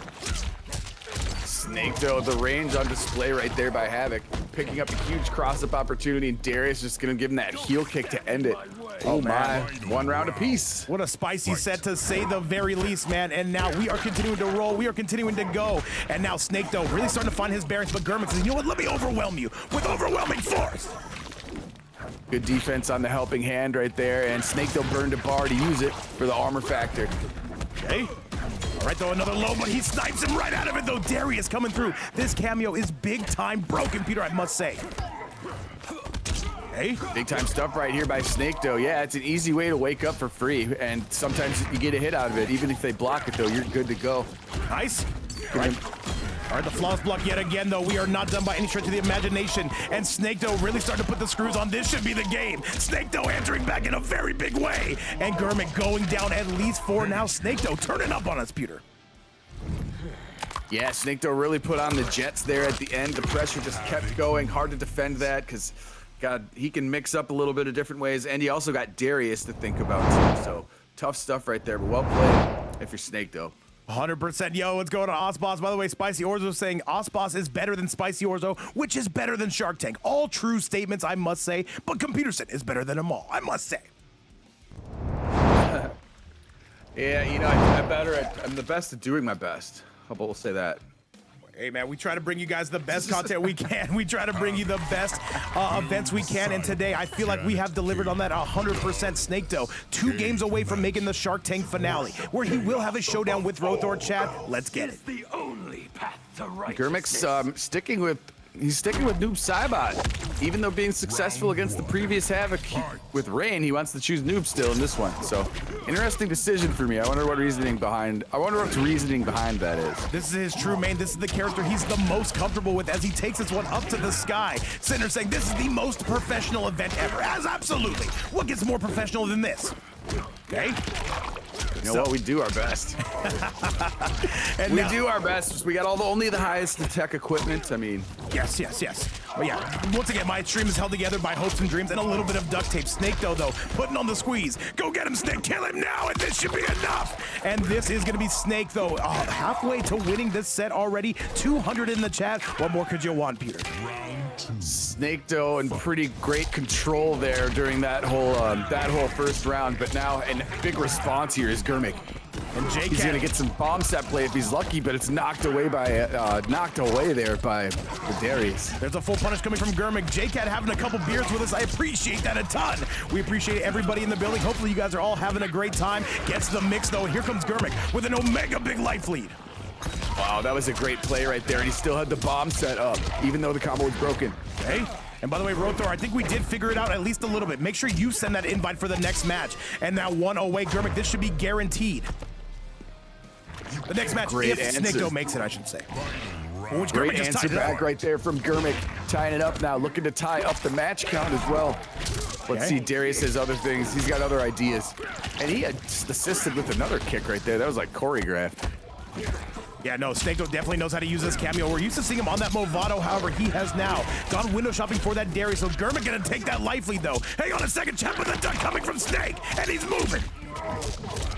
SnakeDoe, the range on display right there by Havik, picking up a huge cross-up opportunity, and Darius just going to give him that heel kick to end it. Oh my, one round apiece. What a spicy set to say the very least, man. And now we are continuing to roll. We are continuing to go. And now SnakeDoe really starting to find his bearings. But Germik says, you know what? Let me overwhelm you with overwhelming force. Good defense on the helping hand right there. And SnakeDoe burned a bar to use it for the armor factor. Okay. All right, though, another low, but he snipes him right out of it, though. Darius coming through. This cameo is big time broken, Peter, I must say. Hey. Big time stuff right here by SnakeDoe. Yeah, it's an easy way to wake up for free, and sometimes you get a hit out of it. Even if they block it, though, you're good to go. Nice. All right, the flawless block yet again, though. We are not done by any stretch of the imagination, and SnakeDoe really starting to put the screws on. This should be the game. SnakeDoe entering back in a very big way, and Germik going down at least 4 now. SnakeDoe turning up on us, Peter. Yeah, SnakeDoe really put on the jets there at the end. The pressure just kept going. Hard to defend that because he can mix up a little bit of different ways, and he also got Darius to think about too. So tough stuff right there, but well played if you're SnakeDoe. 100%. Yo, what's going on, Osboss? By the way, Spicy Orzo saying Osboss is better than Spicy Orzo, which is better than Shark Tank. All true statements, I must say, but Computerson is better than them all, I must say. Yeah, you know, I'm the best at doing my best. How about we'll say that? Hey, man, we try to bring you guys the best content we can. We try to bring you the best events we can. And today, I feel like we have delivered on that 100%. SnakeDoe, 2 games away from making the Shark Tank finale, where he will have a showdown with Roethor. Chat, let's get it. The only path to Germik's sticking with Noob Saibot. Even though being successful against the previous Havik with Rain, he wants to choose Noob still in this one. So, interesting decision for me. I wonder what reasoning behind that is. This is his true main. This is the character he's the most comfortable with as he takes this one up to the sky. Sinner saying this is the most professional event ever. As absolutely. What gets more professional than this? Okay. You know what? We do our best. And we do our best. We got only the highest tech equipment. I mean, yes. But yeah, once again, my stream is held together by hopes and dreams and a little bit of duct tape. SnakeDoe, though, putting on the squeeze. Go get him, Snake. Kill him now, and this should be enough. And this is going to be Snake, though, halfway to winning this set already. 200 in the chat. What more could you want, Peter? SnakeDoe in pretty great control there during that whole first round, but now a big response here is Germik. And he's gonna get some bomb set play if he's lucky, but it's knocked away there by Darius. There's a full punish coming from Germik. JCat having a couple beers with us. I appreciate that a ton. We appreciate everybody in the building. Hopefully you guys are all having a great time. Gets the mix though. Here comes Germik with an omega big life lead. Wow, that was a great play right there, and he still had the bomb set up, even though the combo was broken. Okay. And by the way, Roethor, I think we did figure it out at least a little bit. Make sure you send that invite for the next match. And now 1 away, Germik. This should be guaranteed. The next match, Great if answer. SnakeDoe makes it, I should say. Which Great Germik just answer tied it back up. right there from Germik, tying it up now, looking to tie up the match count as well. Let's see, Darius has other things. He's got other ideas. And he assisted with another kick right there. That was like choreographed. Yeah, no, SnakeDoe definitely knows how to use this cameo. We're used to seeing him on that Movado, however, he has now gone window shopping for that Darius. So Germik gonna take that life lead, though. Hang on a second, chat with the duck coming from Snake, and he's moving.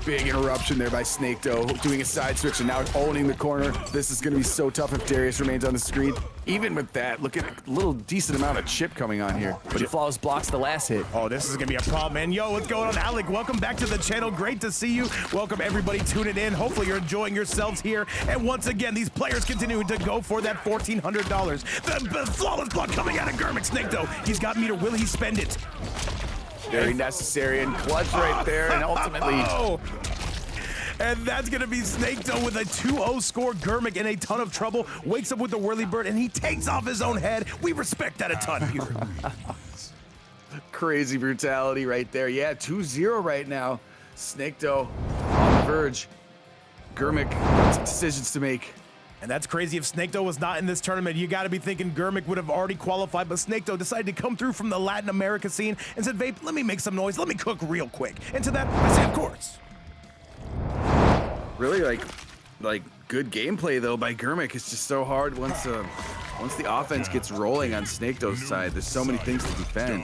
Big interruption there by SnakeDoe, doing a side switch and now owning the corner. This is going to be so tough if Darius remains on the screen. Even with that, look at a little decent amount of chip coming on here. But he flawless blocks the last hit. Oh, this is gonna be a problem, man. Yo, what's going on, Alec? Welcome back to the channel. Great to see you. Welcome everybody tuning in. Hopefully you're enjoying yourselves here. And once again, these players continuing to go for that $1,400. The flawless block coming out of Germik. SnakeDoe, he's got meter. Will he spend it? Very necessary and clutch right there, and ultimately. Oh. And that's gonna be SnakeDoe with a 2-0 score. Germik in a ton of trouble. Wakes up with the whirly bird and he takes off his own head. We respect that a ton, Peter. Crazy brutality right there. Yeah, 2-0 right now. SnakeDoe on the verge. Germik got some decisions to make. And that's crazy. If SnakeDoe was not in this tournament, you got to be thinking Germik would have already qualified, but SnakeDoe decided to come through from the Latin America scene and said, Vape, let me make some noise. Let me cook real quick. And to that, I say, of course. Really, like good gameplay though by Germik. It's just so hard once the offense gets rolling on SnakeDoe's side. There's so many things to defend.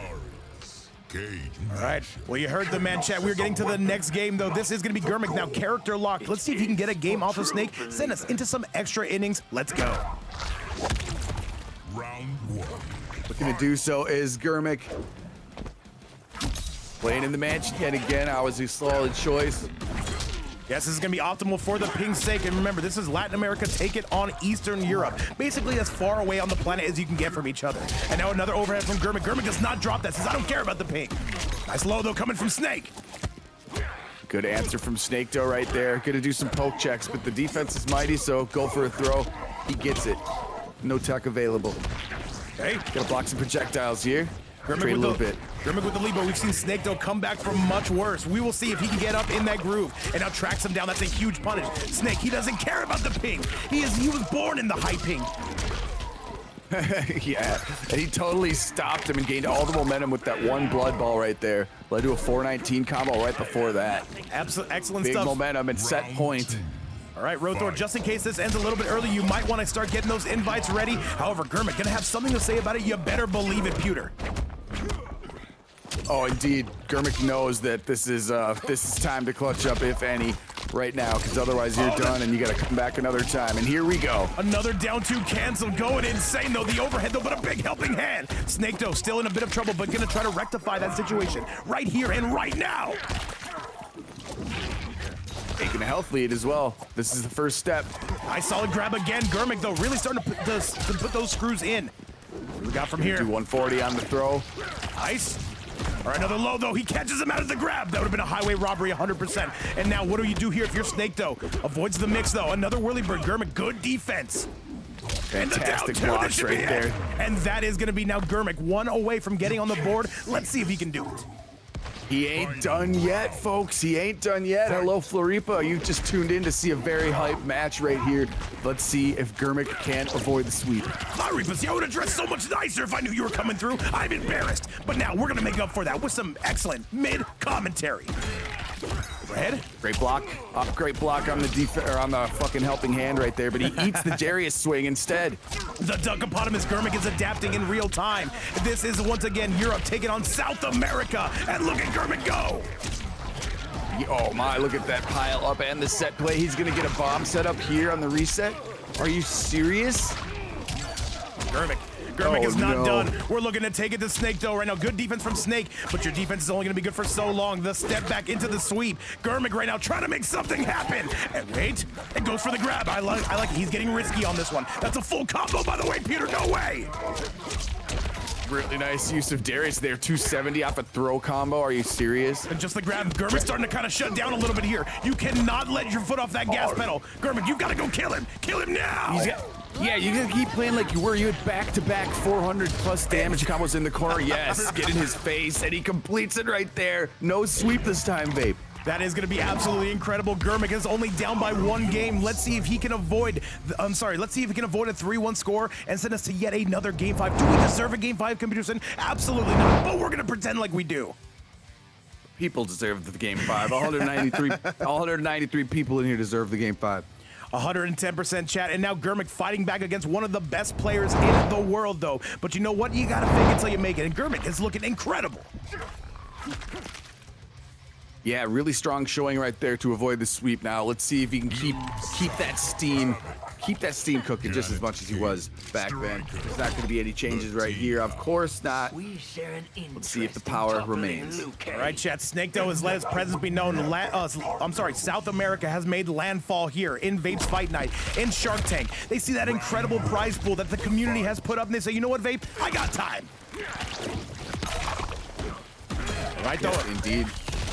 All right. Well, you heard the man chat. We're getting to the next game, though. This is going to be Germik now character locked. Let's see if he can get a game off of Snake. Send us into some extra innings. Let's go. Round one. Looking to do so is Germik. Playing in the mansion yet again. I was a solid choice. Yes, this is going to be optimal for the ping's sake. And remember, this is Latin America. Take it on Eastern Europe. Basically, as far away on the planet as you can get from each other. And now another overhead from Germik. Germik does not drop that. Says, I don't care about the ping. Nice low, though, coming from Snake. Good answer from SnakeDoe right there. Gonna do some poke checks, but the defense is mighty, so go for a throw. He gets it. No tech available. Okay. Gotta block some projectiles here. Germik Trade a with little bit. Germik with the lead, but we've seen SnakeDoe come back from much worse. We will see if he can get up in that groove and now tracks him down. That's a huge punish. Snake, he doesn't care about the ping. He was born in the high ping. Yeah, and he totally stopped him and gained all the momentum with that one blood ball right there. Led to a 419 combo right before that. Excellent Big stuff. momentum and set point. All right, Roethor, just in case this ends a little bit early, you might want to start getting those invites ready. However, Germik gonna have something to say about it. You better believe it, Pewter. Oh, indeed. Germik knows that this is time to clutch up, if any, right now, because otherwise you're done and you got to come back another time. And here we go. Another down two cancel, going insane though. The overhead though, but a big helping hand. SnakeDoe still in a bit of trouble, but gonna try to rectify that situation right here and right now. Taking a health lead as well. This is the first step. Nice solid grab again. Germik though really starting to put those screws in. What we got from here? Do 140 on the throw. Nice. All right, another low, though. He catches him out of the grab. That would have been a highway robbery, 100%. And now, what do you do here if you're SnakeDoe? Avoids the mix, though. Another whirly bird. Germik, good defense. Fantastic And blocks right there. And that is going to be now Germik, one away from getting on the board. Let's see if he can do it. He ain't done yet, folks. He ain't done yet. Hello, Floripa. You just tuned in to see a very hype match right here. Let's see if Germik can avoid the sweep. Floripa, I would have dressed so much nicer if I knew you were coming through. I'm embarrassed. But now we're going to make up for that with some excellent mid-commentary. Overhead. Great block. Great block on the on the fucking helping hand right there, but he eats the Darius swing instead. The Duckopotamus Germik is adapting in real time. This is once again Europe taking on South America. And look at Germik go. Oh my, look at that pile up and the set play. He's gonna get a bomb set up here on the reset. Are you serious? Germik is not done. We're looking to take it to SnakeDoe right now. Good defense from Snake, but your defense is only going to be good for so long. The step back into the sweep. Germik right now trying to make something happen. And wait, it goes for the grab. I like it. He's getting risky on this one. That's a full combo, by the way, Peter. No way. Really nice use of Darius there. 270 off a throw combo. Are you serious? And just the grab. Germik's starting to kind of shut down a little bit here. You cannot let your foot off that gas pedal. Germik, you got to go kill him. Kill him now. Yeah, you gotta keep playing like you were. You had back-to-back 400 plus damage combos in the corner. Yes, get in his face, and he completes it right there. No sweep this time, Vape. That is going to be absolutely incredible. Germik is only down by 1 game. Let's see if he can avoid, let's see if he can avoid a 3-1 score and send us to yet another Game 5. Do we deserve a Game 5, Computerson? Absolutely not, but we're going to pretend like we do. People deserve the Game 5. 193 people in here deserve the Game 5. 110% chat, and now Germik fighting back against one of the best players in the world, though. But you know what? You gotta fake it until you make it, and Germik is looking incredible. Yeah, really strong showing right there to avoid the sweep. Now let's see if he can keep that steam cooking just as much as he was back then. There's not going to be any changes right here. Of course not. Let's see if the power remains. All right, chat. SnakeDoe has let his presence be known. South America has made landfall here in Vape's Fight Night, in Shark Tank. They see that incredible prize pool that the community has put up, and they say, you know what, Vape? I got time. All right, though. Yes, indeed.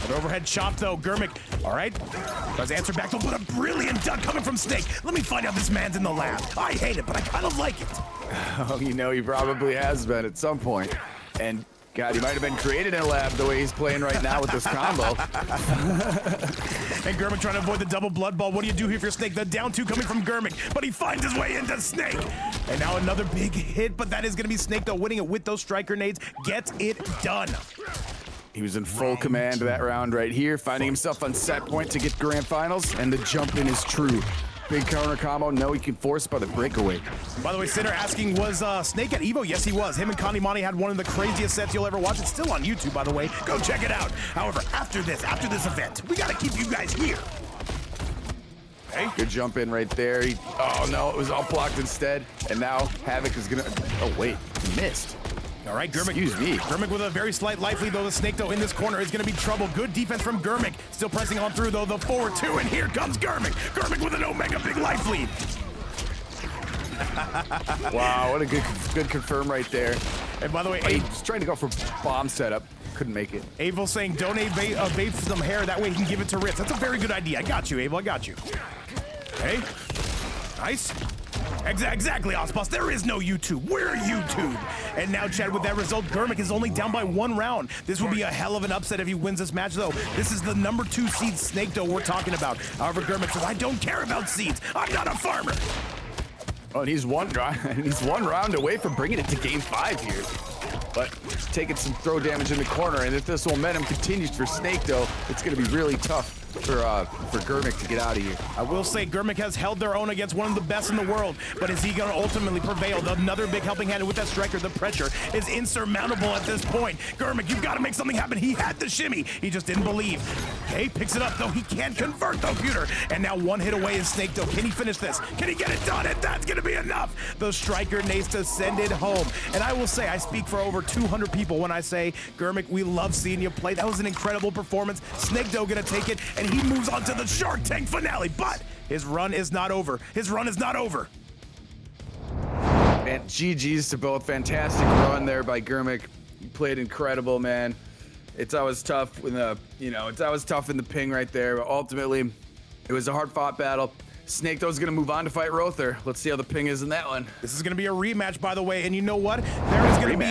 An overhead chop, though. Germik, all right. Does answer back, though, but a brilliant duck coming from Snake. Let me find out this man's in the lab. I hate it, but I kind of like it. Oh, you know, he probably has been at some point. And, God, he might have been created in a lab the way he's playing right now with this combo. And Germik trying to avoid the double blood ball. What do you do here for Snake? The down 2 coming from Germik, but he finds his way into Snake. And now another big hit, but that is going to be Snake, though, winning it with those strike grenades. Gets it done. He was in full command of that round right here, finding himself on set point to get grand finals, and the jump in is true. Big counter combo, no, he can force by the breakaway. By the way, Sinner asking, was Snake at Evo? Yes, he was. Him and Kanimani had one of the craziest sets you'll ever watch. It's still on YouTube, by the way. Go check it out. However, after this event, we gotta keep you guys here. Okay. Good jump in right there. Oh no, it was all blocked instead. And now Havik is gonna, oh wait, he missed. All right, Germik. Excuse me. Germik with a very slight life lead, though. The SnakeDoe in this corner is going to be trouble. Good defense from Germik. Still pressing on through, though. The forward 2, and here comes Germik. Germik with an Omega big life lead. Wow, what a good confirm right there. And by the way, he was trying to go for bomb setup. Couldn't make it. Avel saying, donate Vape some hair. That way he can give it to Ritz. That's a very good idea. I got you, Avel. I got you. Okay. Nice. Exactly, Osboss. There is no YouTube. We're YouTube. And now, Chad, with that result, Germik is only down by 1 round. This will be a hell of an upset if he wins this match, though. This is the number 2 seed SnakeDoe we're talking about. However, Germik says, I don't care about seeds. I'm not a farmer. Oh, and he's one round away from bringing it to Game 5 here. But taking some throw damage in the corner, and if this momentum continues for SnakeDoe, it's going to be really tough for Germik to get out of here. I will say Germik has held their own against one of the best in the world, but is he going to ultimately prevail? Another big helping hand with that striker. The pressure is insurmountable at this point. Germik, you've got to make something happen. He had the shimmy. He just didn't believe. Okay, picks it up, though. He can't convert the computer. And now 1 hit away is SnakeDoe. Can he finish this? Can he get it done? And that's going to be enough. The striker needs to send it home. And I will say, I speak for over 200 people when I say, Germik, we love seeing you play. That was an incredible performance. SnakeDoe going to take it, and he moves on to the Shark Tank finale, but his run is not over. His run is not over. And GG's to both. Fantastic run there by Germik. You played incredible, man. It's always tough when it's always tough in the ping right there, but ultimately it was a hard-fought battle. SnakeDoe's gonna move on to fight Roethor. Let's see how the ping is in that one. This is gonna be a rematch, by the way, and you know what?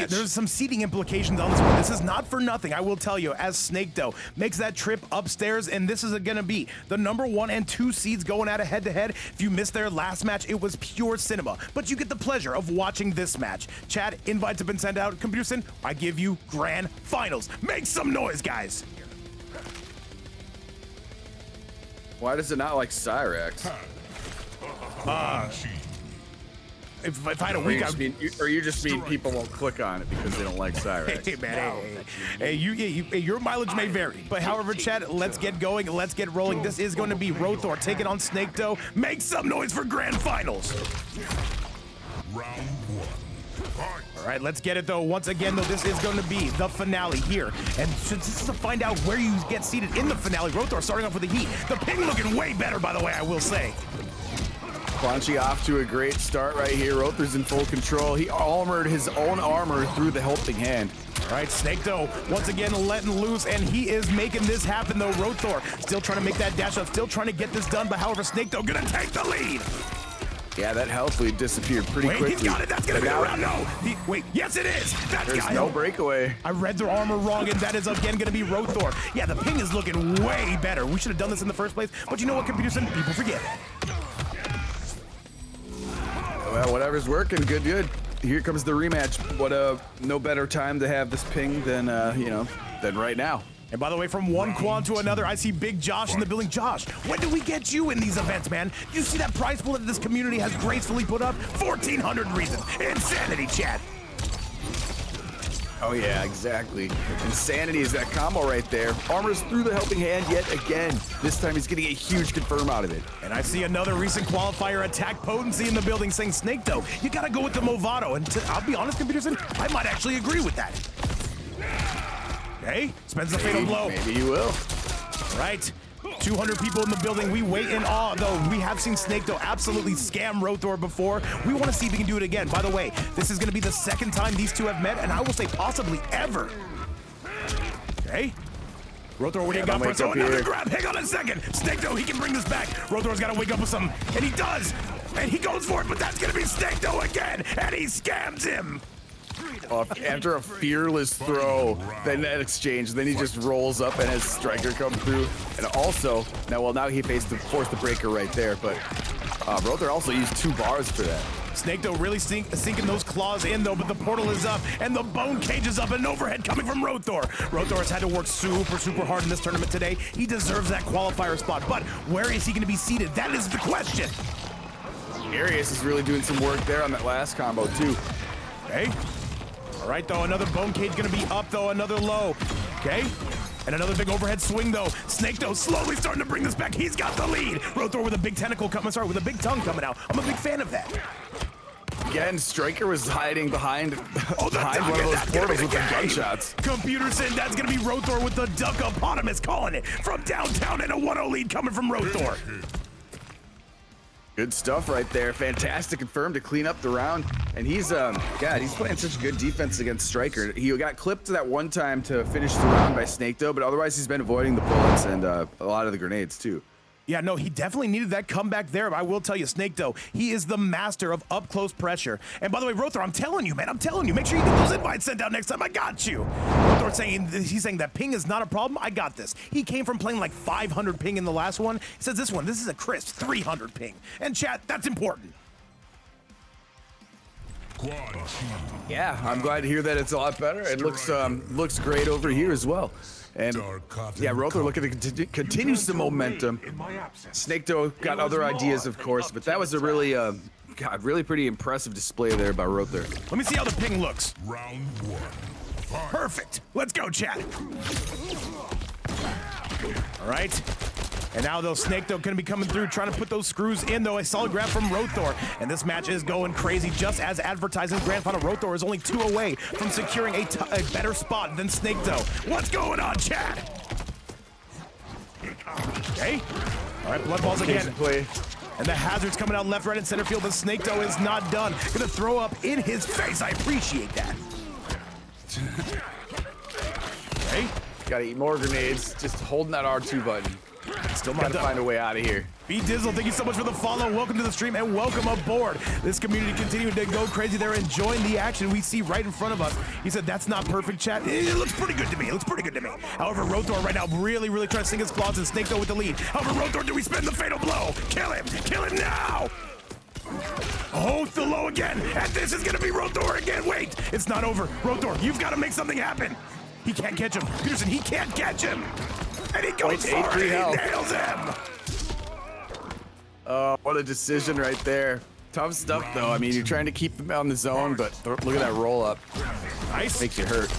There's some seating implications on this one. This is not for nothing, I will tell you, as SnakeDoe makes that trip upstairs, and this is gonna be the number 1 and 2 seeds going at a head-to-head. If you missed their last match, it was pure cinema, but you get the pleasure of watching this match. Chat, invites have been sent out. Computerson, I give you grand finals. Make some noise, guys. Why does it not like Cyrex? If I had a week, or you just mean people won't click on it because they don't like Cyrex. Hey, man, hey, your mileage may vary, but however, chat, let's get going, let's get rolling. This is going to be Roethor taking on SnakeDoe. Make some noise for grand finals. Round 1. All right, let's get it, though. Once again, though, this is going to be the finale here. And this is to find out where you get seated in the finale. Roethor starting off with the heat. The ping looking way better, by the way, I will say. Quanchi off to a great start right here. Roethor's in full control. He armored his own armor through the helping hand. All right, SnakeDoe once again letting loose, and he is making this happen, though. Roethor still trying to make that dash up, still trying to get this done, but however, SnakeDoe gonna take the lead. Yeah, that health lead disappeared pretty quickly. Wait, he's got it. That's gonna be But around. No. Wait, yes it is. That There's guy. no breakaway. I read their armor wrong, and that is again gonna be Roethor. Yeah, the ping is looking way better. We should have done this in the first place, but you know what, computers and people forget. Well, whatever's working, good. Here comes the rematch. What no better time to have this ping than than right now. And by the way, from one Quan to another, I see Big Josh in the building. Josh, when do we get you in these events, man? You see that prize pool that this community has gracefully put up? 1,400 reasons. Insanity, chat. Oh yeah, exactly. Insanity is that combo right there. Armor's through the helping hand yet again. This time he's getting a huge confirm out of it. And I see another recent qualifier attack potency in the building saying, SnakeDoe, you gotta go with the Movado. And I'll be honest, Computerson, I might actually agree with that. Okay, spends the fatal blow. Maybe you will. Right. 200 people in the building. We wait in awe, though. We have seen SnakeDoe absolutely scam Roethor before. We want to see if he can do it again. By the way, this is going to be the second time these two have met, and I will say possibly ever. Okay. Roethor, what do you got for us? Oh, another grab. Hang on a second. SnakeDoe, he can bring this back. Roethor's got to wake up with something, and he does. And he goes for it, but that's going to be SnakeDoe again, and he scams him. After a fearless throw, then that exchange, then he just rolls up and has Striker come through. And also, now he forced the breaker right there, but Roethor also used 2 bars for that. SnakeDoe really sinking those claws in, though, but the portal is up, and the bone cage is up, and overhead coming from Roethor. Roethor has had to work super hard in this tournament today. He deserves that qualifier spot, but where is he going to be seated? That is the question. Arius is really doing some work there on that last combo, too. Okay. All right, though, another bone cage gonna be up, though, another low. Okay, and another big overhead swing, though. SnakeDoe slowly starting to bring this back. He's got the lead. Roethor with a big tentacle coming, with a big tongue coming out. I'm a big fan of that. Again, Striker was hiding behind one of those That's portals with the game. gunshots. Computerson, that's gonna be Roethor with the Duckopotamus calling it from downtown, and a 1-0 lead coming from Roethor. Good stuff right there. Fantastic confirm to clean up the round. And he's he's playing such good defense against Striker. He got clipped that one time to finish the round by SnakeDoe, but otherwise he's been avoiding the bullets and a lot of the grenades too. Yeah, no, he definitely needed that comeback there, but I will tell you, SnakeDoe, he is the master of up-close pressure. And by the way, Roethor, I'm telling you, man, make sure you get those invites sent out next time. I got you. Roethor he's saying that ping is not a problem. I got this. He came from playing like 500 ping in the last one. He says this is a crisp 300 ping. And chat, that's important. Yeah, I'm glad to hear that it's a lot better. It looks great over here as well. And yeah, Roethor looking to continue some momentum. SnakeDoe got other ideas, of course, but that was a really, really pretty impressive display there by Roethor. Let me see how the ping looks. Round 1. Perfect. Let's go, chat. All right. And now, though, SnakeDoe going to be coming through, trying to put those screws in, though. A solid grab from Roethor. And this match is going crazy. Just as advertised in the Grand Final, Roethor is only 2 away from securing a better spot than SnakeDoe. What's going on, chat? Okay. All right, blood balls again. And the hazards coming out left, right, and center field. The SnakeDoe is not done. Going to throw up in his face. I appreciate that. Okay. Gotta eat more grenades. Just holding that R2 button. Still not Gotta done. find a way out of here. B-Dizzle, thank you so much for the follow. Welcome to the stream and welcome aboard. This community continuing to go crazy. They're enjoying the action we see right in front of us. He said, that's not perfect, chat. It looks pretty good to me. However, Roethor right now really trying to sink his claws, and SnakeDoe with the lead. However, Roethor, do we spend the fatal blow? Kill him now! Oh, the low again, and this is gonna be Roethor again. Wait, it's not over. Roethor, you've got to make something happen. He can't catch him. Peterson, he can't catch him. And he goes for it, he nails him. Oh, what a decision right there. Tough stuff, though. I mean, you're trying to keep them on the zone, but look at that roll up. Nice. Makes you hurt.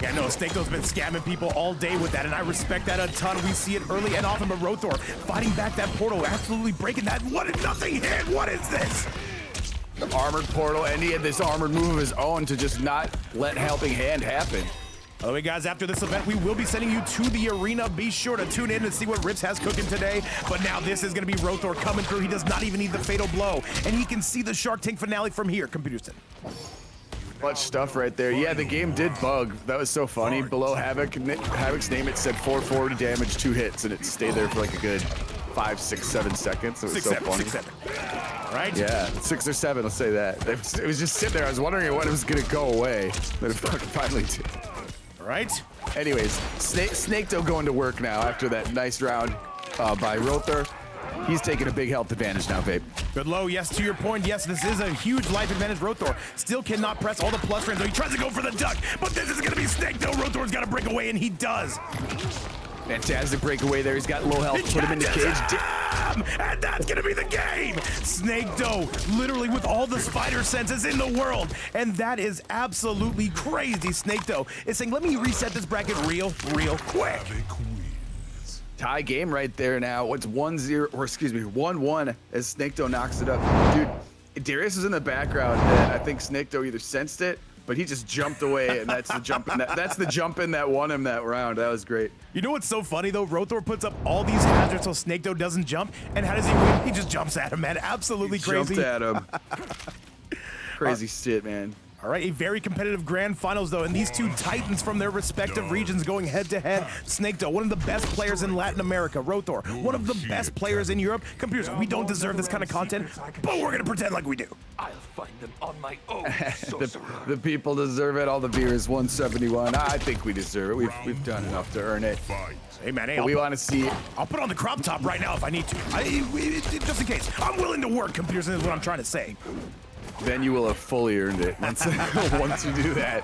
Yeah, no, SnakeDoe's been scamming people all day with that, and I respect that a ton. We see it early and often, but Roethor fighting back that portal, absolutely breaking that. What is nothing hit? What is this? The armored portal, and he had this armored move of his own to just not let helping hand happen. By the way, guys, after this event, we will be sending you to the arena. Be sure to tune in and see what Rips has cooking today. But now this is going to be Roethor coming through. He does not even need the fatal blow, and he can see the Shark Tank finale from here. Computerson. Much stuff right there. Yeah, the game did bug. That was so funny. Below Havik, Havik's name, it said 440 damage, 2 hits, and it stayed there for like a good 5, 6, 7 seconds. It was so funny. 6, 7. Right? Yeah, 6 or 7, let's say that. It was just sitting there. I was wondering when it was gonna go away. But it fucking finally did. Right? Anyways, SnakeDoe going to work now after that nice round by Roethor. He's taking a big health advantage now, Vape. Good low, yes, to your point, yes, this is a huge life advantage. Roethor still cannot press all the plus frames, so he tries to go for the duck, but this is gonna be SnakeDoe. Roethor's gotta break away, and he does. Fantastic breakaway there. He's got low health. Put him in the cage. And that's gonna be the game. SnakeDoe, literally with all the spider senses in the world, and that is absolutely crazy. SnakeDoe is saying, let me reset this bracket real quick. Tie game right there now. It's 1-0, or excuse me, 1-1 as SnakeDoe knocks it up. Dude, Darius is in the background, and I think SnakeDoe either sensed it, but he just jumped away, and that's the jump in that's the jump in that won him that round. That was great. You know what's so funny though? Roethor puts up all these hazards so SnakeDoe doesn't jump, and how does he win? He just jumps at him, man. Absolutely crazy. Jumped at him. Crazy shit, man. All right, a very competitive grand finals though, and these two titans from their respective regions going head to head. SnakeDoe, one of the best players in Latin America. Roethor, one of the best players in Europe. Computers, we don't deserve this kind of content, but we're gonna pretend like we do. I'll find them on my own, sorcerer. the people deserve it. All the viewers, 171. I think we deserve it. We've done enough to earn it. Hey man, hey, We want to see it. I'll put on the crop top right now if I need to. Just in case. I'm willing to work, computers, is what I'm trying to say. Then you will have fully earned it once you do that.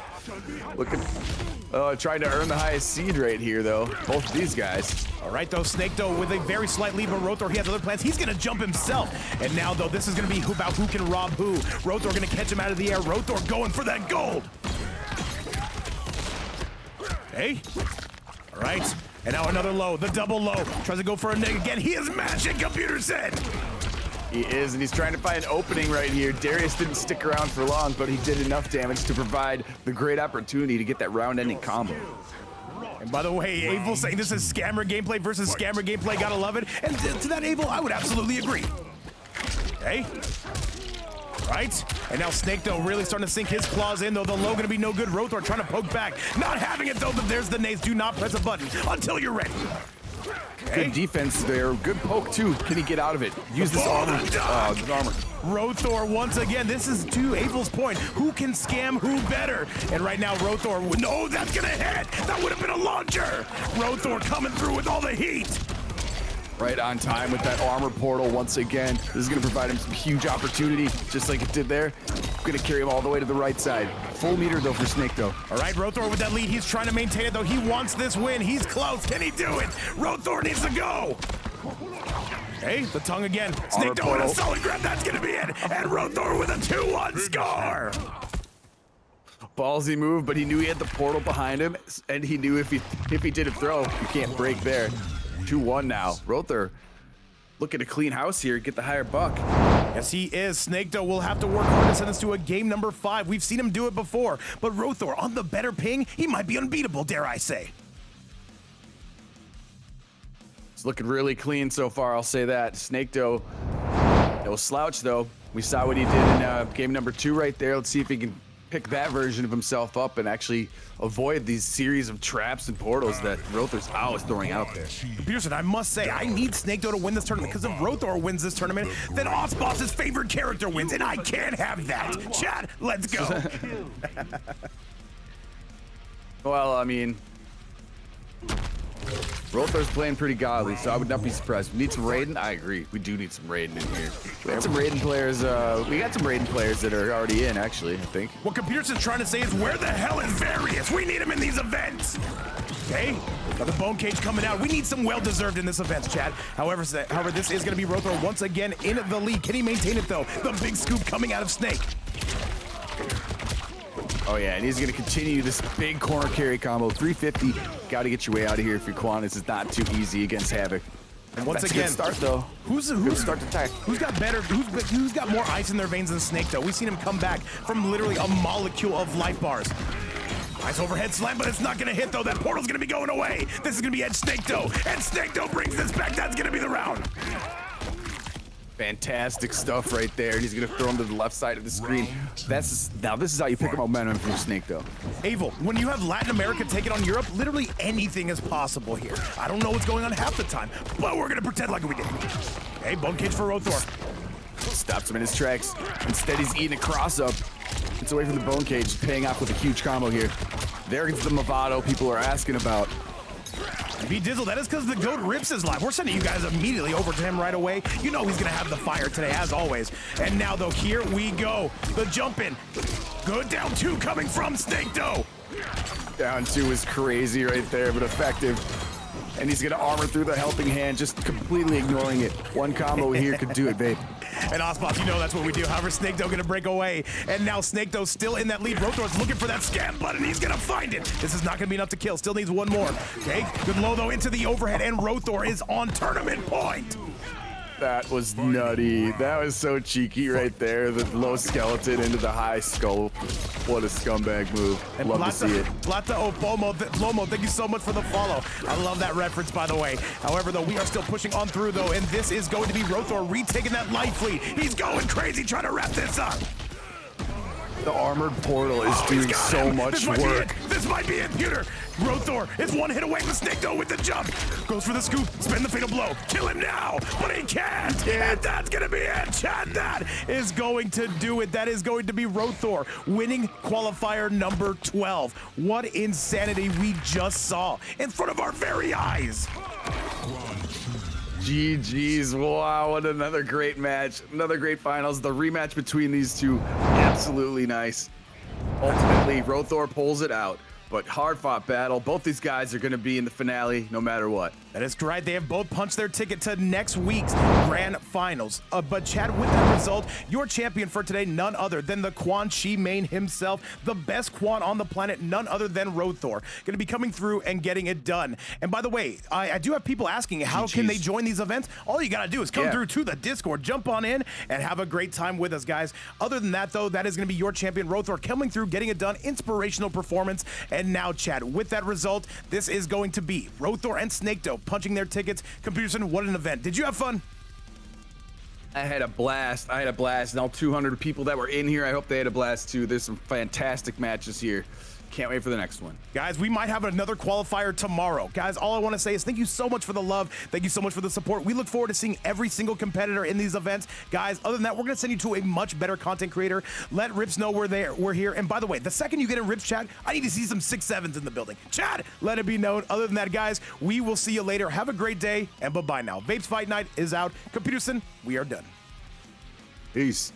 Look at trying to earn the highest seed right here though. Both of these guys. All right though, SnakeDoe with a very slight lead, but Roethor, he has other plans. He's gonna jump himself. And now though, this is gonna be about who can rob who. Roethor gonna catch him out of the air. Roethor going for that gold. Hey. All right. And now another low, the double low. Tries to go for a neg again. He is matching, computer said. He is, and he's trying to find an opening right here. Darius didn't stick around for long, but he did enough damage to provide the great opportunity to get that round-ending combo. And by the way, Abel saying this is scammer gameplay versus scammer gameplay, gotta love it. And to that, Abel, I would absolutely agree. Okay. Right? And now SnakeDoe really starting to sink his claws in, though the low gonna be no good. Roethor trying to poke back. Not having it, though, but there's the nades. Do not press a button until you're ready. Good defense there. Good poke, too. Can he get out of it? Use this armor. Roethor once again. This is to Abel's point. Who can scam who better? And right now, Roethor. No, that's going to hit. That would have been a launcher. Roethor coming through with all the heat. Right on time with that armor portal once again. This is going to provide him some huge opportunity, just like it did there. Going to carry him all the way to the right side. Full meter, though, for SnakeDoe. All right, Roethor with that lead. He's trying to maintain it, though. He wants this win. He's close. Can he do it? Roethor needs to go. Hey, the tongue again. SnakeDoe with a solid grab. That's going to be it. And Roethor with a 2-1 score. Ballsy move, but he knew he had the portal behind him, and he knew if he did a throw, you can't break there. 2-1 now. Roethor looking to clean house here, get the higher buck. Yes, he is. SnakeDoe will have to work hard to send us to a game number 5. We've seen him do it before, but Roethor on the better ping, he might be unbeatable, dare I say. It's looking really clean so far, I'll say that. SnakeDoe, no slouch though. We saw what he did in game number 2 right there. Let's see if he can pick that version of himself up and actually avoid these series of traps and portals that Roethor's always throwing out there. Pearson, I must say, I need SnakeDoe to win this tournament, because if Roethor wins this tournament, then Osboss's favorite character wins, and I can't have that. Chat, let's go. Well, I mean, Roethor's playing pretty godly, so I would not be surprised. We need some Raiden. I agree. We do need some Raiden in here. We have some Raiden players. We got some Raiden players that are already in, actually, I think. What Peterson's trying to say is, where the hell is Various? We need him in these events. Okay, got the bone cage coming out. We need some well-deserved in this event, chat. However, this is going to be Roethor once again in the lead. Can he maintain it, though? The big scoop coming out of Snake. Oh yeah, and he's gonna continue this big corner carry combo. 350. Got to get your way out of here if you're Quan. This is not too easy against Havik. And once That's again, a good start though. Who's start to attack? Who's got better? Who's got more ice in their veins than SnakeDoe? We've seen him come back from literally a molecule of life bars. Nice overhead slam, but it's not gonna hit though. That portal's gonna be going away. This is gonna be at SnakeDoe, and SnakeDoe brings this back. That's gonna be the round. Fantastic stuff right there. And he's going to throw him to the left side of the screen. Now this is how you pick up momentum from SnakeDoe. Avil, when you have Latin America taking on Europe, literally anything is possible here. I don't know what's going on half the time, but we're going to pretend like we did. Okay, bone cage for Roethor. Stops him in his tracks. Instead, he's eating a cross-up. Gets away from the bone cage, paying off with a huge combo here. There gets the Movado people are asking about. B-Dizzle, that is because the GOAT rips his life. We're sending you guys immediately over to him right away. You know he's going to have the fire today, as always. And now, though, here we go. The jump in. Good down two coming from SnakeDoe. Down two is crazy right there, but effective. And he's going to armor through the helping hand, just completely ignoring it. One combo here could do it, Vape. And Osboss, you know that's what we do. However, SnakeDoe gonna break away. And now SnakeDoe still in that lead. Roethor's looking for that scan button. He's gonna find it. This is not gonna be enough to kill. Still needs one more. Okay, good low though into the overhead, and Roethor is on tournament point. That was nutty. That was so cheeky right there. The low skeleton into the high skull. What a scumbag move. And love to see it. Plata Flomo, thank you so much for the follow. I love that reference, by the way. However, though, we are still pushing on through, though, and this is going to be Roethor retaking that life lead. He's going crazy trying to wrap this up. The armored portal is doing so much work. This might be it, Peter. Roethor is one hit away with SnakeDoe with the jump. Goes for the scoop, spin the fatal blow. Kill him now, but he can't. And that's gonna be it, Chad. That is going to do it. That is going to be Roethor winning qualifier number 12. What insanity we just saw in front of our very eyes. GG's, wow, what another great match, another great finals. The rematch between these two, absolutely nice. Ultimately, Roethor pulls it out, but hard-fought battle. Both these guys are going to be in the finale no matter what. That is correct. They have both punched their ticket to next week's grand finals. But Chad, with that result, your champion for today, none other than the Quan main himself, the best Quan on the planet, none other than Roethor. Going to be coming through and getting it done. And by the way, I do have people asking how can they join these events. All you got to do is come through to the Discord, jump on in, and have a great time with us, guys. Other than that, though, that is going to be your champion, Roethor, coming through, getting it done. Inspirational performance. And now, Chad, with that result, this is going to be Roethor and SnakeDoe punching their tickets. Computerson, what an event. Did you have fun? I had a blast. I had a blast. And all 200 people that were in here, I hope they had a blast too. There's some fantastic matches here. Can't wait for the next one. Guys, we might have another qualifier tomorrow. Guys, all I want to say is thank you so much for the love. Thank you so much for the support. We look forward to seeing every single competitor in these events. Guys, other than that, we're going to send you to a much better content creator. Let Rips know we're there. We're here. And by the way, the second you get in Rips chat, I need to see some 6-7s in the building. Chad, let it be known. Other than that, guys, we will see you later. Have a great day, and bye-bye now. Vape's Fight Night is out. Computerson, we are done. Peace.